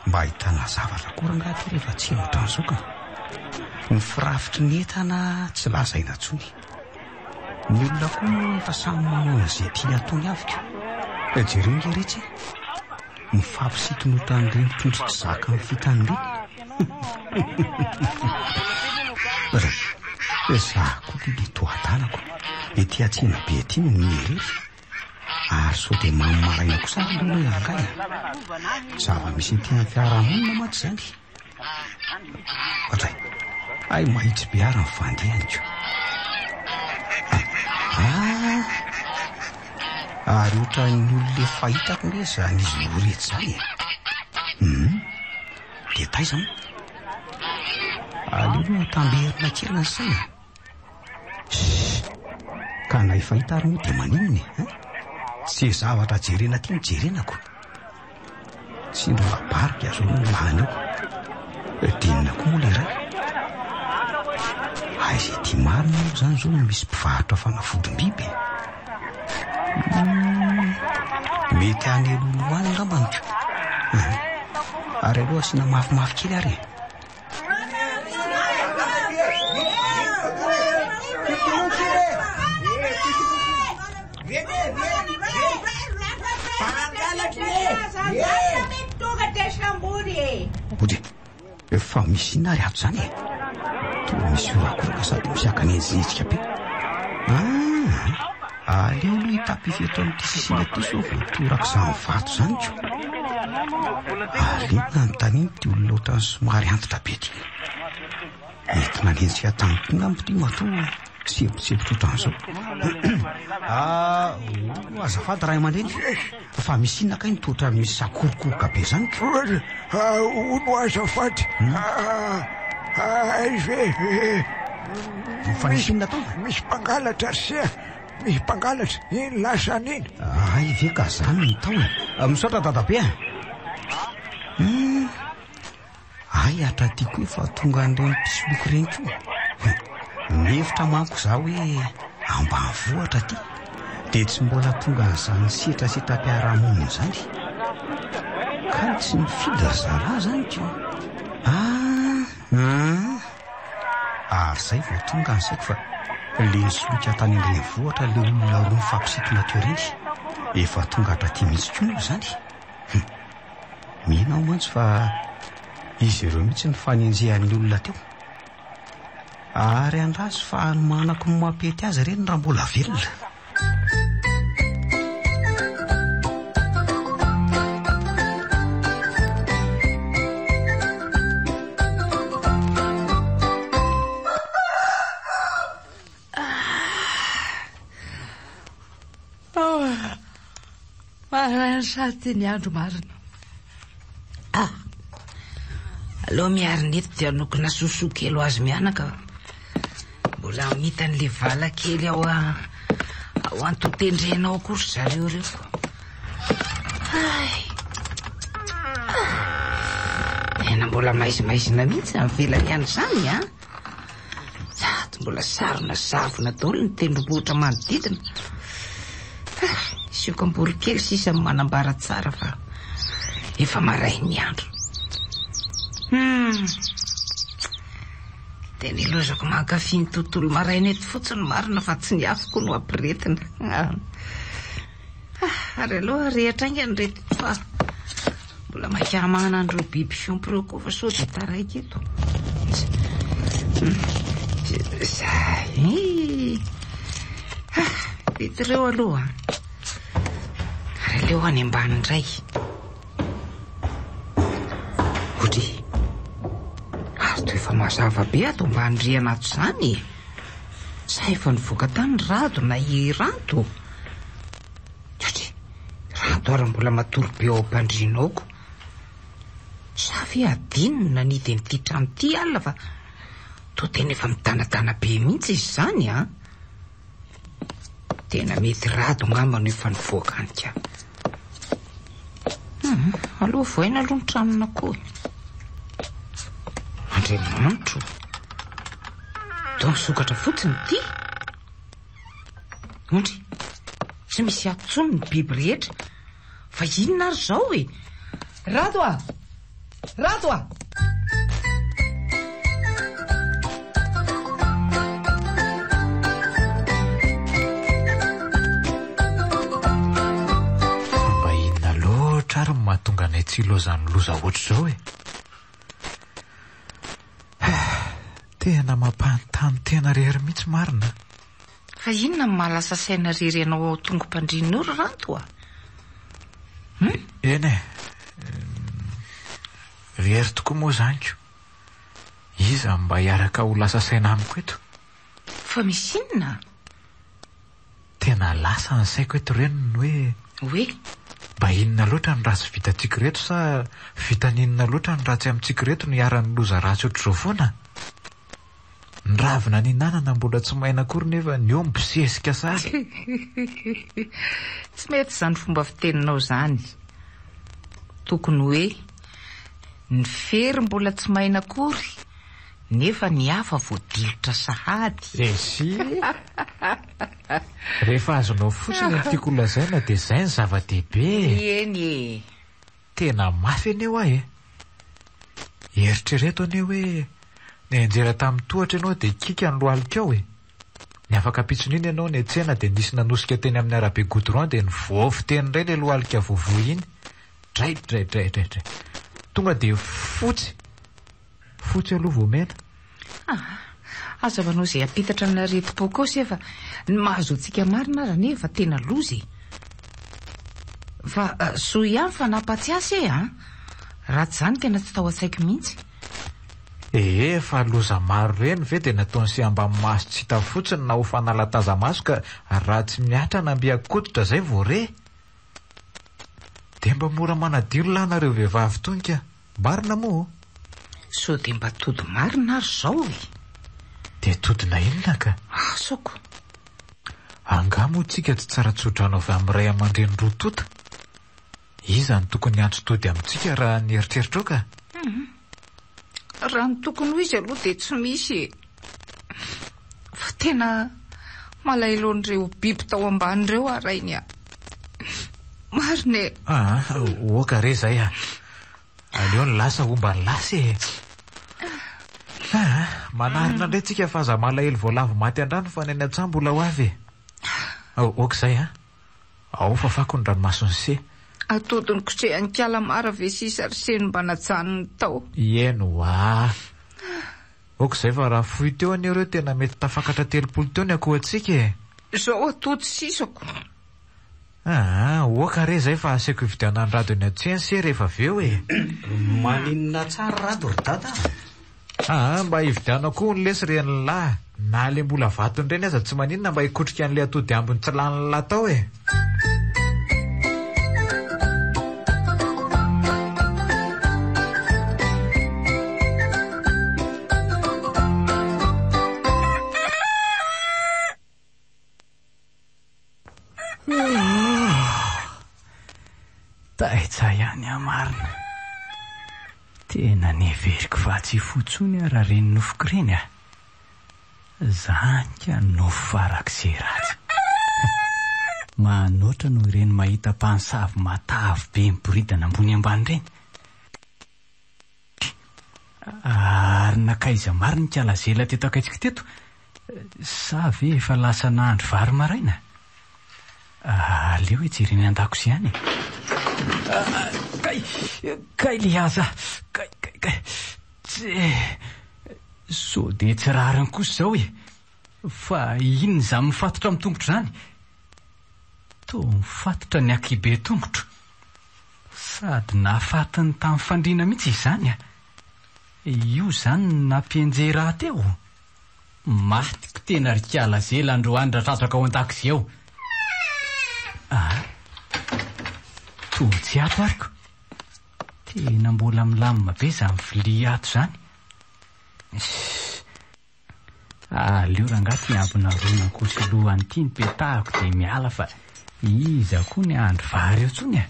Speaker 6: Mba ahitana zavatra korangaty rehefa tsy ohatran'izao ka ny firafitry ny entana tsy lazaina tsony. Ny olona koa efa samy manao izay tia atony avika. Jereo ngeretsy mifampisitony mpitondry tsy zaka amin'ny fitany reny. Zaho koa dia toatanako ety atsina be ety no mierery ary sao dia mamaraina kosa ary lolo angay zava-misy ety amin'ny fiarahamonina maty zany. Ray ay mahitsy be ary ny vandihaniko ary ohatra ny olole fahitako nge zany izy orety zany dia taizany aleo tamberina kely ny saina ka nay fahita ary moa dia maninony tsy zavatra jerena ty mijerenako tsy ndro labarika azo no lahany eo dinina koa moa le ray izay ty marina moa zany zao no misy mpivarotra fanafodimbiby mety any elolo any angambanyko ary aloha asiana mafimafy kely ary ody efa misy ina ary ato zany toa misy orakoroka sady misiakany enzitsika be aleo aloha hitapify eto amin'ity sisiny aty so voatoraka izany vato zany ko aleo nanontaniany ty olona ohatrany somary antitra be ty entina nenzika tampony ampity matoa Sipitsipitra ohatran'izao. Azafady ray aman-dreny fa misy inona kay nitotra misy sakorokoroka be zany ka.
Speaker 13: Ono azafady.
Speaker 6: Fa misy inona tao?
Speaker 13: Misy mpangalatra sia. Misy mpangalatra. Iny lasany iny.
Speaker 6: Ay ve ka zany ny tao e. Misaotra dadabe a. Ay atratiako hoe fa tonga an'ireny mpisoloko ireny koa. Mihevitra manko zaho hoe ambanivohitra ty dia tsy mbola tonga an'izany sitrapiarahamonina zany ka tsy mifidy ry zara zany ko. Ary zay vao tonga an'izay fa le nisoloka tany andrenivohitra le olona roa mifampisintona teo ireny efa tonga hatraty mihitsy koa moa zany. Mihina aho mantsy fa izy ireo mihitsy ny fanenjehan'ny olona teo ary andraso fa anomanako ny mampety azy ireny raha mbola velona.
Speaker 1: Sady ny andro marina. Aloha miarinety dia nokona sosoa kely ho azy mianaka. Mbola mitan'le vala kely ao antotendrenao kory zareo reo. Tena mbola maizimaizina mihitsy avelany ihany zany a. Sady mbola sarona savona daholo ny tendrombohitra manodidina. Siokambory kely sisa manambara tsara fa efa maray ny andro. Tena ilozako mankafy ny tontolo maraina eto fotsiny marina fa tsy ny afoko no ampiretina. Ary aloha rehetra ingany reto fa mbola mahikamana andreo biby fiompy reo koa fa sao dia taraiky eto. Betreo aloha ary aleo any ambany indray. Otry ato efa mazava be ato ambany ato zany. Sa efa nivoaka tany rado na rado. Otry rado ary mbola matory be ao am-pandrinaoko. Sa fe adinona nidy n'ity trano ity alina fa to tena efa mitanatana be mihitsy izy zany a. Tena mety rado ngamba no efa nivoaka anyka. Aloha voaina aloha ny tranona koa. Andriamanitro, dao misokatra fotsiny ity. Ondry, tsy misy atsony ny biby rehetra. Fa inona ary zao e? Rado a! Rado a!
Speaker 2: Mba inona loatra ary mahatonga anay tsy ilozany loza ohatr' zao e. Tena mampanontany tena rery mihitsy marina.
Speaker 1: Fa inona ny mahalasa saina rery anao tongo-pandrin'oro ranto a?
Speaker 2: Eny e, rery tokoa moa zanyko. Iza mba hiaraka ho lasa saina amiko eto.
Speaker 1: Fa misy inona?
Speaker 2: Tena lasa ny saiko eto reny hoe mba inona loatra ny ratsy vitantsika reto sa vitaninona loatra ny ratsy amintsika reto no hiara-ny loza ratsy ohatr'izao foana. Ny ravina ny nanana mbola tsy maina akory nefa ny omby sesika sara.
Speaker 1: Tsy mety zany fomba fiteninao zany. Tokony hoe ny fery mbola tsy maina akory nefa ny hafa voadilitra sahady.
Speaker 2: Esy rehefa azonao fotsiny ny tiako lazaina dia zay ny zava-dehibe.
Speaker 1: Eny
Speaker 2: tena mafy aneo ahy e. Eritrereto aneo hoe ny anjera tamin'ny tohatra ianao dia kika ny lohalika ao e. Ny afaka pitson'iny ianao ny antsena dia nisy nanosika teny amin'ny arabe goudron dia ny voafy teny indray le lohalika voavoa iny. Draidraidraidraidray tonga dia fotsy aloha voamena.
Speaker 1: Aza manao izay apitatra amina retim-poko sy efa ny mahazo antsika marina raha nefa tena lozy. Fa soa ihany fa nampatsiasy ratsy zany tena tsy tao an-tsaiko mihitsy.
Speaker 2: Fa loza maro reny ve dia nataony sy amba maso tsy hita fotsiny na ho fanalataza maso ka raha tsy miatra na mbiakoditra zay vo re. Dia mba mora manadiro lanareo vehivavy tonika. Marina moa?
Speaker 1: So dia mba tody marina ary zao e.
Speaker 2: Dia todina inona ka?
Speaker 1: Soko.
Speaker 2: Angamo tsika tsy tsara tsodrano avy amin'ny ray aman-dreny roa tota. Iza ny tokony antso tody amintsika raha nieritreritra ka?
Speaker 1: Raha ny tokony ho izy aloha dia tsy misy. Fa tena malailo an'ireo biby tao amban'ireo arainy a. Marina e.
Speaker 2: Oka re zay a. Aleo ny lasa omba ny lasa e. Manarina indray tsika fa aza malaelo voalavo maty andrano fa ny any an-tsaha mbola ho avy e. Oka zay a. Ao fa fako ny ranomasony se.
Speaker 1: Atodiny kosehany kalamara ve sisa riseny mba natsaniny tao.
Speaker 2: Ieno a. Oka zay fa raha fohy teo an'ireo tena mety tafakatra 30 teo ny akohantsika e.
Speaker 1: Zao atody sisako.
Speaker 2: Oka re zay fa aseko ividiana ny rado eny an-tsena se rehefa aveo e.
Speaker 6: Maninona tsara rado ry dada?
Speaker 2: Mba ividiana koa ny lesy reny lahy. Na le mbola vatony reny aza tsy maninona mba hikotrika an'le atody ambony tsy lany lahy tao e.
Speaker 5: Taitsa ihany amarina. Tena neveriko fa tsy fotsony raha reny nofoko reny a. Zanka nofo farak'izay ratsy. Manoatra noho ireny mahita mpansavy matavy be miboridana ambony ambany reny. Ary nakaiza marina ny kalazela teto akaitsika teto. Sa ve efa lasa nahandro vary maraina? Aleo hijereny an-dakozia any. Kay liaza. Kay. So dia tsy rariny kosa zao e. Fa inona za mifatotra amin'ny tongotro zany? To mifatotra ny akibe tongotro. Sady nafatiny tamin'ny fandriana mihitsy izany a. Io zany nampienjera teo. Matiko tena rikala zela androany ratratraka ao an-takozia ao. To tsy ato ariko. Tena mbola milamina be za mivilia ato zany. Aleo rangaty ambina rona kosolohan ity ny petahako dia miala fa iza koa ny andro vary eo tsony a.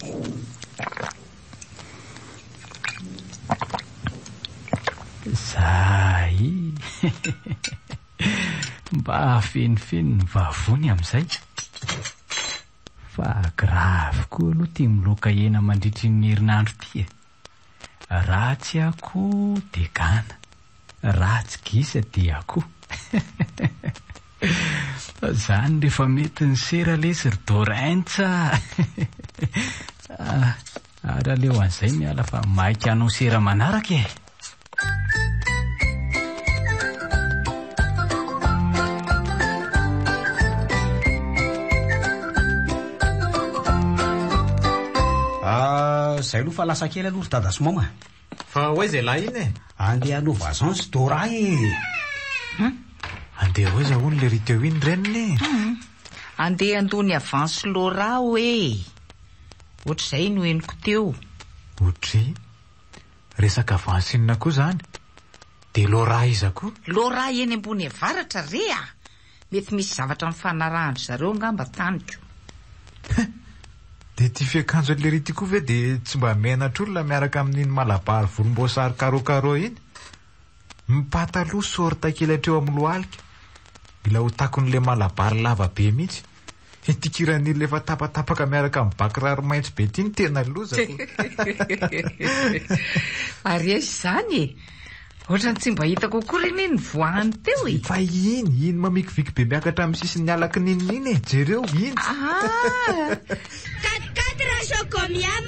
Speaker 5: Zay mba fenifeny ny vavony amin'izay. Fa gravy koa aloha tia miloka hena mandritry ny herinandro ity. Raha tsy akoho dia gana, raha tsy gisa dia akoho. Zany rehefa mety ny sera lesy ry dorentsa. Ary aleo an'izay miala fa maika anao sera manaraka e.
Speaker 6: Zay aloha fa lasa kely aloha ry dada sy mama.
Speaker 2: Fa hoaiza lahy iny e?
Speaker 6: Andeha hanova agence Dora e.
Speaker 2: Andeha hoaiza hono le riteo iny reniny?
Speaker 1: Andeha andony avance Laura hoe. Ohatr'izay no henoko teo.
Speaker 2: Ohatry? Resaka avance inona koa zany? Dia Laura iza koa?
Speaker 1: Laura eny ambony avaratra rea. Mety misy zavatra mifanarahany zareo ngamba taniko.
Speaker 2: Dia ty fiakanjo an'le rity koa ve dia tsy mba menatr'olona miaraka amin'iny malabary volomboasary karokaro iny? Mipataloha sorta kely hatreo amin'ny lohalika. Mila ho takon'le malabary lava be mihitsy. Itikiran'iny lefa tapatapaka miaraka amin'ny bakiraro maitso be ty ny tena lozako.
Speaker 1: Ary izany e. Ohatrany tsy mba hitako koa reny ny voahany teo e.
Speaker 2: Fa iny mamikiviky be miakatra amin'ny sisin'ny alaky nininy e. Jereo iny.
Speaker 8: 4 chocomiam,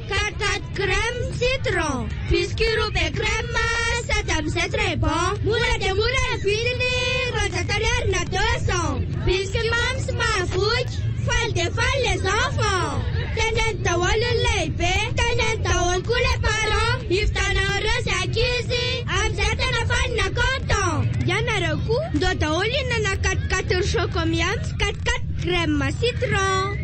Speaker 8: 4 crème citron, biscuit roube crème, sady amin'izay très bon. Mora dia mora ny vidiny, 200 biscuit mams mahavoky, faly dia faly les enfants. Teneny daholo ny lehibe, teneny daholo koa les parents. Ividianareo izay ankizy, amin'izay tena chocomiam sy 4 crème citron.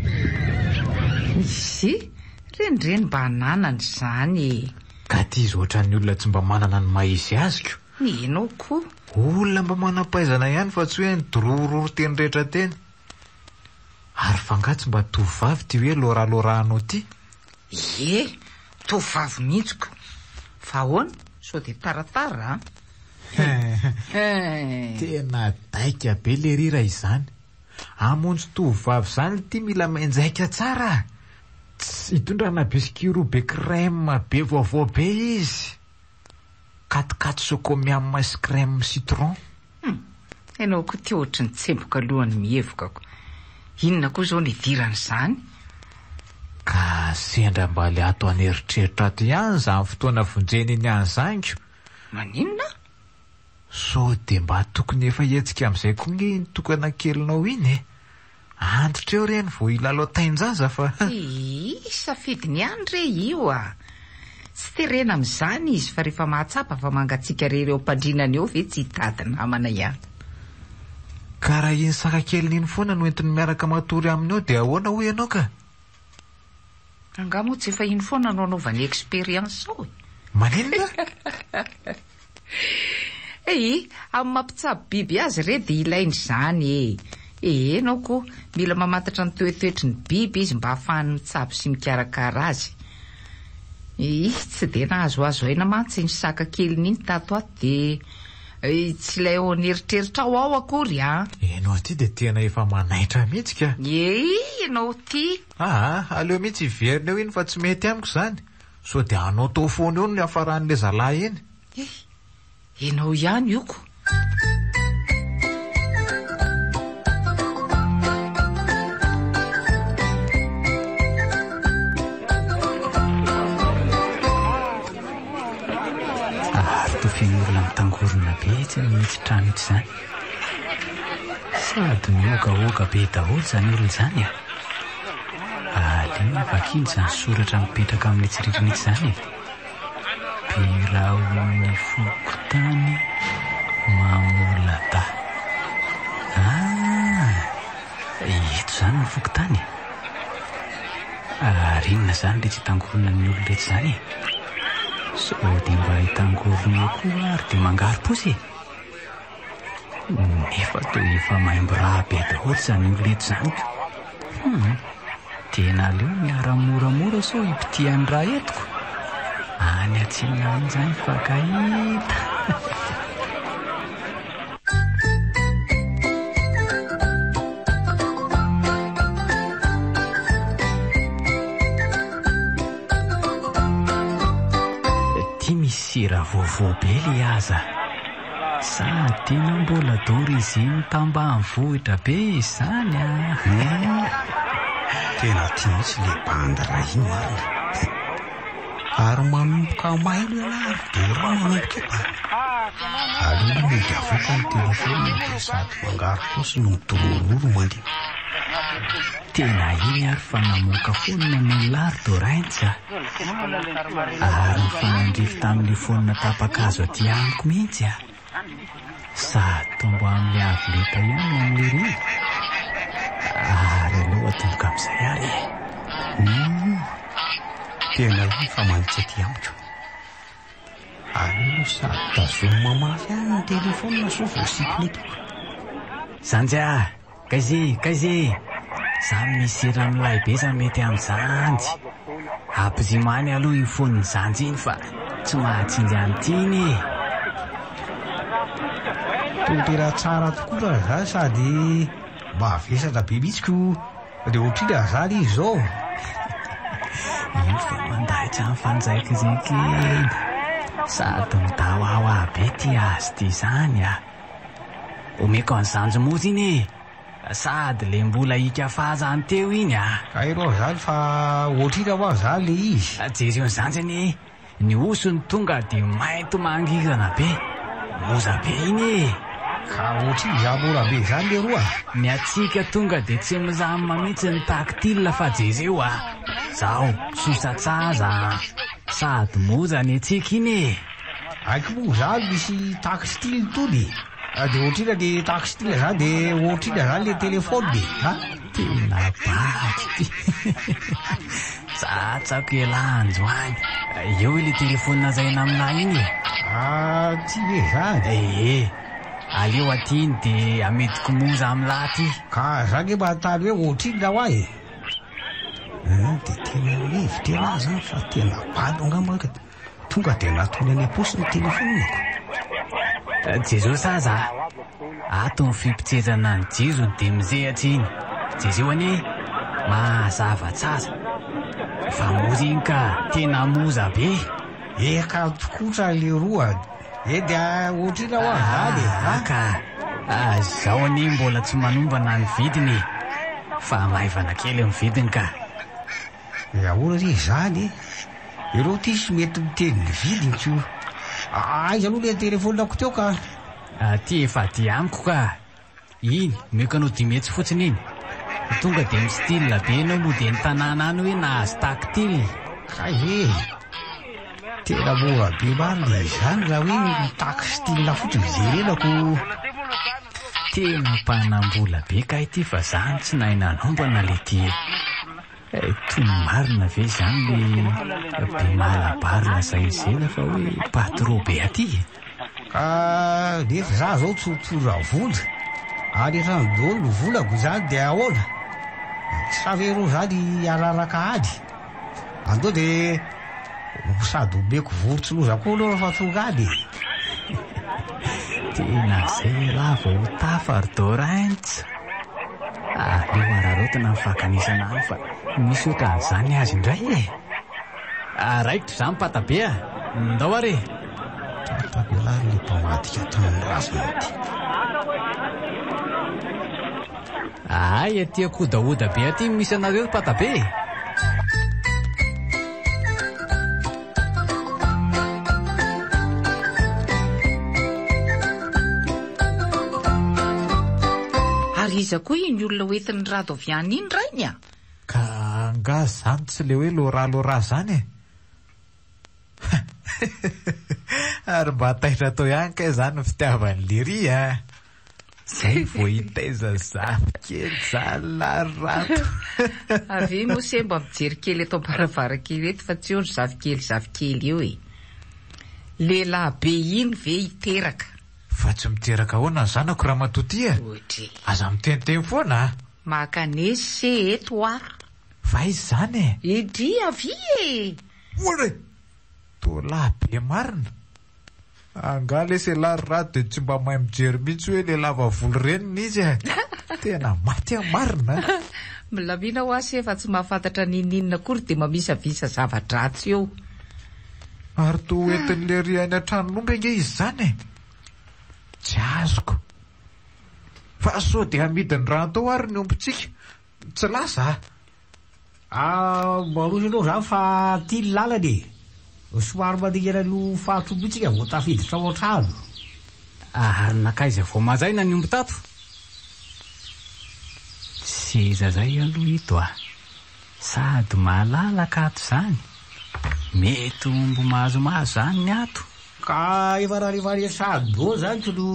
Speaker 1: Renireny mba hananany zany.
Speaker 2: Ka ty izy ohatran'ny olona tsy mba manana ny maizy azoko.
Speaker 1: Nenao koa.
Speaker 2: Olona mba manam-pahaizana ihany fa tsy hoe ny dorororo teny rehetra teny. Ary fangatsy mba tovavy ty hoe loraloranao ty.
Speaker 1: Tovavy mihitsiko. Fa hoana, sao de taratara.
Speaker 2: Tena daika be le rira izany. Amonjy tovavy zany ty mila menjaika tsara. Tsy hitondrana biskiro be crème be vaovao be izy. 4 chocomiam sy crème citron.
Speaker 1: Ianao koa ty ohatry ny tsemboka lohany mihevokako. Inona koa zao ny dirany zany?
Speaker 2: Ka sendra mba le ato aneritreritra ato ihany zany fotoana vonjeny iny any zango.
Speaker 1: Maninona?
Speaker 2: So de mba tokony efa hetsika am'izay koa ny tokana kelinao iny. Antitra eo reny vo ilalao tainjaza fa.
Speaker 1: Safidiny ihany re io Tsy terena am'izany izy fa rehefa mahatsapa fa mangatsika rereo mpandrinana eo ve tsy hitady namana ihany.
Speaker 2: Karaha iny saka keliny iny foana no entiny miaraka matory aminy eo de ahoana ho ianao ka?
Speaker 1: Angamo tsy efa iny foana no anaovany expérience sao.
Speaker 2: Maninona?
Speaker 1: Amin'ny mampitsabo biby azy re de ilainy zany enao koa mila mamantatra ny toetoetry ny biby izy mba ahafahany mitsabo sy mikarakara azy. Tsy de nahazoazo aina mantsy ny saka keliny iny tato ato de tsy ilay ao aneritreritra ao akory
Speaker 2: Ianao ty de tena efa manaitra mihitsy ka.
Speaker 1: Ianao ty.
Speaker 2: Aleo mihitsy iverina eo iny fa tsy mety amiko zany. So de anao tao foana eo ny afaran'le zalahy iny.
Speaker 1: Ianao ihany io ko.
Speaker 5: Finorona mitangorona be tsy mihitsy trano ito zany. Sady miogaoga be daholo zany olona zany alina vakiny zany soratra mipetraka amin'ny tsiririny ity zany. Biraony fokotany mamolada. Ito zany ny fokotany. Rinona zany le tsy tangorona ny olona rehetra zany. So de mba hitangorona koa ary de mangary posy. Nefa to efa maimbo raha be daholo zany olona eto zany. Tena aleo miara-moramora so ipitiany raha etiko. Any atsina any zany fakahita. Sira vovo be li aza. Sa tena mbola dory izy iny tambany vohitra be izany
Speaker 6: Tena timisy le bandra iny marina. Ary manomboka mailo ialary de raha manomboka alolo mety avoaka ny telefony de sady mangaro posy no mitorororo mandeha.
Speaker 5: Tena iny ary fa namoaka fonina ny lary doraintsa. Ary mifanandrify tamin'le fonina tapakazo aty amiko mihitsy Sady tombo amin'ny avoleta ihany amin'ny ry. Ary aloha tomboka amin'izay ary
Speaker 6: tena iny fa manitsy aty amiko. Alolo sady tazomy mamaly ihany ny telefona so voasikina eto.
Speaker 5: Sanjy kaizy samy misy ramilay be sa mety amin'izanjy. Ampizimany aloha iny foniny zanjy iny fa tsy mahatsinjy an'tiny.
Speaker 6: Tena tsara tokoa raha zany sady mba avesatra be mihitsiko de ohatriny zany izy zao.
Speaker 5: Iny fa mandahitra amin'ny fanjaikizakiny. Sady midahoahoa be ty azy ty zany omeko an'izanjy mozy iny sady le mbola hika fahazany teo iny
Speaker 6: Kairao zany fa ohatrina ho zany le izy.
Speaker 5: Jereo ny zanjany ny osony tonga de mainto mangirana be. Moza be iny
Speaker 6: ka ohatriny za mora be zany le roa.
Speaker 5: Miatsika tonga de tsy mizamma mihitsy ny tactile fa jereo Zao sosatsaza sady moza ny atsika iny.
Speaker 6: Aiko moa zany misy tactile tony. De ohatrina de taxi ty la zany de ohatrina zany le telefony de
Speaker 5: tena baky tsatsako elanjoany eo le telefony nazaina aminahy iny
Speaker 6: tsy hoe zany
Speaker 5: aleo atiny de amediko moza amlahy ty
Speaker 6: ka zany mahatany hoe ohatrina ho ahy de tena hevitra elahy zany fa tena bado angamba tonga de natony any aposy ny telefoniko
Speaker 5: jezo saza ato ny fimpitsezana ny jizony de mizehatra iny jezo anie mazava-tsaza fa moza iny ka tena moza be
Speaker 6: eka tokotra le roa de ohatrina ho ahy zany
Speaker 5: ka zaho anie mbola tsy manombana ny vidiny fa maivana kely ny vidiny ka
Speaker 6: ahoana ry zany ireo ty sy mety miteny ny vidiny ko aiza aloha le telefonako teo ka
Speaker 5: ty efa ty amiko ka iny meko anao dimetsy fotsiny iny tonga de mistyle be anao moa de ny tanàna any hoe nahazo tactile
Speaker 6: ka tena mora be maro le zany raha hoe mitaky style fotsiny jerenako
Speaker 5: tena mpanambola be ka ity fa zany tsy nahay nanombana le ty tony marina ve zany le be malabarina saizena fa hoe patro be aty
Speaker 6: nefa za zao tsotora vola ary efa nidolo no volako zany de ahoana savero zany araraka ady andao de sady omeko vorotsonoza koa aloha fa tonga ady
Speaker 5: tena zay laha vao tafardorantsy leo ararotana mifakanisana any fa misy otra zany azy indray raikitro zany patabe ndao are
Speaker 6: tapelary le mpamadika tanany razana ty
Speaker 5: ay aty akodaoda be aty misy anareo patabe
Speaker 1: iza koa iny olona hoentin'ny rado avy any iny rainy
Speaker 2: ka nga zany tsy le hoe loralora zany ary mba taitra tao ihany ka zany fitiavany liry zay vo hitaiza zavokely zany larato
Speaker 1: avy mose mba mijery kely eto ambaravarakely eto fa tsy ondro zavikely eo lehilahy be iny ve hiteraka
Speaker 2: fa tsy miteraka ahoana ny zanako raha matotia aza miteniteny foana
Speaker 1: makanesy se eto ary
Speaker 2: fa izy zany
Speaker 1: idry avy
Speaker 2: ore to lahy be marina anga le selary rato de tsy mba mahay mijery mihitsy hoe le lava volo reniny izy tena maty marina
Speaker 1: milamina ho asy efa tsy mahafantatra nininina kory de mamisavisa zava-dratsy eo
Speaker 2: ary to entin'le riany an-tranomby ange izy zany tsy azoko fa so de amidiny rano tao ary ny ombontsika tsy lasa
Speaker 6: maroso anao zany fa ty lalany somary maningana no fahatrombotsika vo tafiditra ao an-trano
Speaker 5: nakaiza vo mazaina ny ombo tato tsy iza zay aloha ito sady malalaka ato zany mety ombo mahazomahazo zany ny ato
Speaker 6: ka efa raharivary sady bo zany to no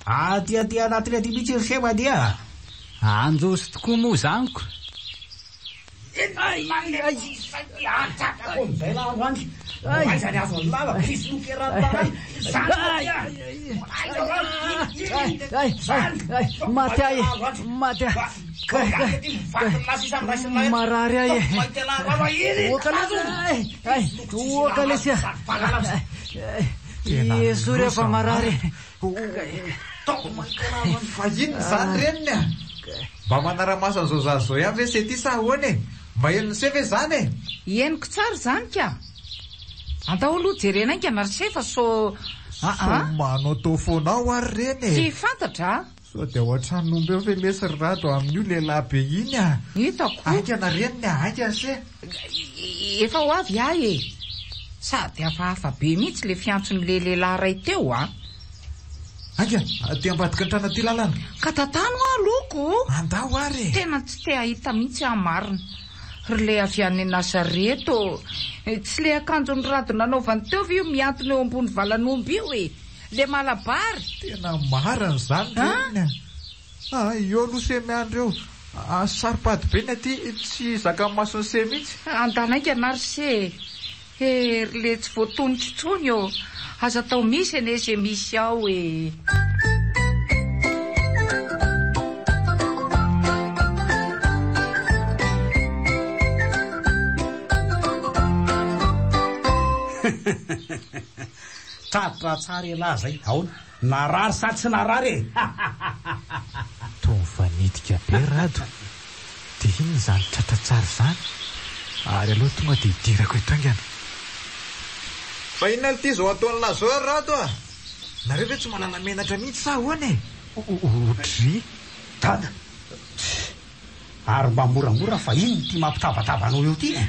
Speaker 6: aty anatiny aty mihitsy ry semadia
Speaker 5: anjosy tokoa moa zaniko maty ay marary ay oakalesy esory afa marary
Speaker 2: fa ino zany reniny mba manara-maso an'izao zazao ihany ve se ty sa ahoany mba enony se ve zany
Speaker 1: eniko tsara zany ka andao aloha jerenainka narysefa so
Speaker 2: manao tao foanao ary reny
Speaker 1: tsy fantatra
Speaker 2: so de ao an-tranomby eo fe lesy rado amin'io lehilahy be iny
Speaker 1: hitako
Speaker 2: aika na reniny aika se
Speaker 1: efa ho avy ahy sady hafahafa be mihitsy le fiantson'le lehilahy ray teo
Speaker 2: aika ty ambadika ny trana ty lalana
Speaker 1: ka tatano loko
Speaker 2: andao ary
Speaker 1: tena tsy te ahita mihitsy marina ry le avy any Nasareto tsy le akanjo ny rado nanaovany teo io miantona eo ambony valan'omby io le malabary.
Speaker 2: Tena marina zany reny. Io aloha semiandro eo. Saripady be ny aty tsy zaka-masony se mihitsy.
Speaker 1: Andanaika nary se. Le tsy voatonitsy tsony eo. Aza atao misy ene se misy ao e.
Speaker 6: Tratra tsara elahy zay. Aona, narary sa tsy narary e.
Speaker 2: Tovanitika be Rado. Dia inona zany tratra tsara zany? Ary aloha tonga dia idirako itaingana. Fa inona ity zao ataon'la zao Rado a? Nareo ve tsy malala menatra mihitsy sa hoana e? Otry
Speaker 6: dada. Ary mba moramora fa ino ty mampitavatavanao eo ty e?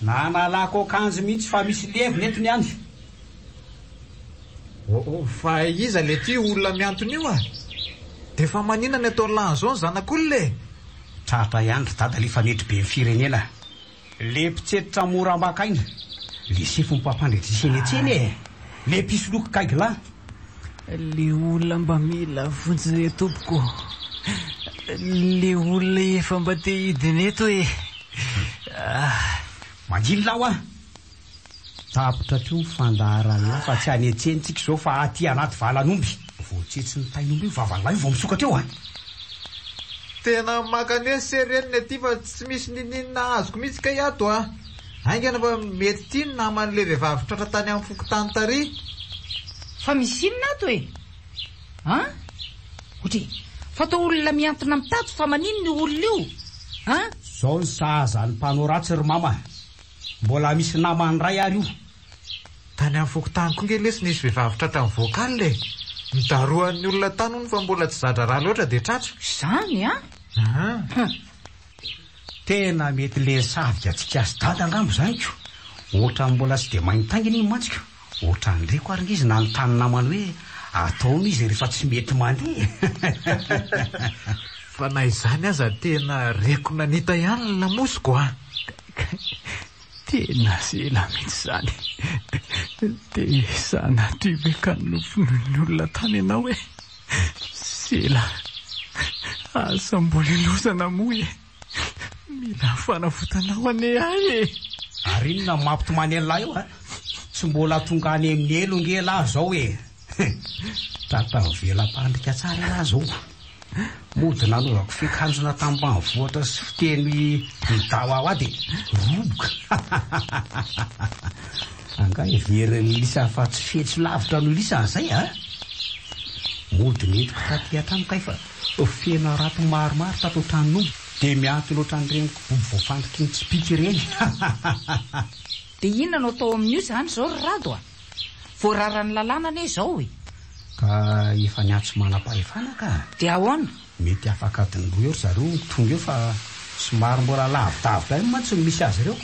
Speaker 6: Nanalako akanjo mihitsy fa misy levy netony any.
Speaker 2: Fa iza le ty olona miantony io a? Dia fa manina ny atao lanzao ny zanak'olona e?
Speaker 6: Tratra ihany ry dada le fanetry be ny firenena. Le mpitsetitra mora makaina. Le sifo mpampandretrisen etseny e. Le pisoloko kaigla.
Speaker 5: Le olona mba mila vonjy tompoko. Le olona efa mba te hidiny eto e.
Speaker 6: Manjiny lao a. Tapitra teo mifandaharana fa tsy anetsentsika zao fa aty anaty valanomby. Voatsetsy ny tainomby io vavan'lay vao misokatra eo a.
Speaker 2: Tena makanesy sereniny aty fa tsy misy nininina azoko mihitsy ka iato a. Aingana fa mety ty ny naman'le vehivavy tratra tany amin'ny fokotany tary.
Speaker 1: Fa misy inona ato e? Otry, fa tao olona miantona mitady fa manino ny olona io?
Speaker 6: Zao ny sahaza ny mpanao ratsy ry mama. Mbola misy namany ray ary io.
Speaker 2: Tany amin'ny fokotany koa nge lesy nisy vehivavy tratra amin'ny voakaly e. Midaroan'ny olona tany hono fa mbola tsy zadra raha loatra dia tratra.
Speaker 1: Zany a?
Speaker 6: Tena mety le savika tsikasy dada angambo zany ko. Ohatra mbola tsy dia mahintaingina iny mantsika. Ohatra ndreko ary izy nanontany namany hoe ataony izy rehefa tsy mety mandeha.
Speaker 2: Fa na izany aza tena reko nanita ihany ny lamosiko a.
Speaker 5: Tena zela mihitsy zany. Dia sanatry hoe ka nofon'ny olona tany ianao e. Zela, asa mbola ilozana moa e. Mila fanafotanao ane ahy e.
Speaker 6: Ary inona mampitomany an'lahy io a? Tsy mbola tonga any amin'ny elo nge lahy zao e. Tratra velam-pandrika tsara lahy zao. Mody nanovako fiakanjona tambanivohitra sy fiteny midao ao ady roboka. Anga everiny lisa fa tsy fetsy lavitra no lisa zay a. Mody mety taty atrano kay fa fena rato maromaro tato tranon'omby. Dia miantona ohatran'ireny boby voafandriky ny tsipika ireny.
Speaker 1: Dia inona no atao amin'io zany zao ry Rado a? Voararany lalàna ane zao e.
Speaker 6: Ka efa niatso manam-pahefana ka.
Speaker 1: Dia ahoana?
Speaker 6: Mety afaka adiny roa eo zareo tonga eo fa somary mbola lavidavitra iny mantsy no misy azy ireo.